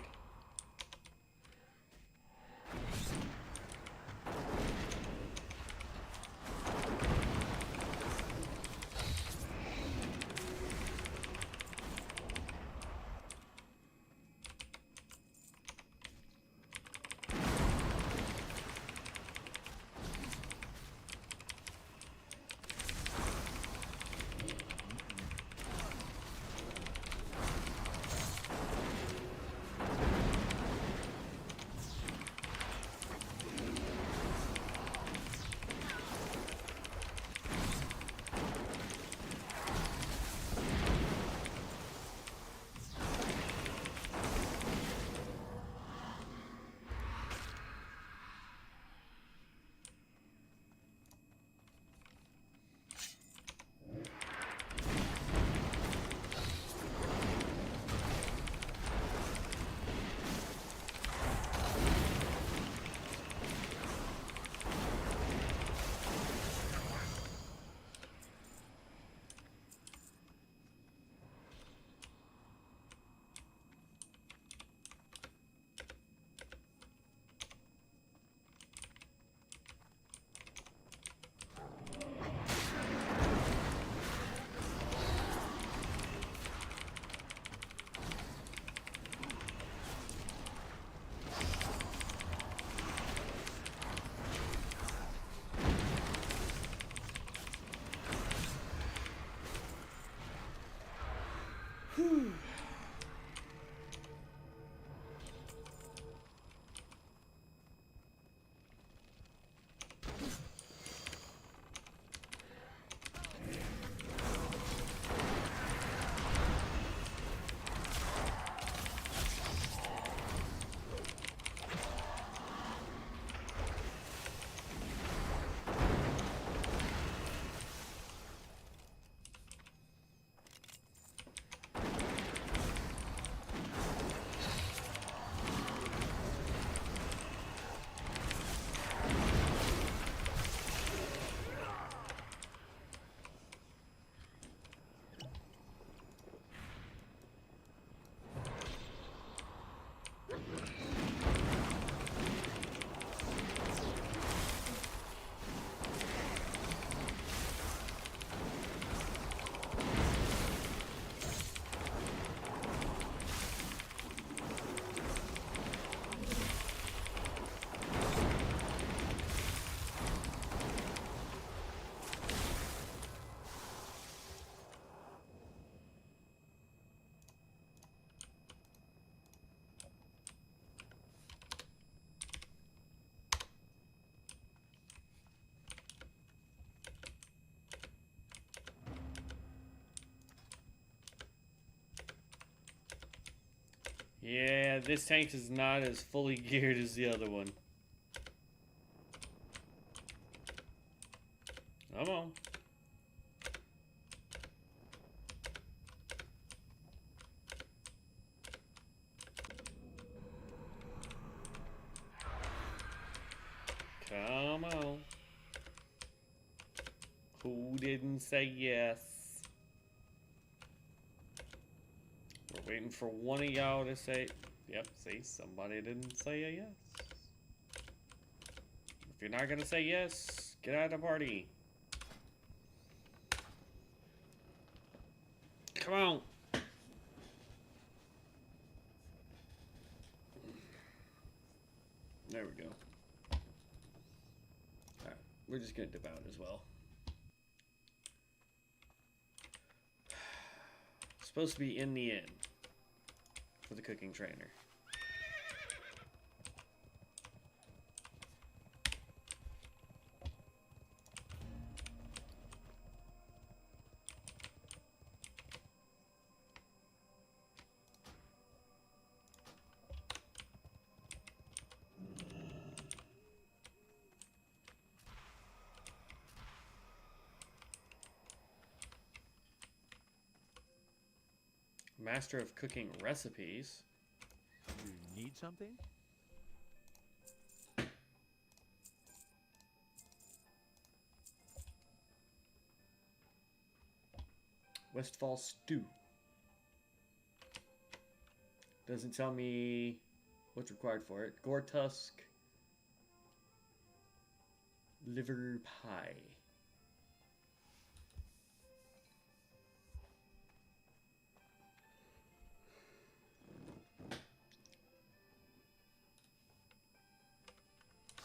Yeah, this tank is not as fully geared as the other one. Come on. Come on. Who didn't say yes? We're waiting for one of y'all to say... Yep, see, somebody didn't say a yes. If you're not gonna say yes, get out of the party. Come on. There we go. Alright, we're just gonna dip out as well. Supposed to be in the inn for the cooking trainer. Master of cooking recipes. You need something? Westfall stew. Doesn't tell me what's required for it. Gore tusk, liver pie.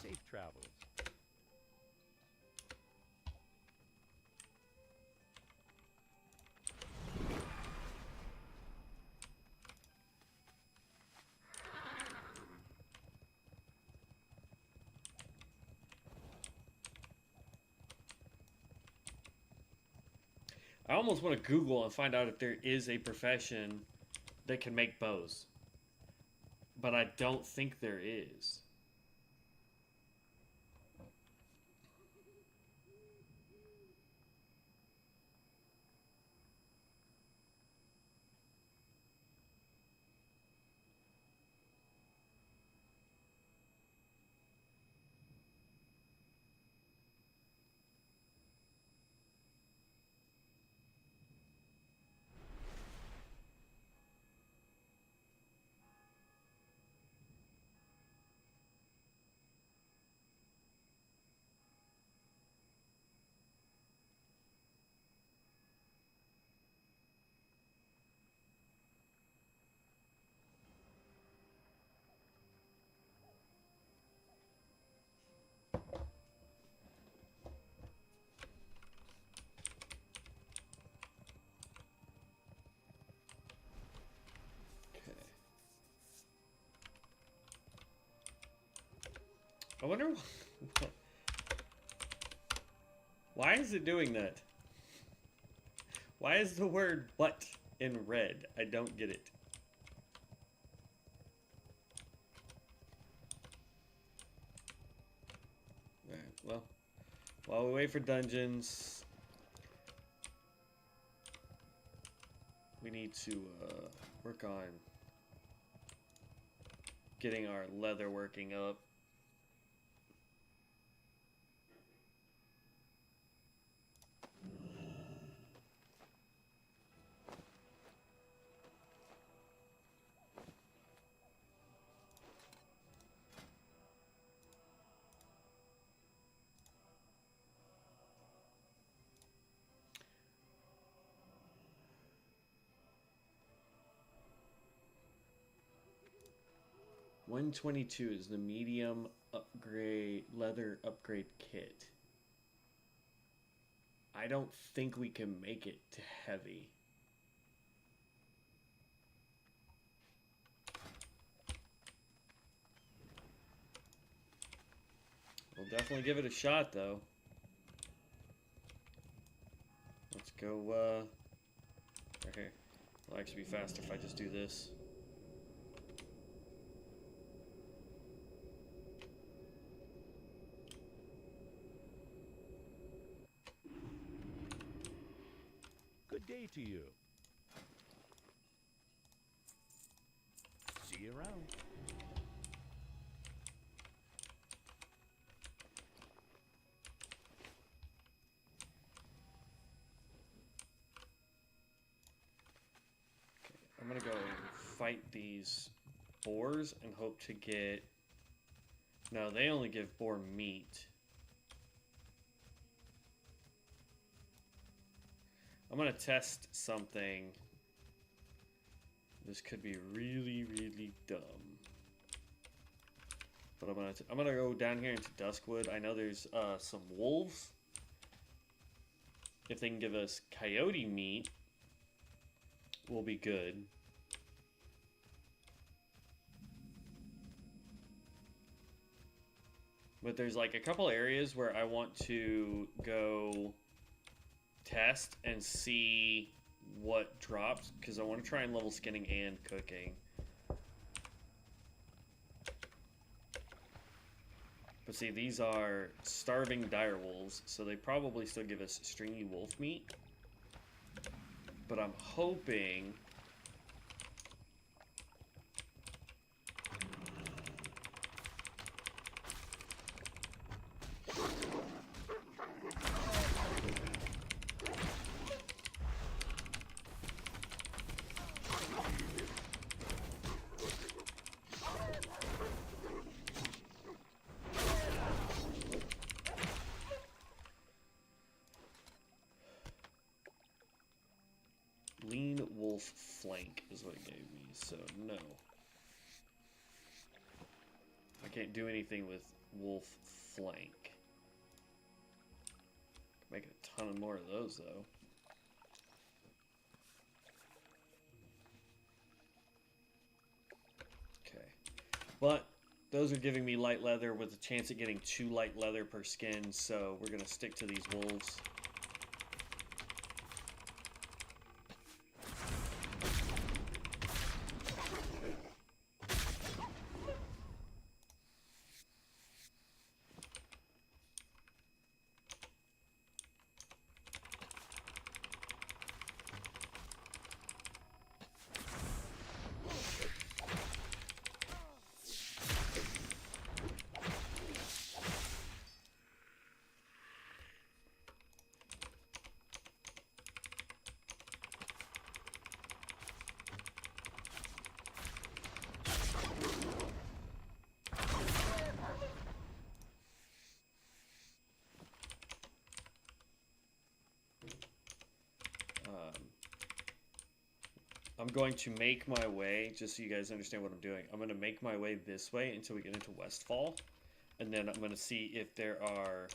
Safe travels. I almost want to Google and find out if there is a profession that can make bows. But I don't think there is. I wonder why is it doing that? Why is the word "but" in red? I don't get it. Alright, well, while we wait for dungeons, we need to work on getting our leather working up. $122 is the medium upgrade leather upgrade kit. I don't think we can make it to heavy. We'll definitely give it a shot though. Let's go okay. It'll actually be faster if I just do this. Good day to you. See you around. I'm gonna go fight these boars and hope to get... No, they only give boar meat. I'm gonna test something. This could be really, really dumb. But I'm gonna go down here into Duskwood. I know there's some wolves. If they can give us coyote meat, we'll be good. But there's like a couple areas where I want to go test and see what drops, because I want to try and level skinning and cooking. But see, these are starving direwolves, so they probably still give us stringy wolf meat. But I'm hoping... wolf flank is what it gave me, so no. I can't do anything with wolf flank. Make a ton more of those though. Okay. But those are giving me light leather with a chance at getting 2 light leather per skin, so we're gonna stick to these wolves. I'm going to make my way, just so you guys understand what I'm doing, I'm going to make my way this way until we get into Westfall. And then I'm going to see if there are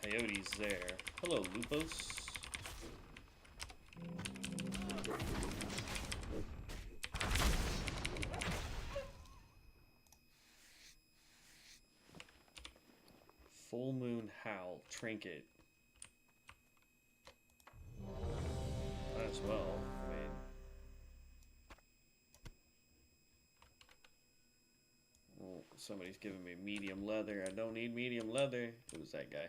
coyotes there. Hello, Lupos. Full Moon Howl, Trinket. Might as well. I mean, oh, somebody's giving me medium leather. I don't need medium leather. It was that guy.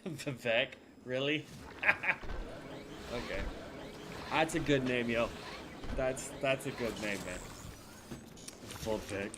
Vivek? Really? Okay. That's a good name, yo. That's a good name, man. Vivek.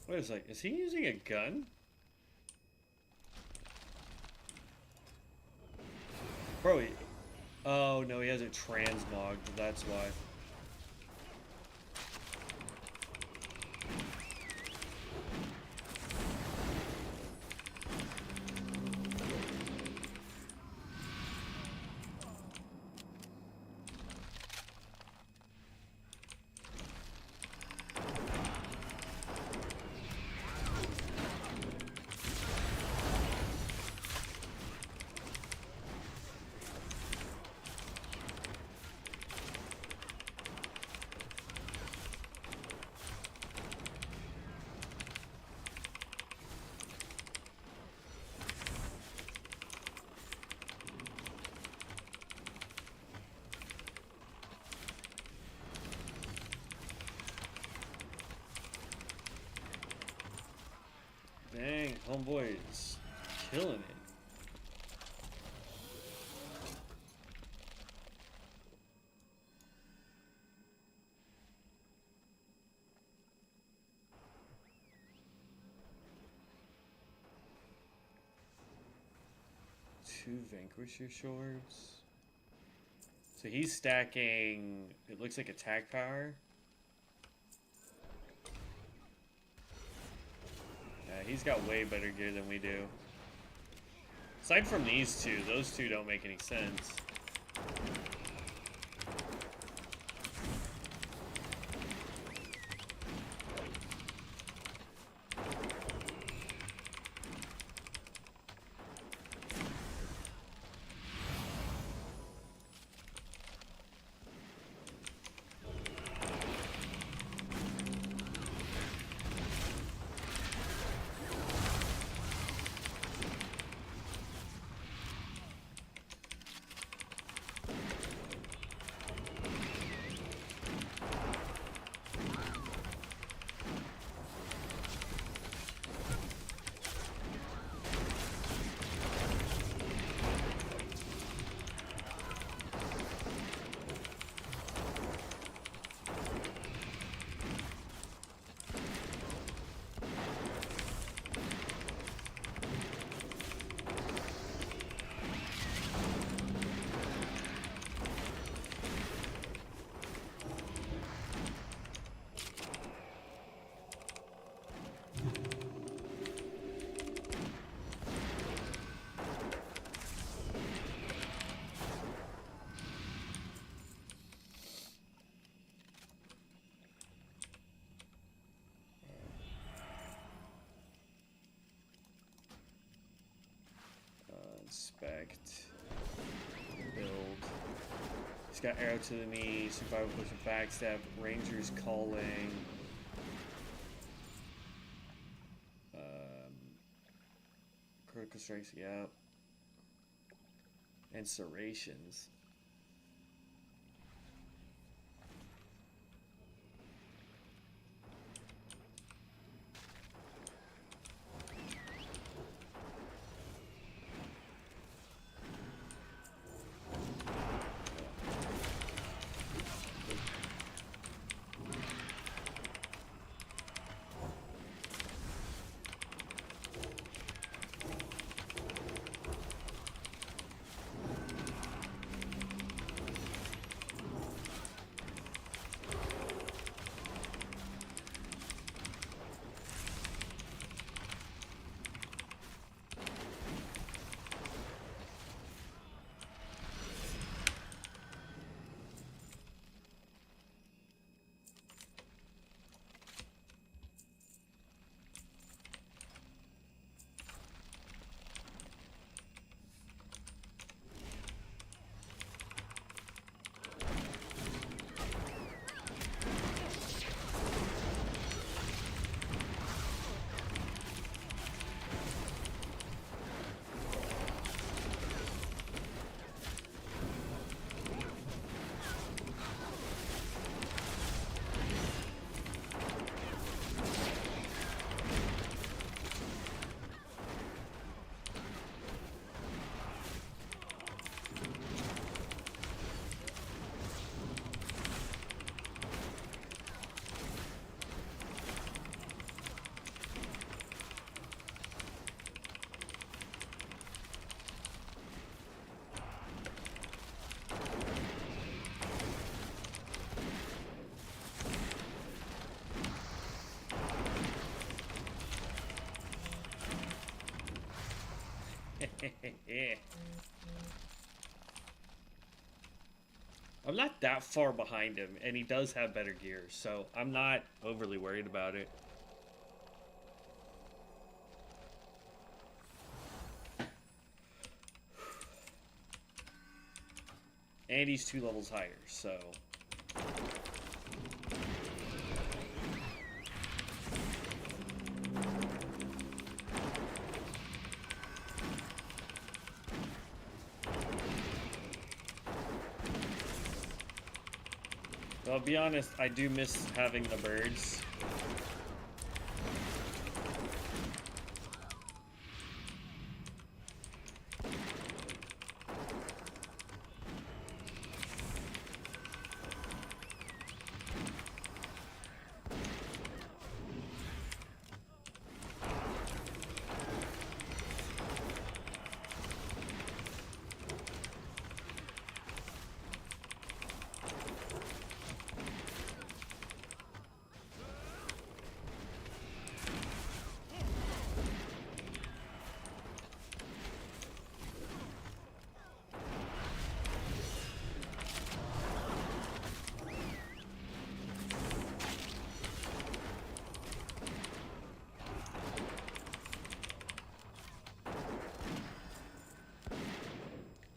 Wait a sec, is he using a gun? Bro, oh no, he has it transmogged, that's why. Dang, homeboy is killing it. Two Vanquisher swords. So he's stacking, it looks like attack power. He's got way better gear than we do. Aside from these two, those two don't make any sense. He's got arrow to the knee, survival potion, backstab, ranger's calling. Critical strikes, yeah. And serrations. I'm not that far behind him, and he does have better gear, so I'm not overly worried about it. And he's 2 levels higher, so... Well, I'll be honest, I do miss having the birds.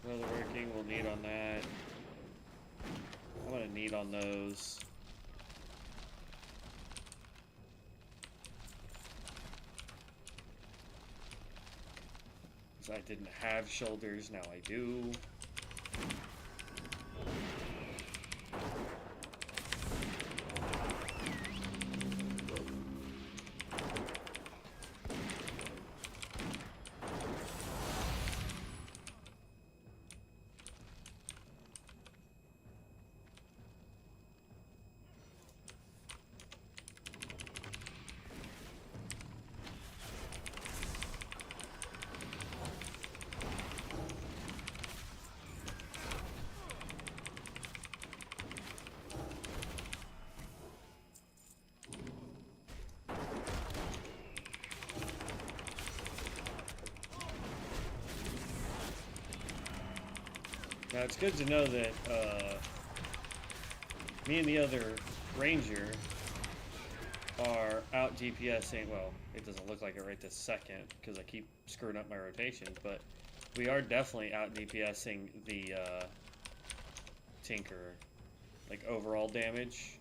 Weather working, we'll need on that. I'm gonna need on those. Because I didn't have shoulders, now I do. Now it's good to know that me and the other ranger are out DPSing. Well, it doesn't look like it right this second because I keep screwing up my rotation, but we are definitely out DPSing the tinker. Like overall damage.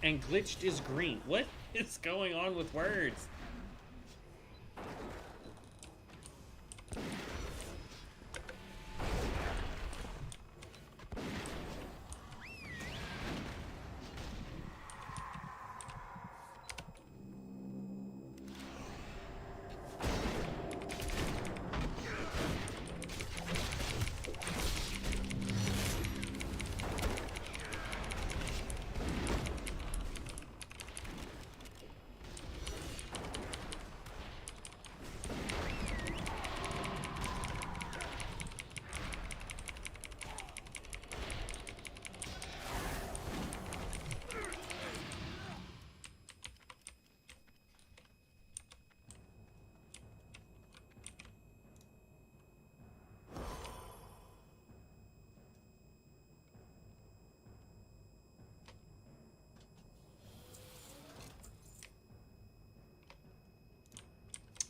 And glitched is green. What is going on with words?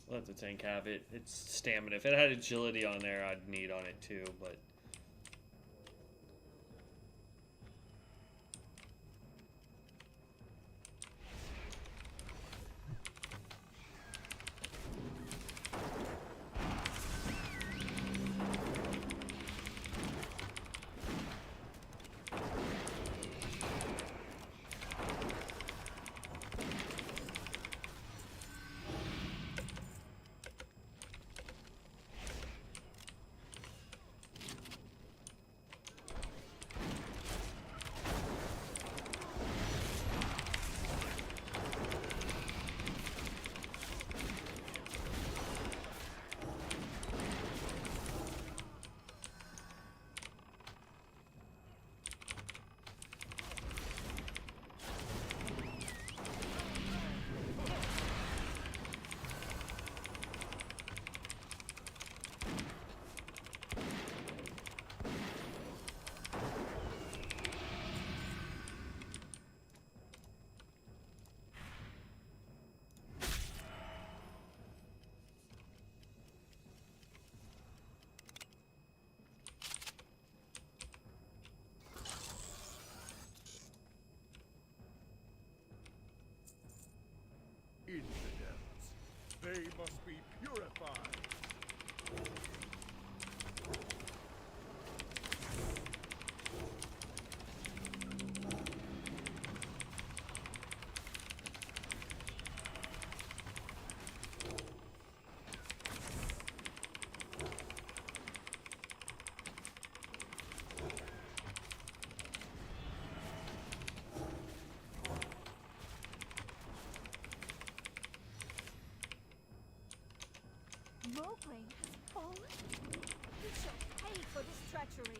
Let the tank have it. It's stamina. If it had agility on there, I'd need on it too, but... Infidels. They must be purified. Mowgli has fallen? You shall pay for this treachery.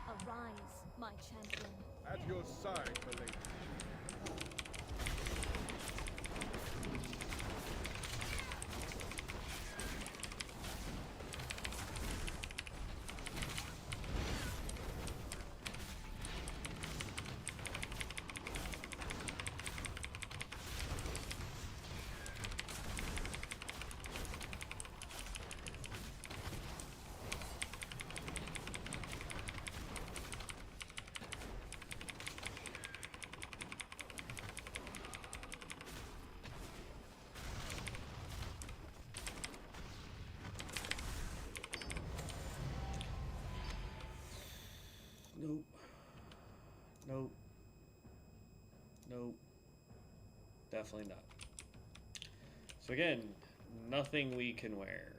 Arise, my champion. At your side, milady. Nope. Nope. Nope. Definitely not. So again, nothing we can wear.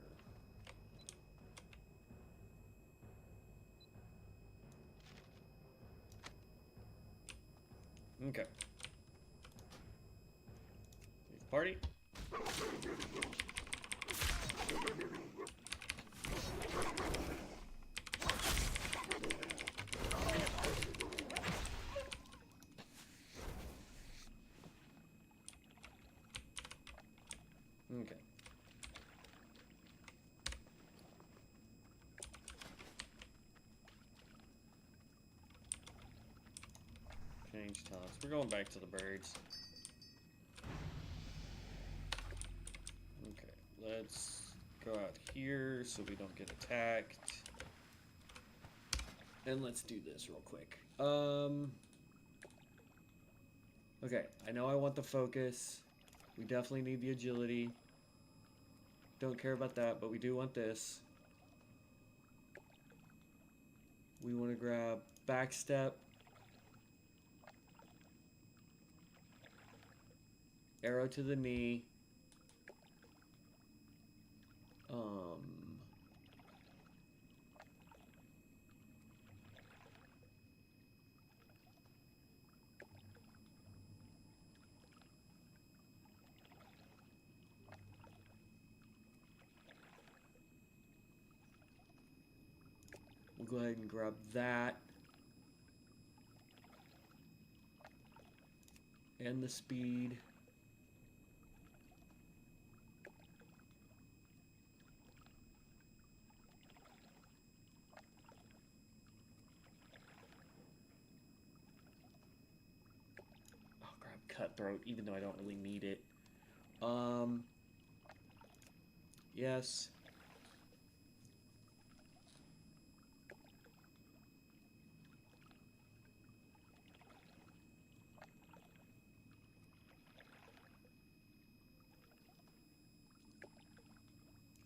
Okay. Leave party. Okay. Change taunts. We're going back to the birds. Okay, let's go out here so we don't get attacked. And let's do this real quick. Okay, I know I want the focus. We definitely need the agility. Don't care about that, but we do want this. We want to grab backstep. Arrow to the knee. We'll go ahead and grab that. And the speed. I'll grab cutthroat, even though I don't really need it. Yes.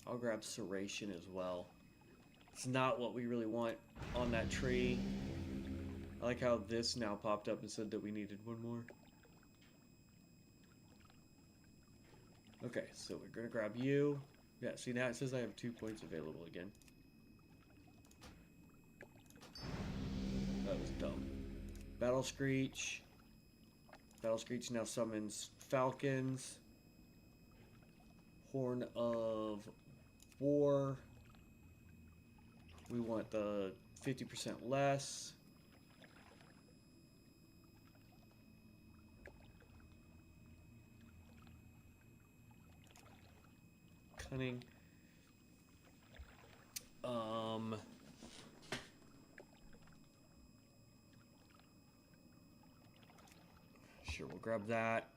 I'll grab serration as well. It's not what we really want on that tree. I like how this now popped up and said that we needed one more. Okay, so we're gonna grab you. Yeah, see now it says I have 2 points available again. That was dumb. Battle Screech. Battle Screech now summons falcons. Horn of War. We want the 50% less. Cunning. Sure, we'll grab that.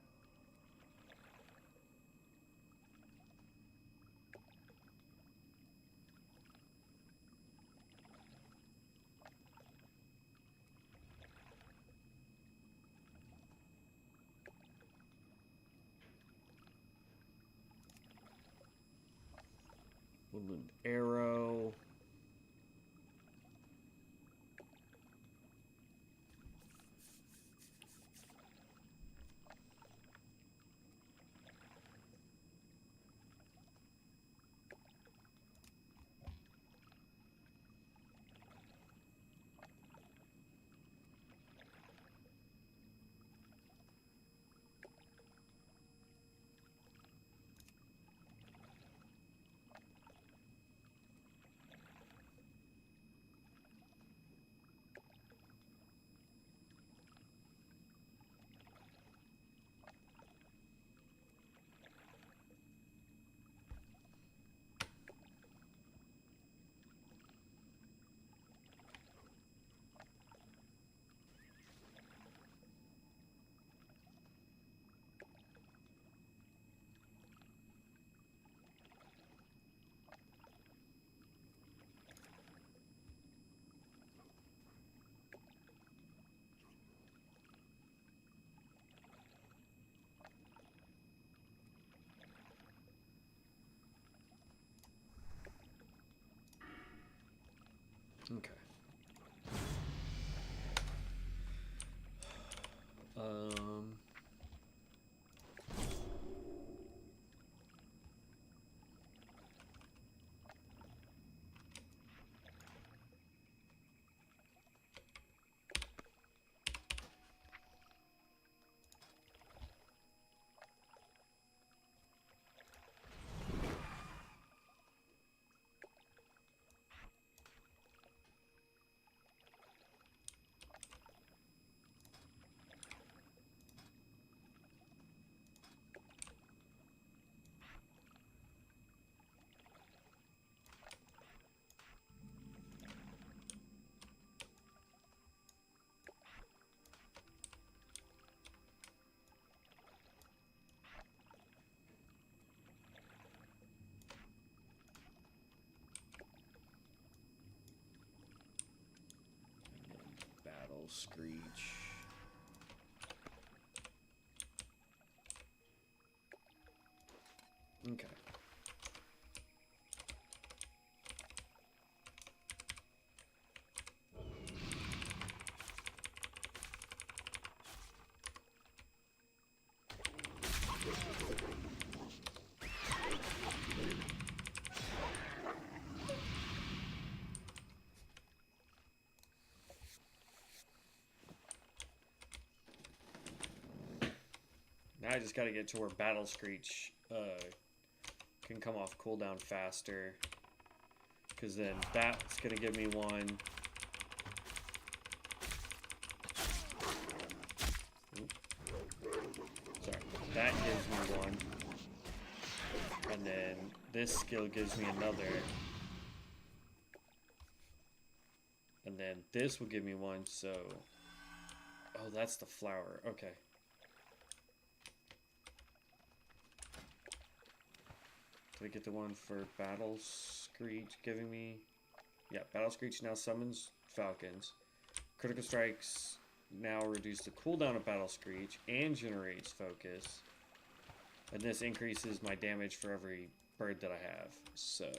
Woodland Arrow. Okay. screech. Okay. Now I just gotta get to where Battle Screech can come off cooldown faster. Because then that's gonna give me one. Oop. Sorry, that gives me one. And then this skill gives me another. And then this will give me one, so... Oh, that's the flower. Okay. Did I get the one for Battle Screech giving me... Yeah, Battle Screech now summons Falcons. Critical Strikes now reduce the cooldown of Battle Screech and generates focus. And this increases my damage for every bird that I have. So...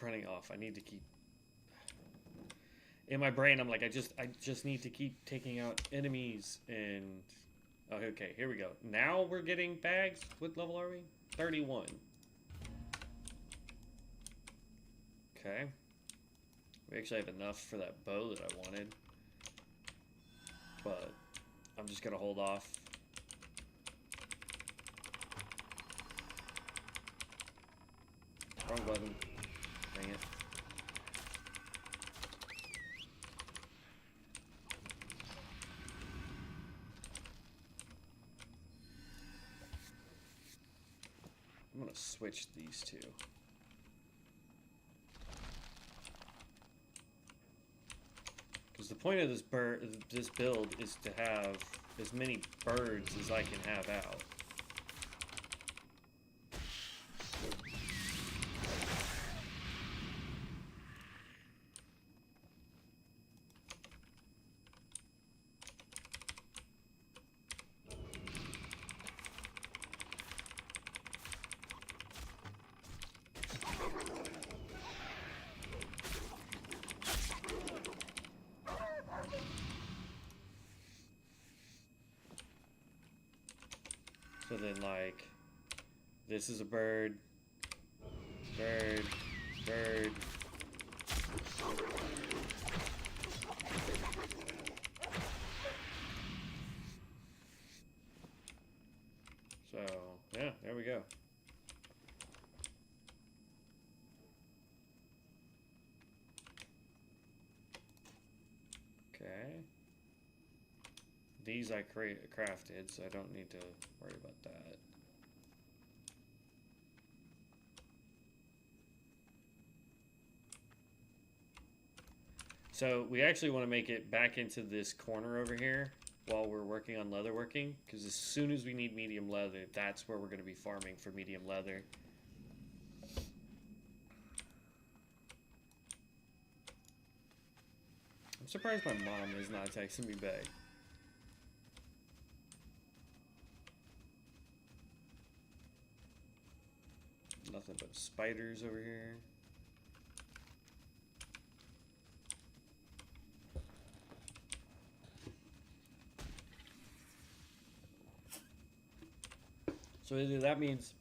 running off. I need to keep in my brain. I'm like, I just need to keep taking out enemies. And oh, okay, here we go. Now we're getting bags. What level are we? 31. Okay, we actually have enough for that bow that I wanted, but I'm just gonna hold off. Wrong button. Dang it. I'm gonna switch these two. Because the point of this build is to have as many birds as I can have out. So then, like, this is a bird, bird, bird. So, yeah, there we go. Okay. These I crafted, so I don't need to worry about that. So we actually want to make it back into this corner over here while we're working on leatherworking, because as soon as we need medium leather, that's where we're going to be farming for medium leather. I'm surprised my mom is not texting me back. spiders over here. So either that means,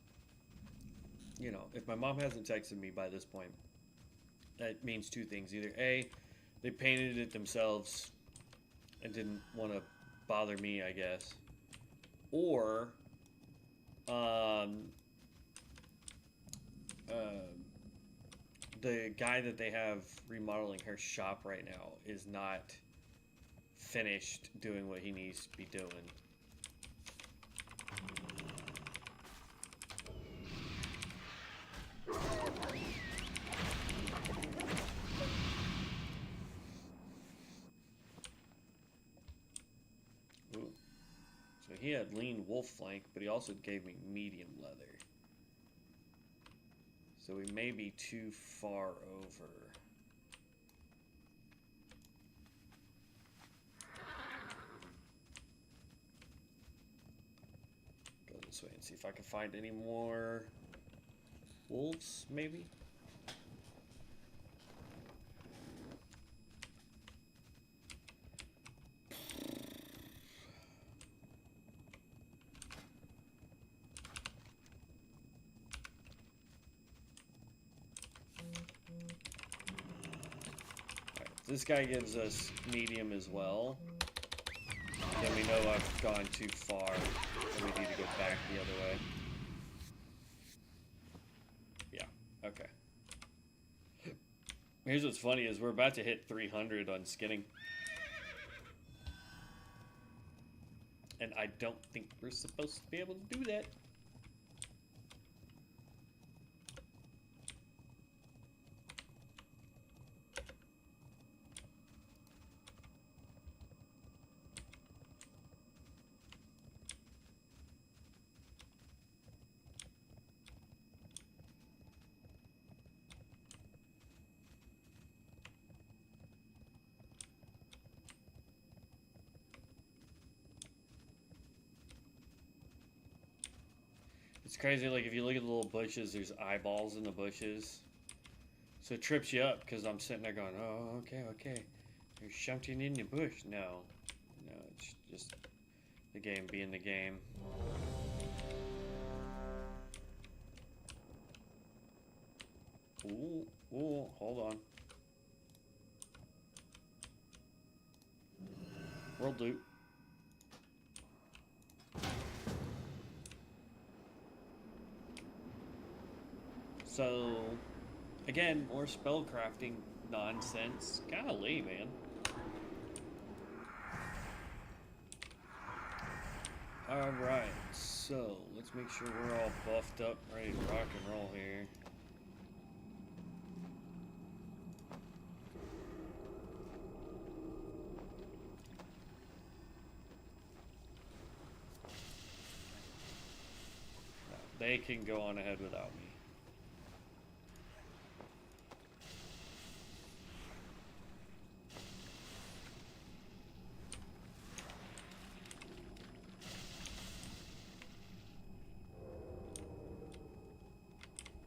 you know, if my mom hasn't texted me by this point, that means two things. Either A, they painted it themselves and didn't want to bother me, I guess. Or, the guy that they have remodeling her shop right now is not finished doing what he needs to be doing. Ooh. So he had lean wolf flank, but he also gave me medium leather. So we may be too far over. Go this way and see if I can find any more wolves, maybe? This guy gives us medium as well. Then we know I've gone too far, and we need to go back the other way. Yeah, okay. Here's what's funny is we're about to hit 300 on skinning. And I don't think we're supposed to be able to do that. It's crazy, like if you look at the little bushes, there's eyeballs in the bushes. So it trips you up because I'm sitting there going, oh, okay. There's something in the bush. No, it's just the game being the game. Ooh, hold on. World loot. So, again, more spellcrafting nonsense. Golly, man. Alright, so let's make sure we're all buffed up, ready to rock and roll here. They can go on ahead without me.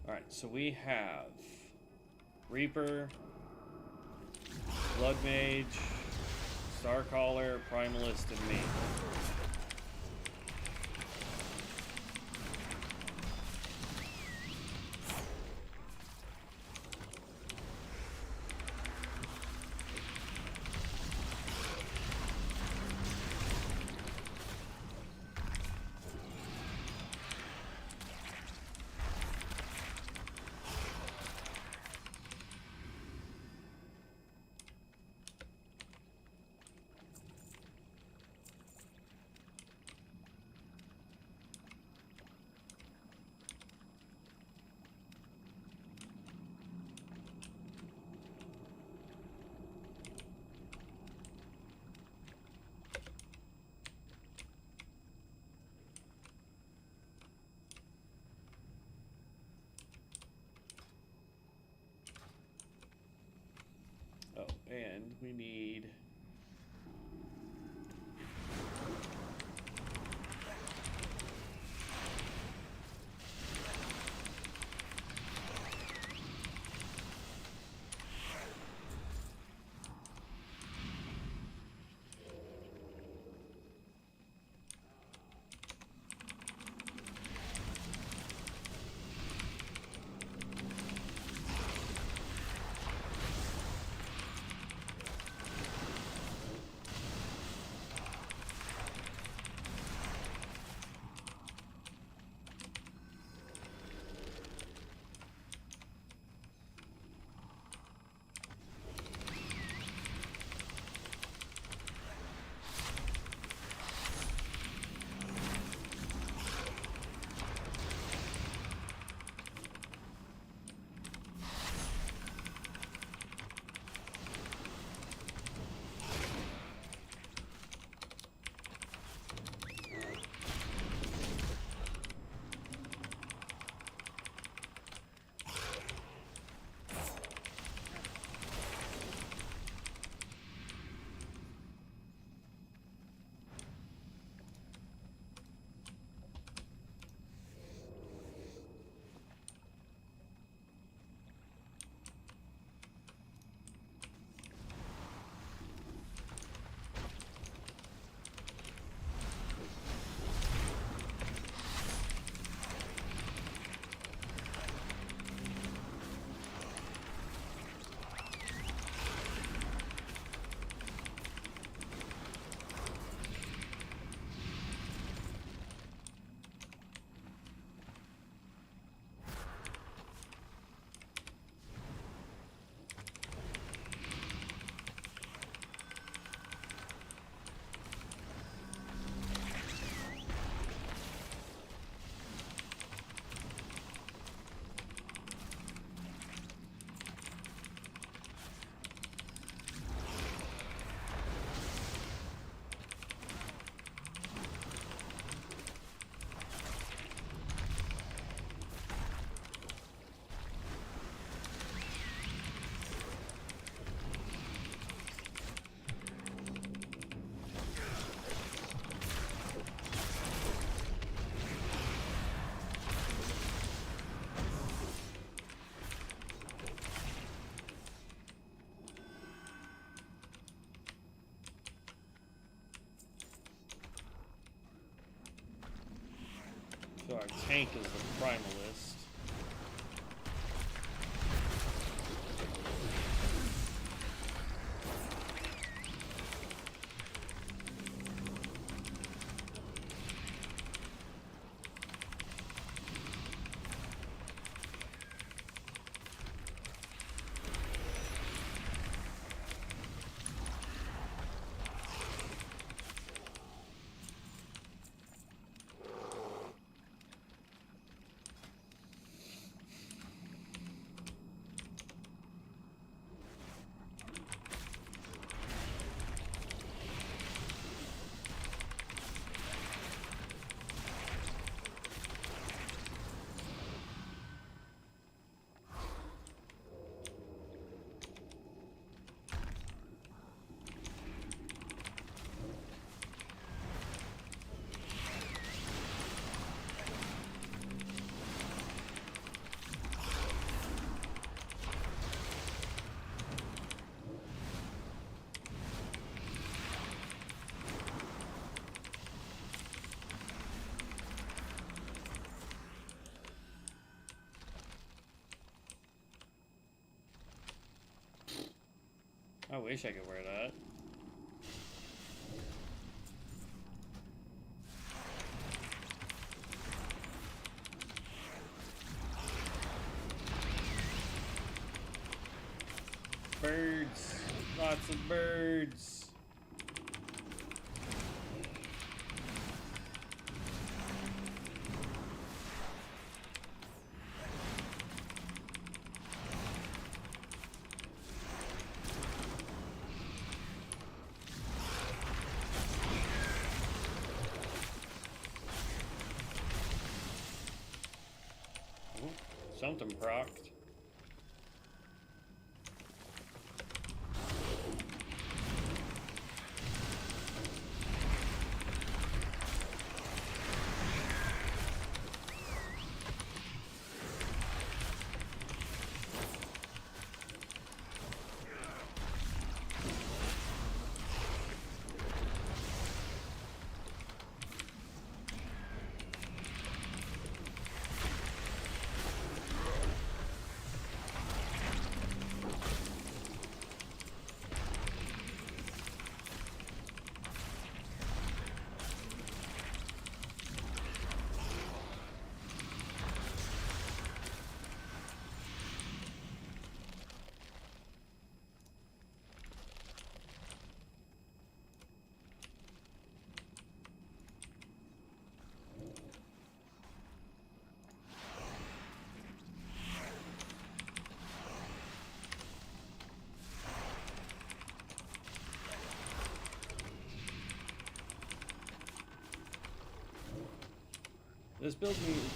Alright, so we have Reaper, Blood Mage, Starcaller, Primalist, and me. Oh, and we need... tank is the primalist. I wish I could wear that. Birds. Lots of birds. Something procced.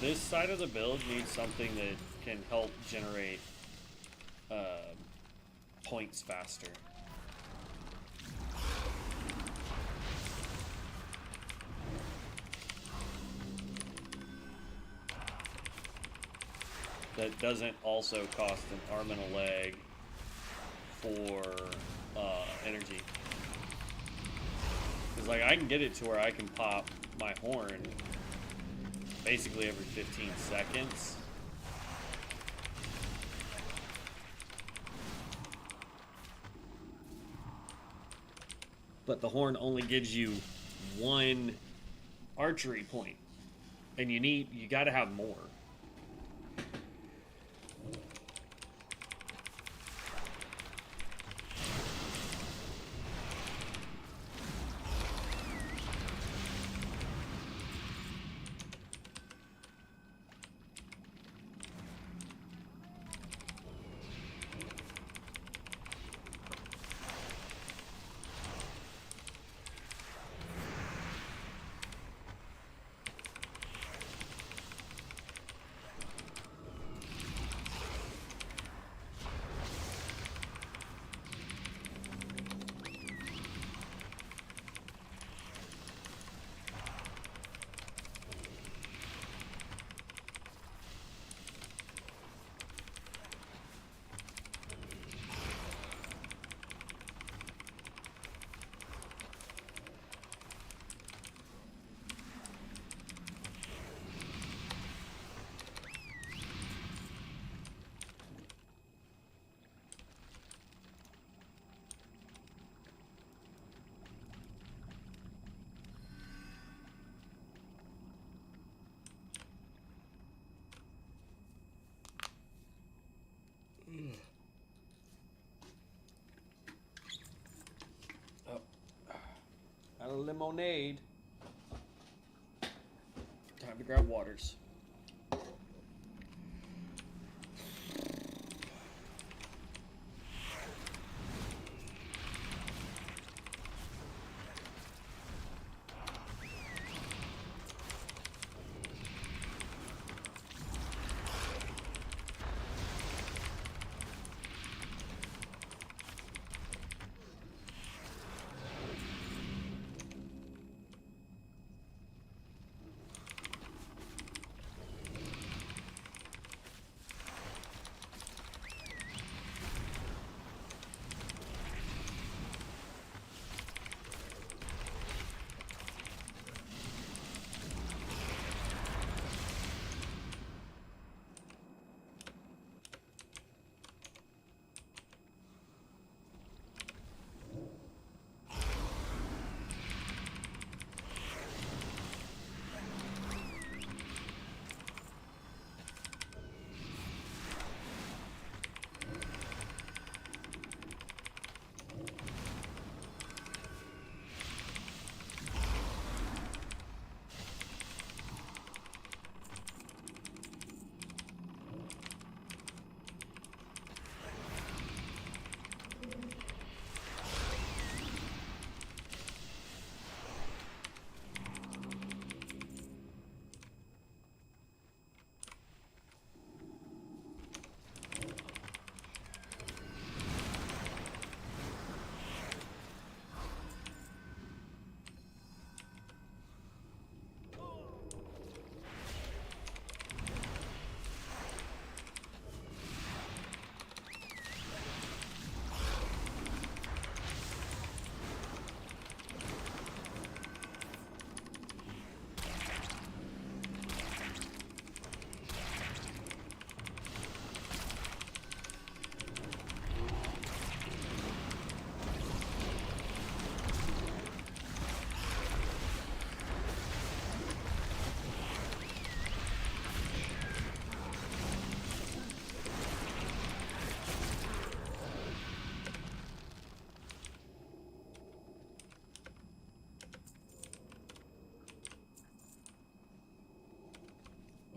This side of the build needs something that can help generate points faster. That doesn't also cost an arm and a leg for energy. Because like I can get it to where I can pop my horn basically every 15 seconds. But the horn only gives you one archery point. And you gotta have more. lemonade. Time to grab waters.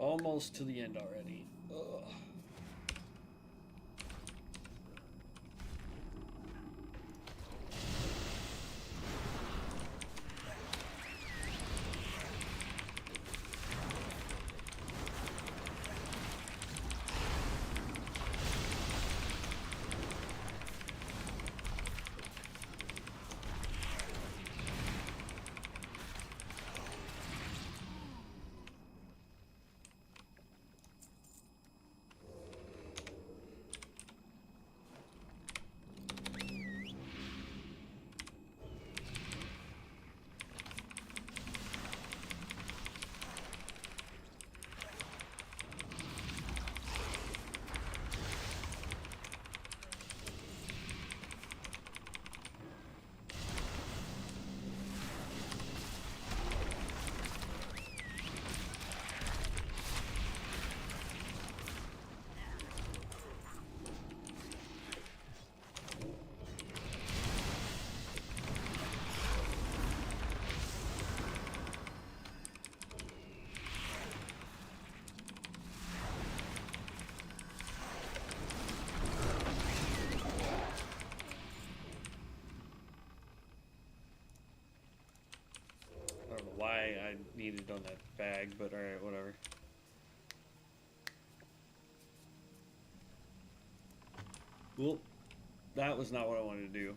Almost to the end already. Ugh. I don't know why I needed on that bag, but alright, whatever. Well, that was not what I wanted to do.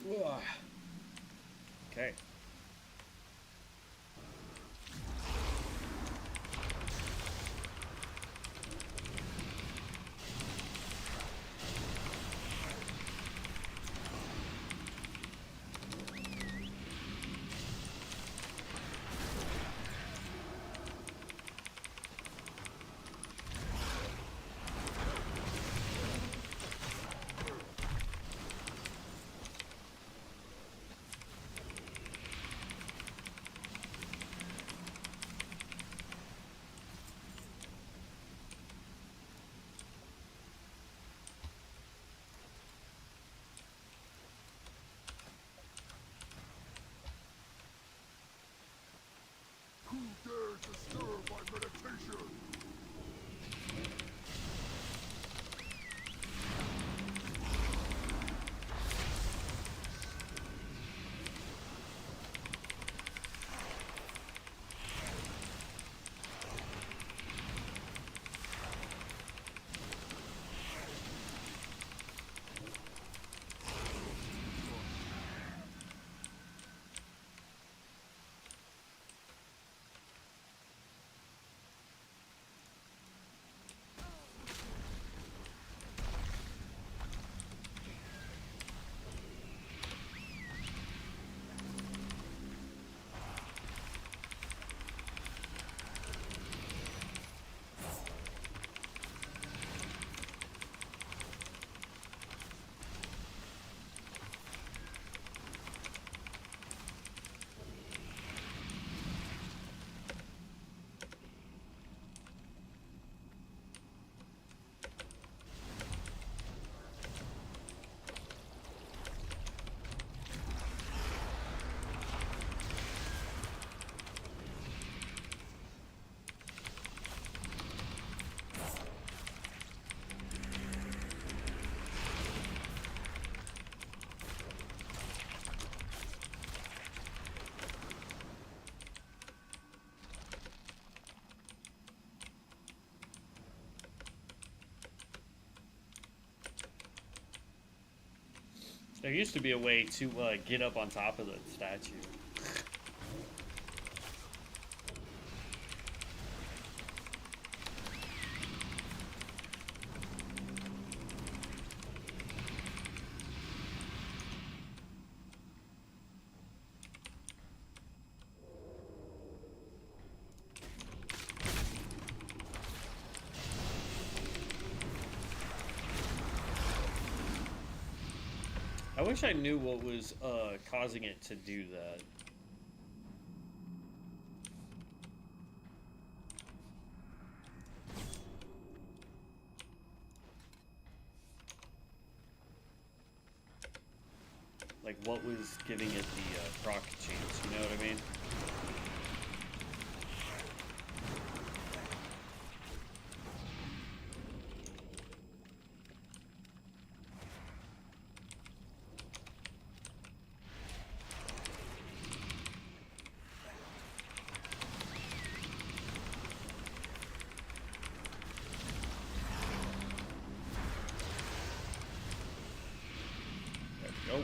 Ugh. Okay. Who dares disturb my meditation? There used to be a way to get up on top of the statue. I wish I knew what was causing it to do that. Like, what was giving it the proc chance, you know what I mean? There we go.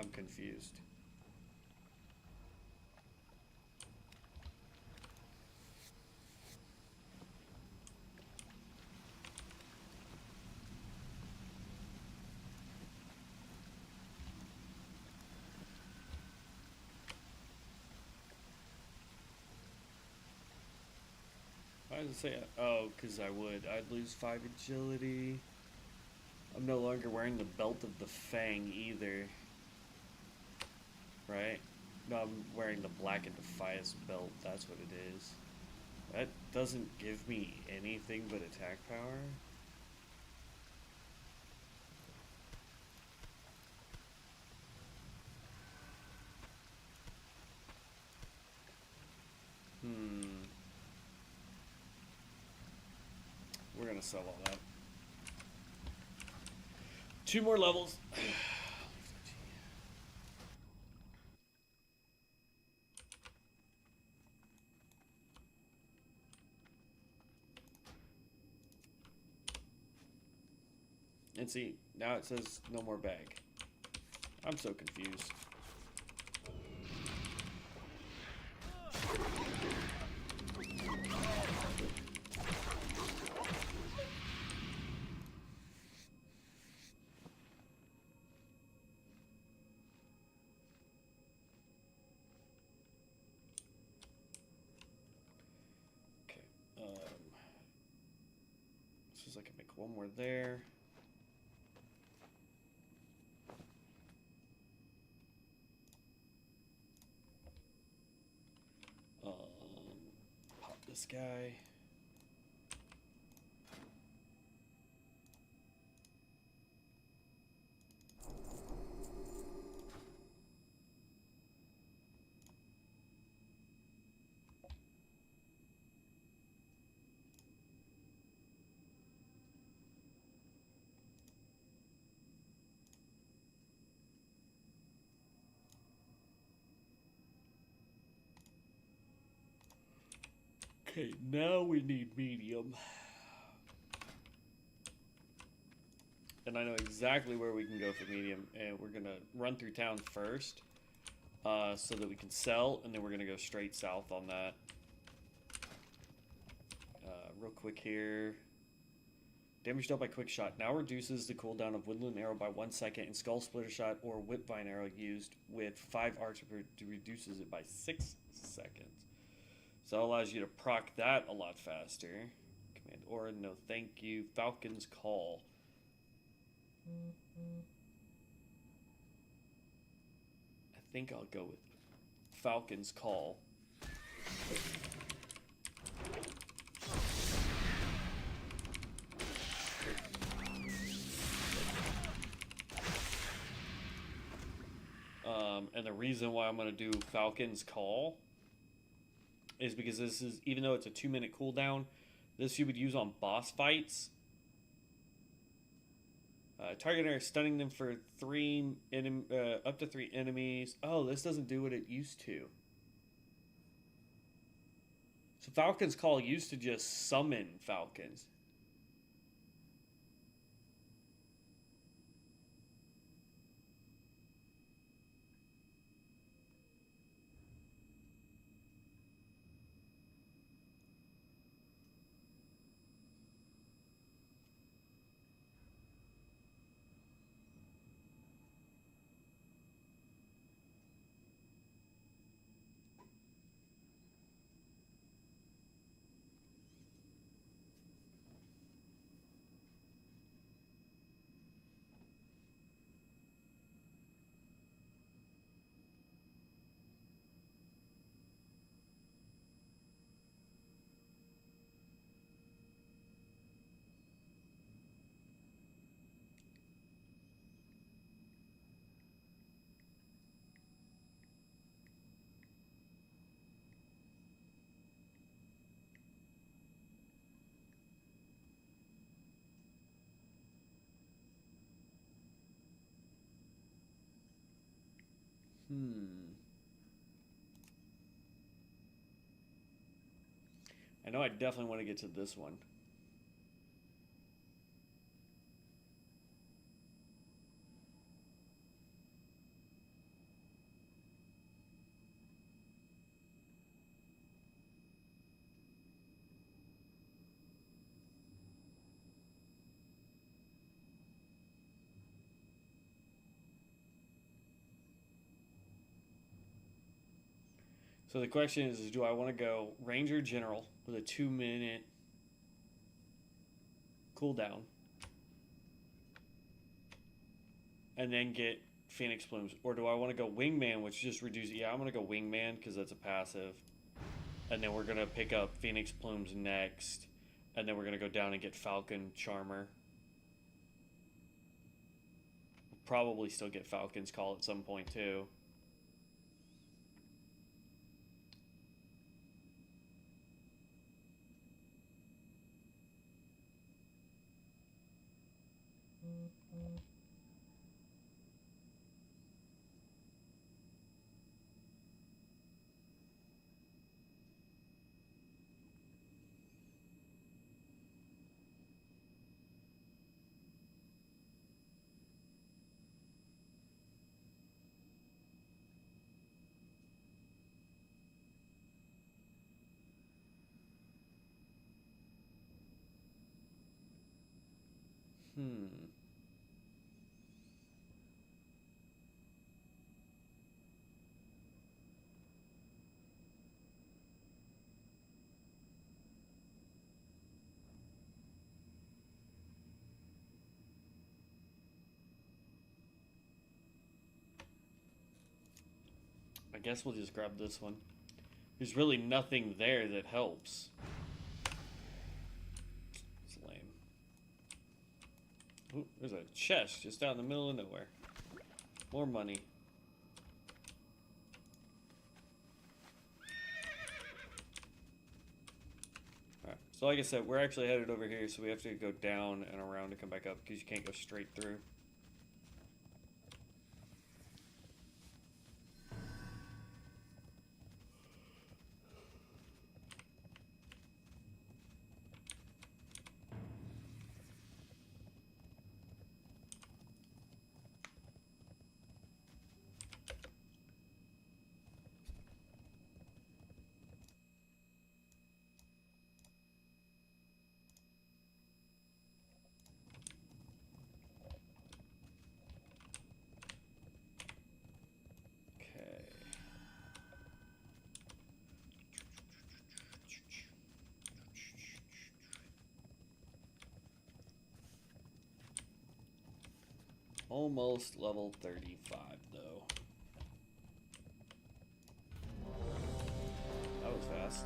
I'm confused. Why does it say? Oh, because I would. I'd lose 5 agility. I'm no longer wearing the belt of the Fang either. Right? No, I'm wearing the Black and Defias belt. That's what it is. That doesn't give me anything but attack power. We're gonna sell all that. 2 more levels. And see, now it says no more bag. I'm so confused. Okay. Says I can make 1 more there. Pop this guy. Okay, now we need medium. And I know exactly where we can go for medium, and we're gonna run through town first, so that we can sell, and then we're gonna go straight south on that. Real quick here. Damage dealt by quick shot now reduces the cooldown of Woodland Arrow by 1 second, and Skull Splitter Shot or Whipvine Arrow used with 5 arcs reduces it by 6 seconds. So that allows you to proc that a lot faster. Command Aura, no thank you. Falcon's Call. I think I'll go with Falcon's Call. And the reason why I'm going to do Falcon's Call is because this is, even though it's a 2-minute cooldown, this you would use on boss fights. Target area stunning them for up to 3 enemies. Oh, this doesn't do what it used to. So Falcon's Call used to just summon falcons. I know I definitely want to get to this one. So the question is do I want to go Ranger General with a 2-minute cooldown and then get Phoenix Plumes? Or do I want to go Wingman, which just reduces... Yeah, I'm going to go Wingman because that's a passive. And then we're going to pick up Phoenix Plumes next. And then we're going to go down and get Falcon Charmer. We'll probably still get Falcon's Call at some point too. I guess we'll just grab this one. There's really nothing there that helps. It's lame. Ooh, there's a chest just out in the middle of nowhere. More money. Alright, so like I said, we're actually headed over here, so we have to go down and around to come back up because you can't go straight through. Almost level 35, though. That was fast.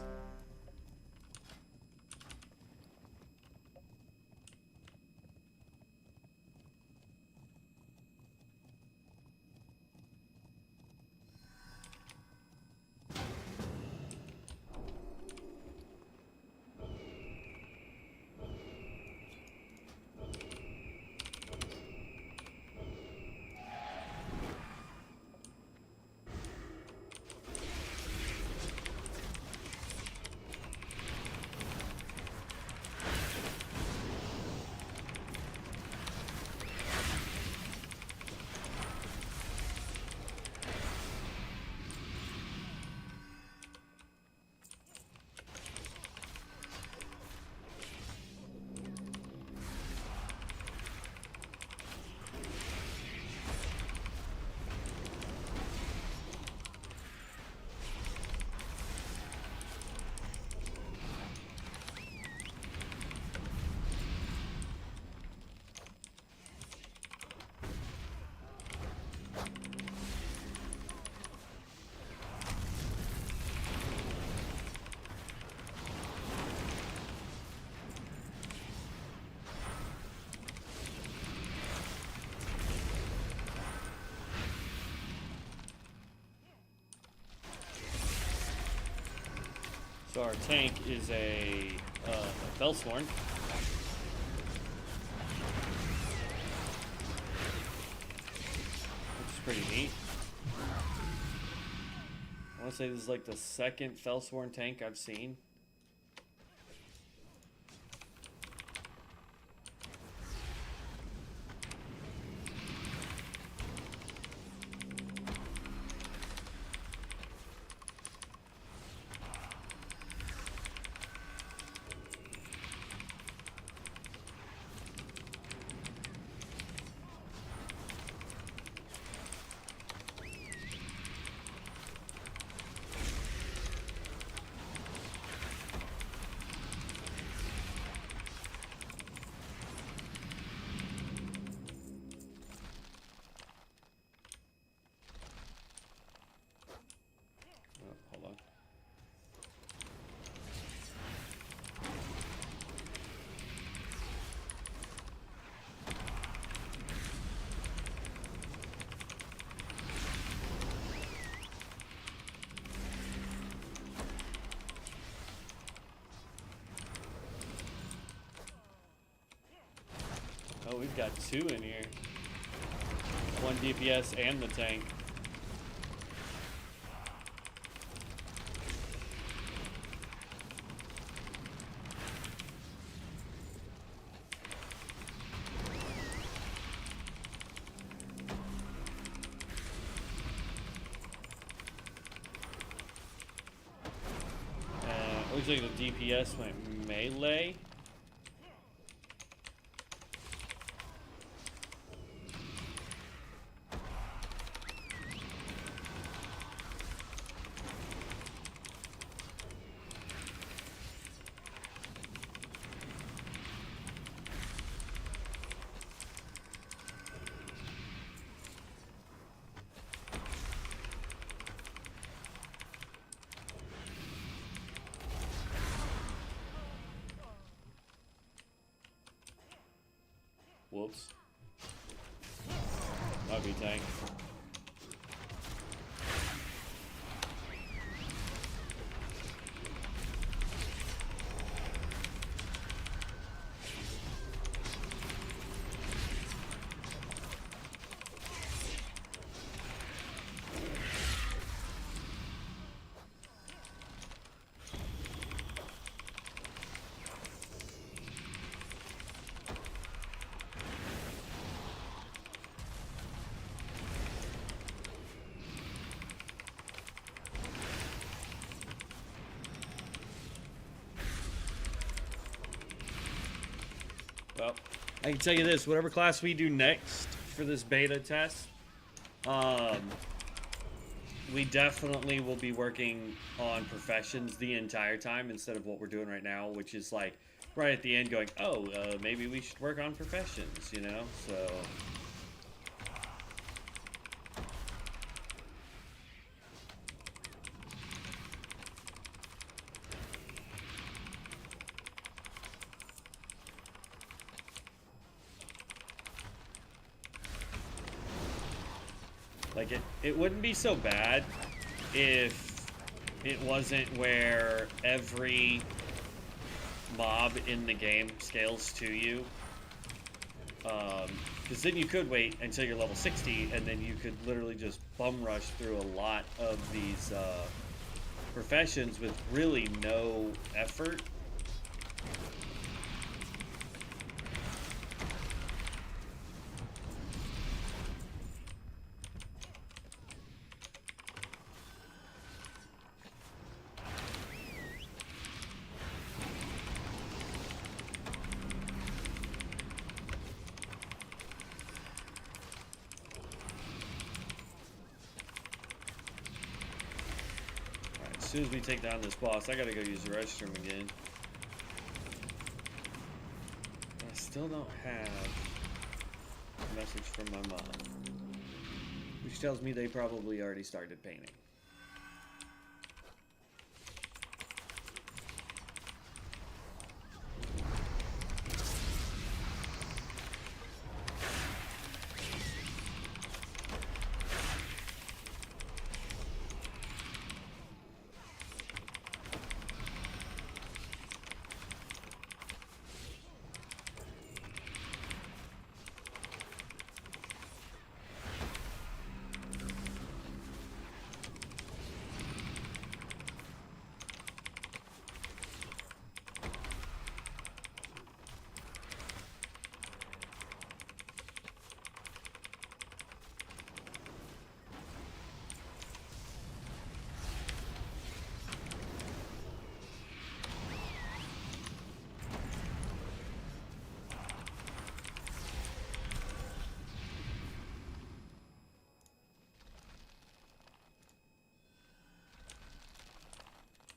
So our tank is a Felsworn. Which is pretty neat. I want to say this is like the second Felsworn tank I've seen. we've got 2 in here. 1 DPS and the tank. Looks like the DPS went melee. Whoops. That'd be tank. Well, I can tell you this, whatever class we do next for this beta test, we definitely will be working on professions the entire time instead of what we're doing right now, which is like right at the end going, oh, maybe we should work on professions, you know? So... like, it wouldn't be so bad if it wasn't where every mob in the game scales to you. Because then you could wait until you're level 60, and then you could literally just bum rush through a lot of these professions with really no effort. As soon as we take down this boss, I gotta go use the restroom again. I still don't have a message from my mom, which tells me they probably already started painting.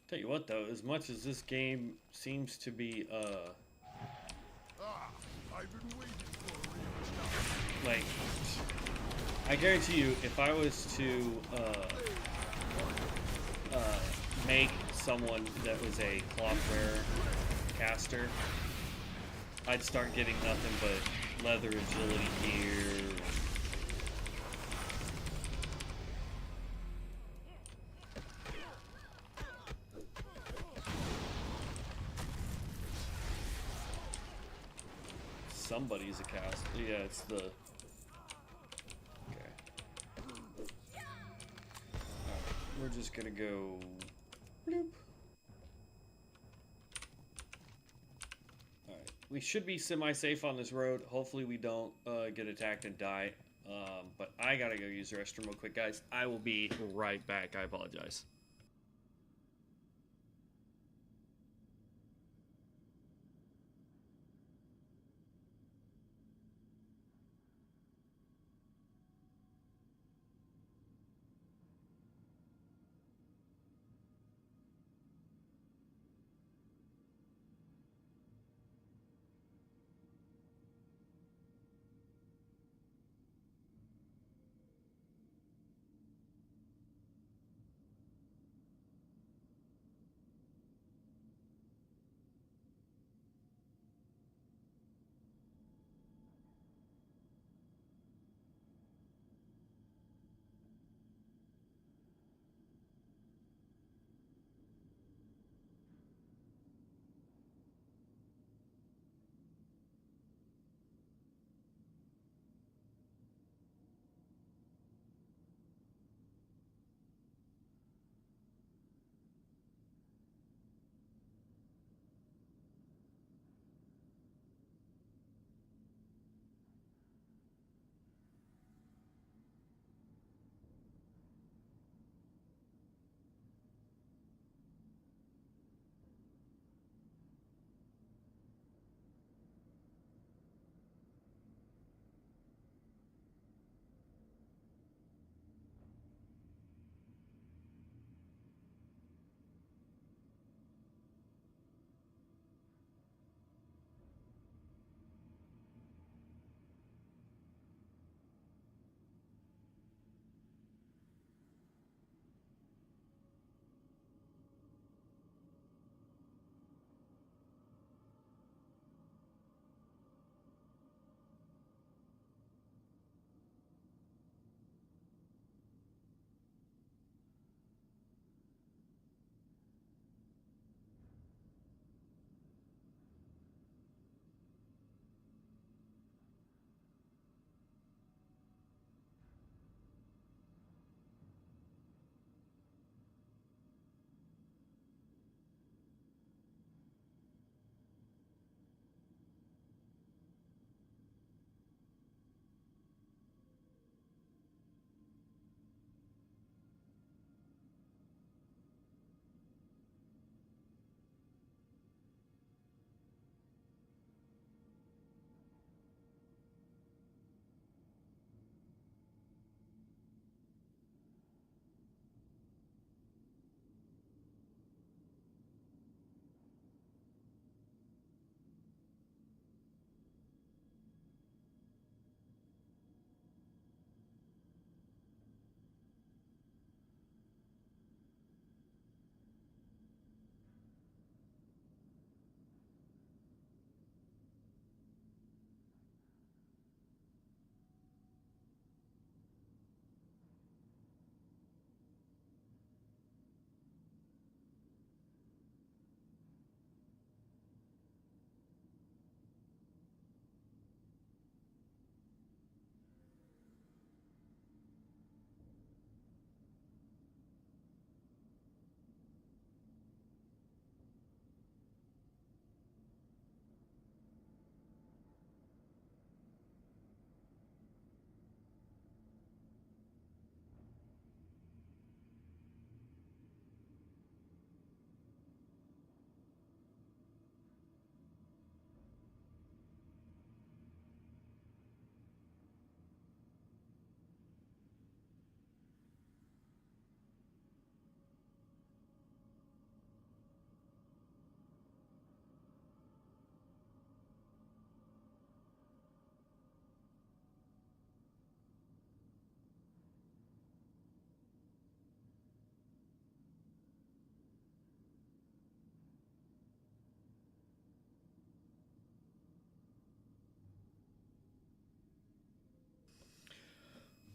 Tell you what though, as much as this game seems to be I've been waiting for a real like, I guarantee you, if I was to make someone that was a clothwear caster, I'd start getting nothing but leather agility gear. somebody's a cast. Yeah, it's the. Okay. Alright, we're just gonna go. Bloop. Alright, we should be semi-safe on this road. Hopefully, we don't get attacked and die. But I gotta go use the restroom real quick, guys. I will be right back. I apologize.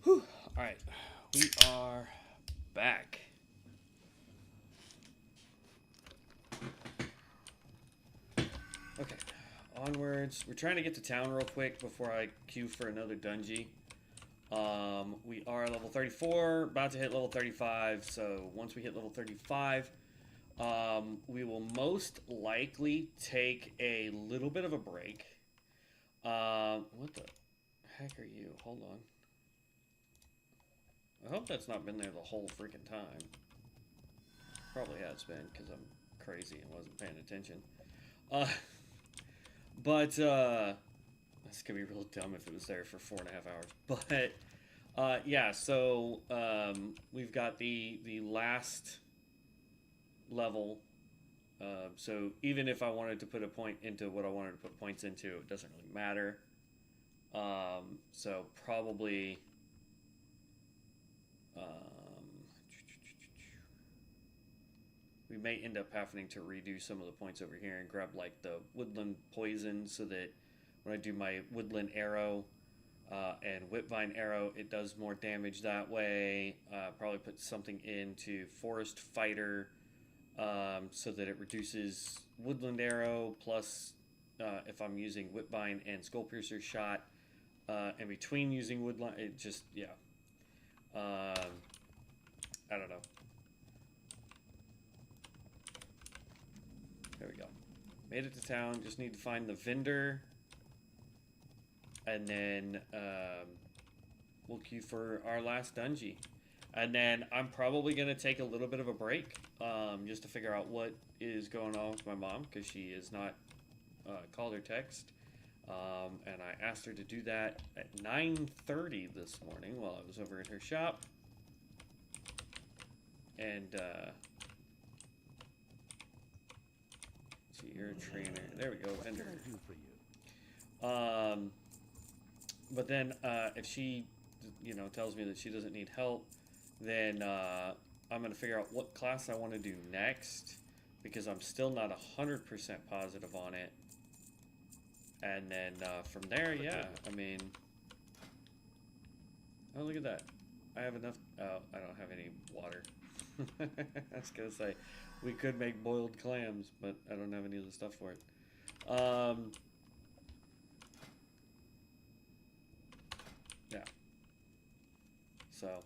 Whew. All right, we are back. Okay, onwards. We're trying to get to town real quick before I queue for another dungeon. We are level 34, about to hit level 35. So once we hit level 35, we will most likely take a little bit of a break. What the heck are you? Hold on. I hope that's not been there the whole freaking time. Probably has been, because I'm crazy and wasn't paying attention. But this could be real dumb if it was there for 4.5 hours. But yeah, so we've got the last level. So even if I wanted to put a point into what I wanted to put points into, it doesn't really matter. So probably we may end up having to redo some of the points over here and grab like the woodland poison, so that when I do my woodland arrow and whipvine arrow, it does more damage that way. Probably put something into forest fighter, so that it reduces woodland arrow, plus if I'm using whipvine and skull piercer shot, in between using woodland, it just, yeah. I don't know. There we go. Made it to town. Just need to find the vendor. And then we'll queue for our last dungeon. And then I'm probably going to take a little bit of a break, just to figure out what is going on with my mom, because she is not called or text. And I asked her to do that at 9:30 this morning while I was over in her shop. And see, you're a trainer. There we go, vendor. What can I do for you? But then if she, tells me that she doesn't need help, then I'm going to figure out what class I want to do next, because I'm still not 100% positive on it. And then from there, yeah, I mean, oh, look at that. I have enough. Oh, I don't have any water. I was going to say, we could make boiled clams, but I don't have any of the stuff for it. Yeah. So,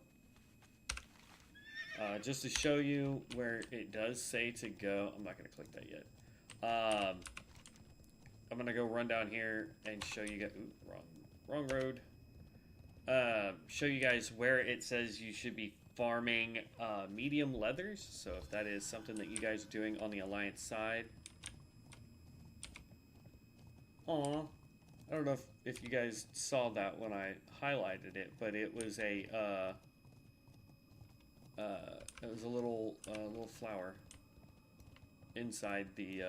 just to show you where it does say to go, I'm not going to click that yet. I'm going to go run down here and show you guys, ooh, wrong road. Show you guys where it says you should be farming medium leathers. So if that is something that you guys are doing on the Alliance side. Aw, I don't know if you guys saw that when I highlighted it, but it was a little flower inside the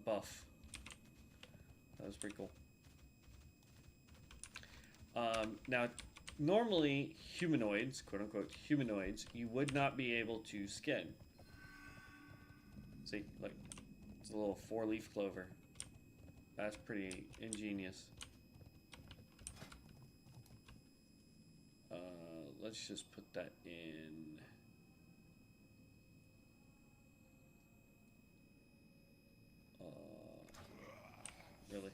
buff. That was pretty cool. Now, normally humanoids, quote unquote humanoids, you would not be able to skin. See, like, it's a little 4-leaf clover. That's pretty ingenious. Let's just put that in. Really?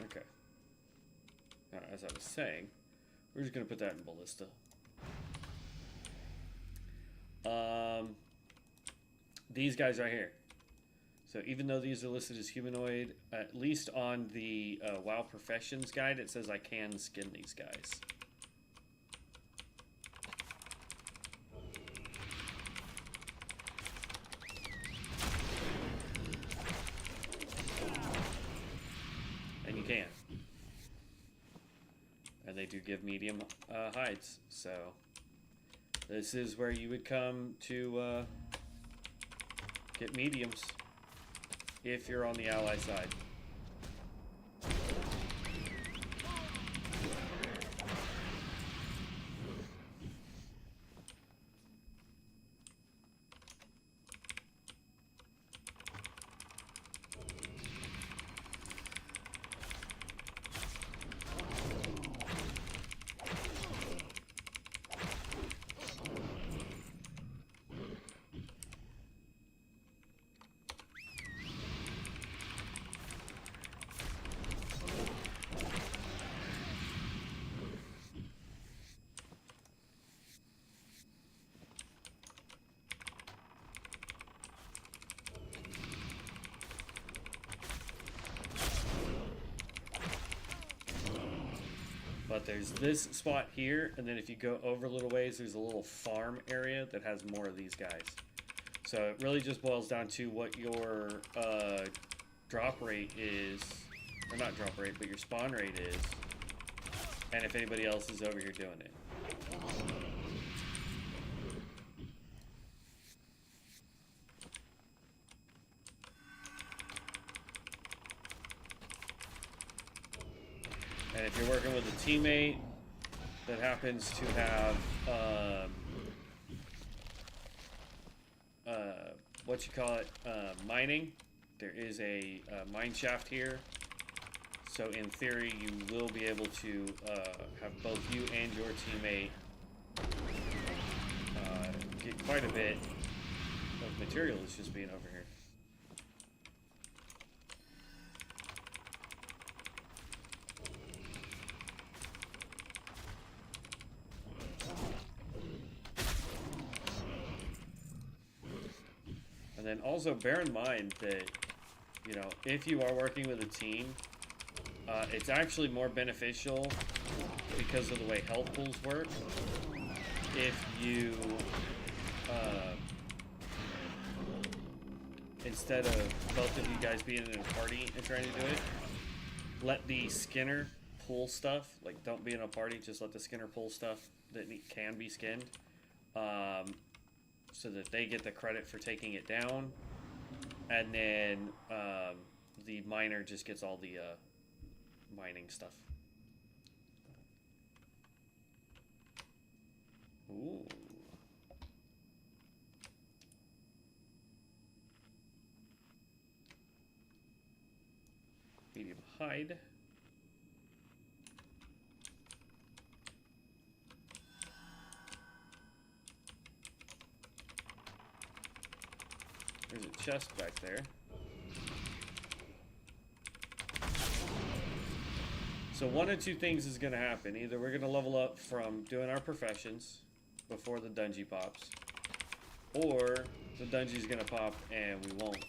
Okay. Now, as I was saying, we're just going to put that in ballista. These guys right here. So even though these are listed as humanoid, at least on the WoW Professions guide, it says I can skin these guys. And you can. And they do give medium hides, so this is where you would come to get mediums if you're on the ally side. But there's this spot here, and then if you go over a little ways, there's a little farm area that has more of these guys. So it really just boils down to what your drop rate is, or not drop rate, but your spawn rate is, and if anybody else is over here doing it. And if you're working with a teammate that happens to have, what you call it, mining, there is a mine shaft here. So in theory, you will be able to have both you and your teammate get quite a bit of materials just being over here. And then also bear in mind that, you know, if you are working with a team, it's actually more beneficial because of the way health pools work. If you, instead of both of you guys being in a party and trying to do it, let the skinner pull stuff. Like, don't be in a party, just let the skinner pull stuff that can be skinned. So that they get the credit for taking it down, and then the miner just gets all the mining stuff. Ooh. Medium hide. There's a chest back there. So one of two things is going to happen. Either we're going to level up from doing our professions before the dungeon pops, or the dungeon's going to pop and we won't.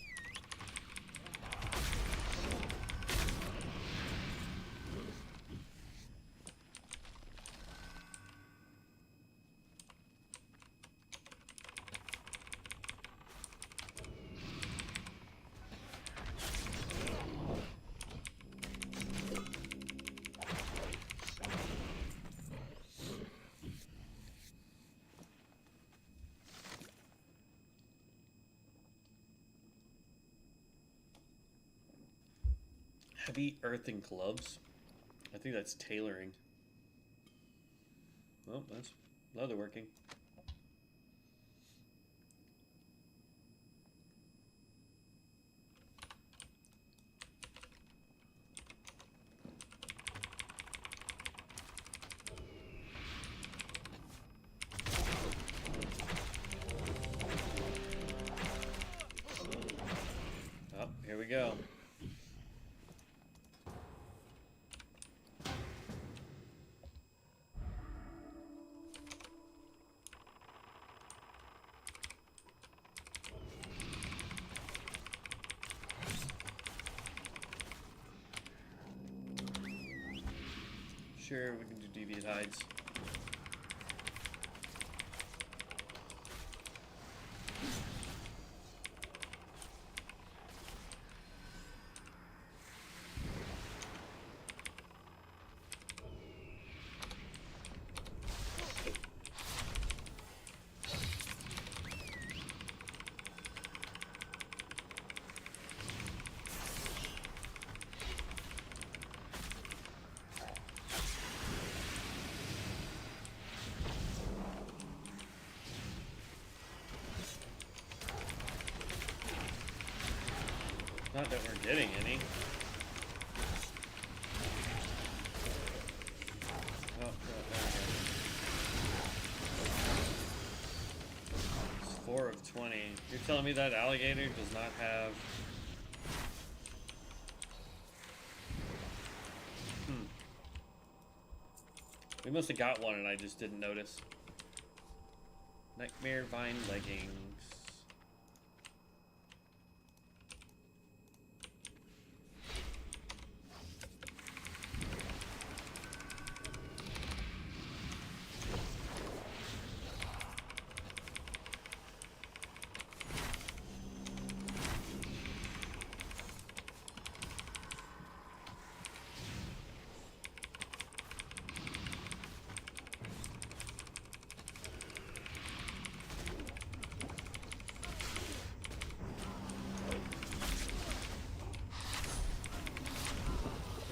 Heavy earthen gloves. I think that's tailoring. Oh, that's leather working. Oh, here we go. Sure, we can do deviant hides. Not that we're getting any. Oh, there we go. It's 4 of 20. You're telling me that alligator does not have... We must have got one and I just didn't notice. Nightmare Vine leggings.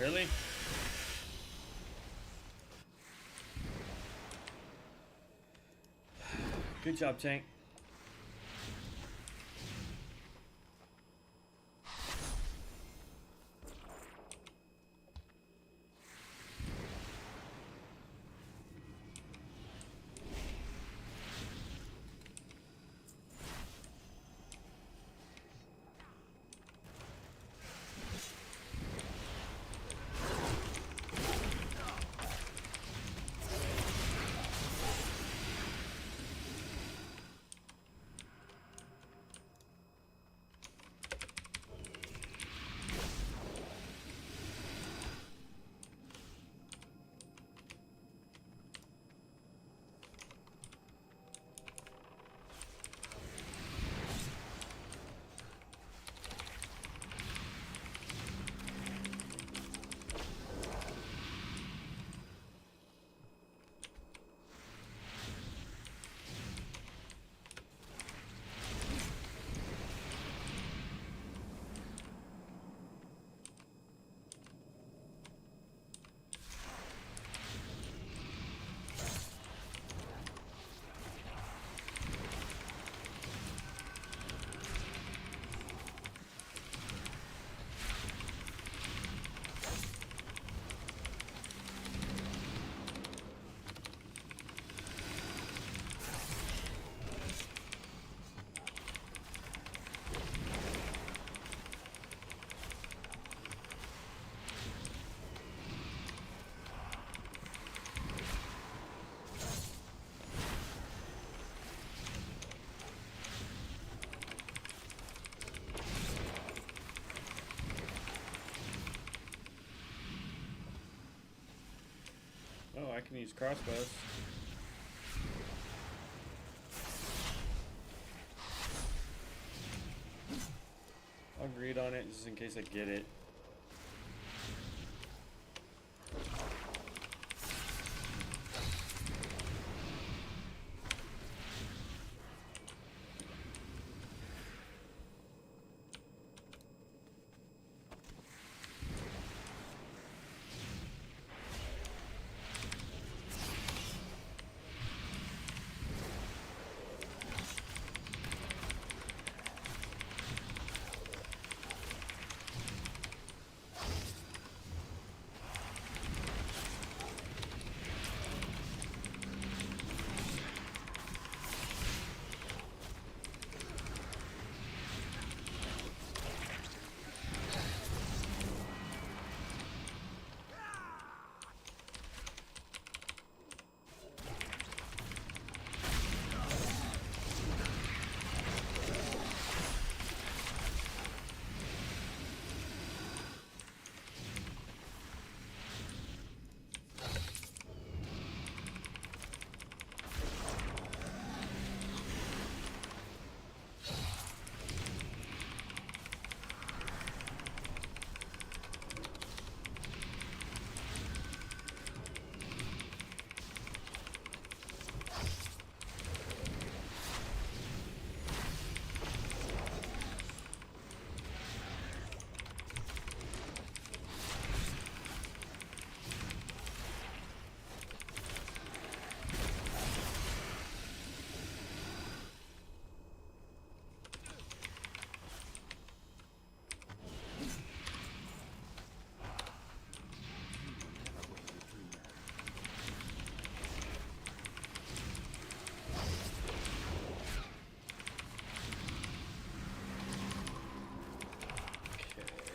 Really? Good job, tank. Oh, I can use crossbows. I'll greed on it just in case I get it.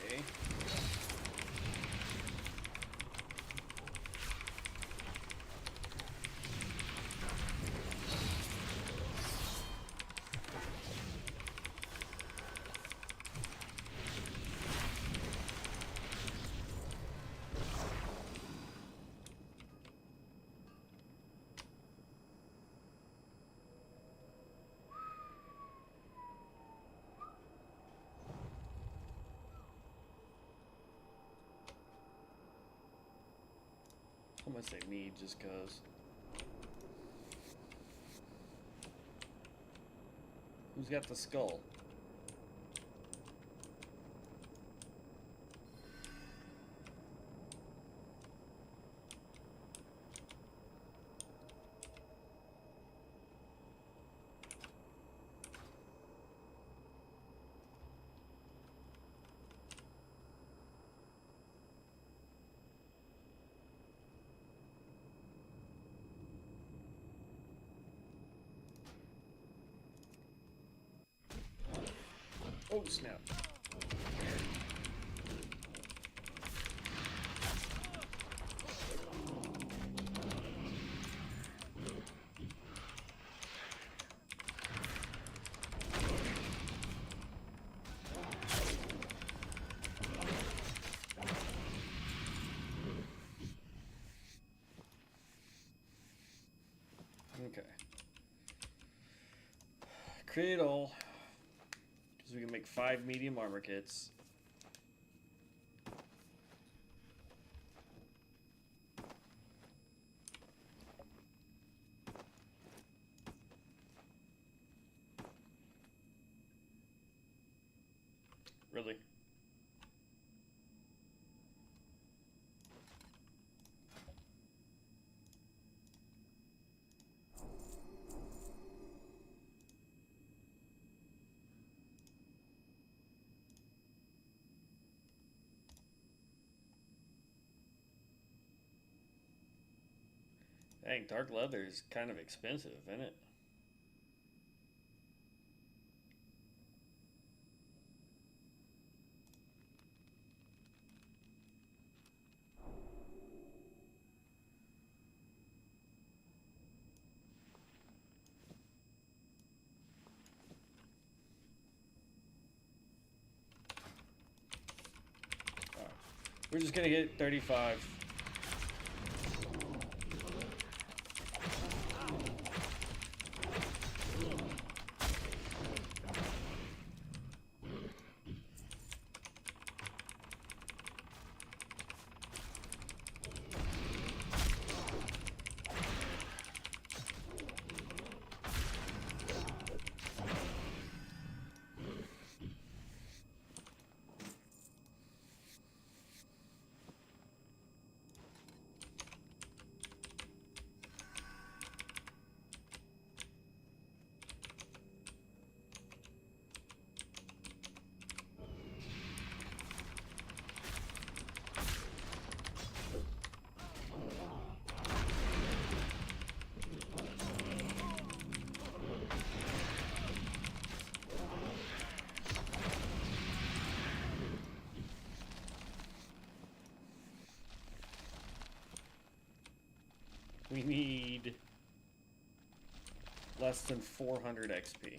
Okay. I'm gonna say me just cause. Who's got the skull? Oh, snap. Okay. Create all. Because we can make 5 medium armor kits. Really? Dang, dark leather is kind of expensive, isn't it? Alright. We're just gonna get 35. We need less than 400 XP.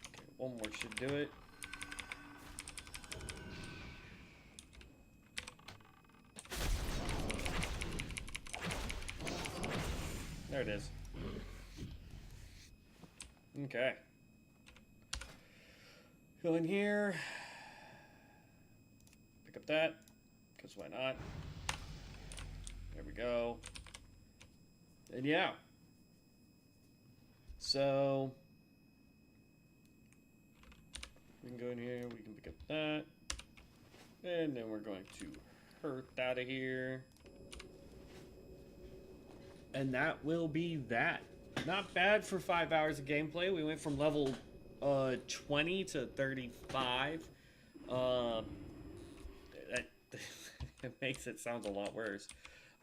Okay, one more should do it. There it is. Okay. Go in here. Pick up that, because why not? There we go. And yeah. So we can go in here, we can pick up that. And then we're going to hurt out of here. And that will be that. Not bad for 5 hours of gameplay. We went from level 20 to 35. It makes it sound a lot worse.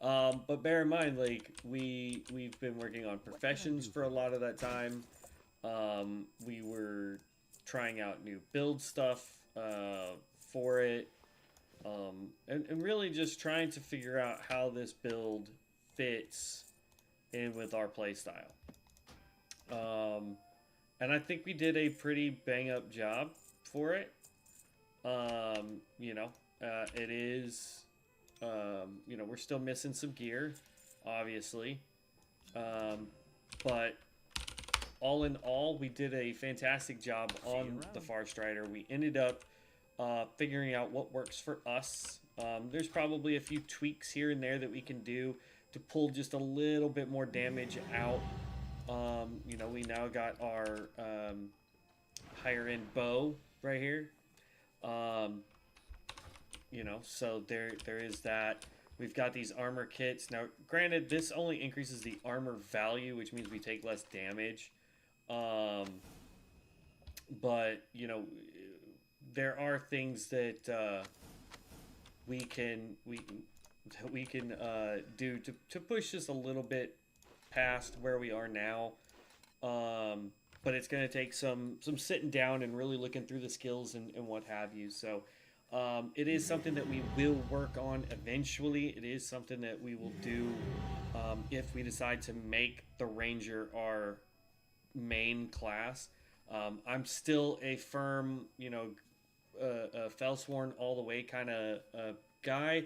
But bear in mind, like, we've been working on professions for a lot of that time. We were trying out new build stuff for it. And really just trying to figure out how this build fits in with our playstyle. And I think we did a pretty bang up job for it. You know, it is, you know, we're still missing some gear, obviously. But all in all, we did a fantastic job on the Far Strider. We ended up figuring out what works for us. There's probably a few tweaks here and there that we can do to pull just a little bit more damage out. You know, we now got our higher end bow right here. You know, so there is that. We've got these armor kits. Now, granted, this only increases the armor value, which means we take less damage. But, you know, there are things that we can do to push this a little bit past where we are now. But it's going to take some sitting down and really looking through the skills and what have you. So it is something that we will work on eventually. It is something that we will do if we decide to make the Ranger our main class. I'm still a firm, Fellsworn all the way kind of guy,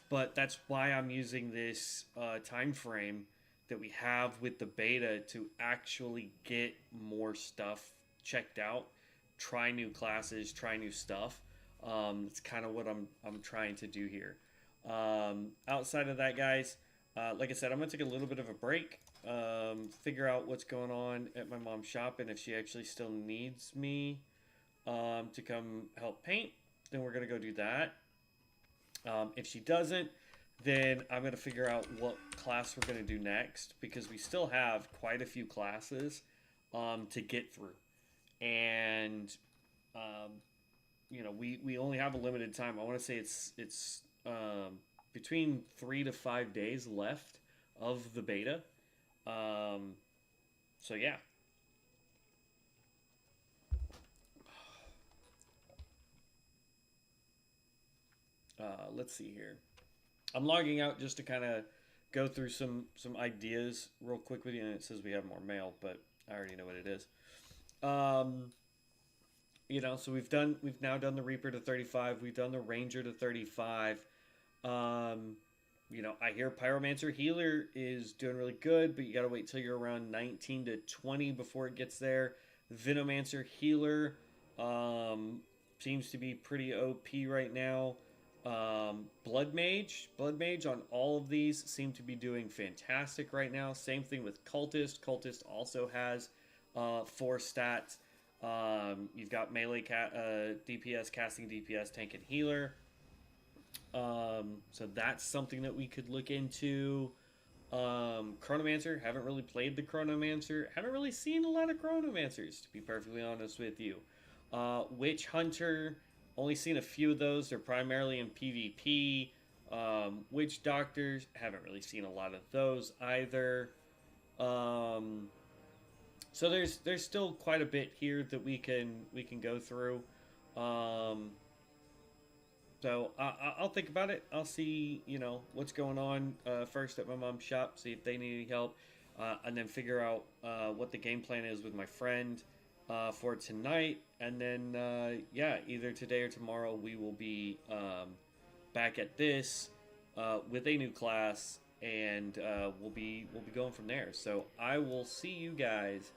but that's why I'm using this time frame that we have with the beta to actually get more stuff checked out, try new classes, try new stuff. It's kind of what I'm trying to do here. Outside of that, guys, like I said, I'm gonna take a little bit of a break, figure out what's going on at my mom's shop, and if she actually still needs me to come help paint, then we're gonna go do that. If she doesn't, then I'm going to figure out what class we're going to do next, because we still have quite a few classes to get through. And, we only have a limited time. I want to say it's between 3 to 5 days left of the beta. So, yeah. Let's see here. I'm logging out just to kind of go through some ideas real quick with you, and it says we have more mail, but I already know what it is. So we've now done the Reaper to 35. We've done the Ranger to 35. I hear Pyromancer Healer is doing really good, but you got to wait till you're around 19 to 20 before it gets there. Venomancer Healer seems to be pretty OP right now. Blood Mage on all of these seem to be doing fantastic right now. Same thing with Cultist. Cultist also has 4 stats. You've got melee DPS, casting DPS, tank, and healer. So that's something that we could look into. Chronomancer, haven't really played the Chronomancer. Haven't really seen a lot of Chronomancers, to be perfectly honest with you. Witch Hunter, only seen a few of those. They're primarily in PvP. Witch Doctors, haven't really seen a lot of those either. So there's still quite a bit here that we can go through. So I'll think about it. I'll see what's going on first at my mom's shop, see if they need any help, and then figure out what the game plan is with my friend for tonight. And then either today or tomorrow we will be back at this with a new class, and we'll be going from there. So I will see you guys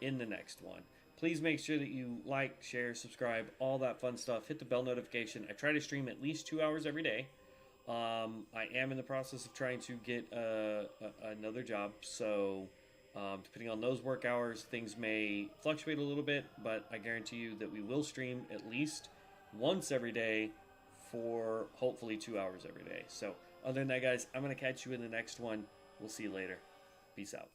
in the next one. Please make sure that you like, share, subscribe, all that fun stuff. Hit the bell notification. I try to stream at least 2 hours every day. I am in the process of trying to get another job, so depending on those work hours, things may fluctuate a little bit, but I guarantee you that we will stream at least once every day for hopefully 2 hours every day. So other than that, guys, I'm going to catch you in the next one. We'll see you later. Peace out.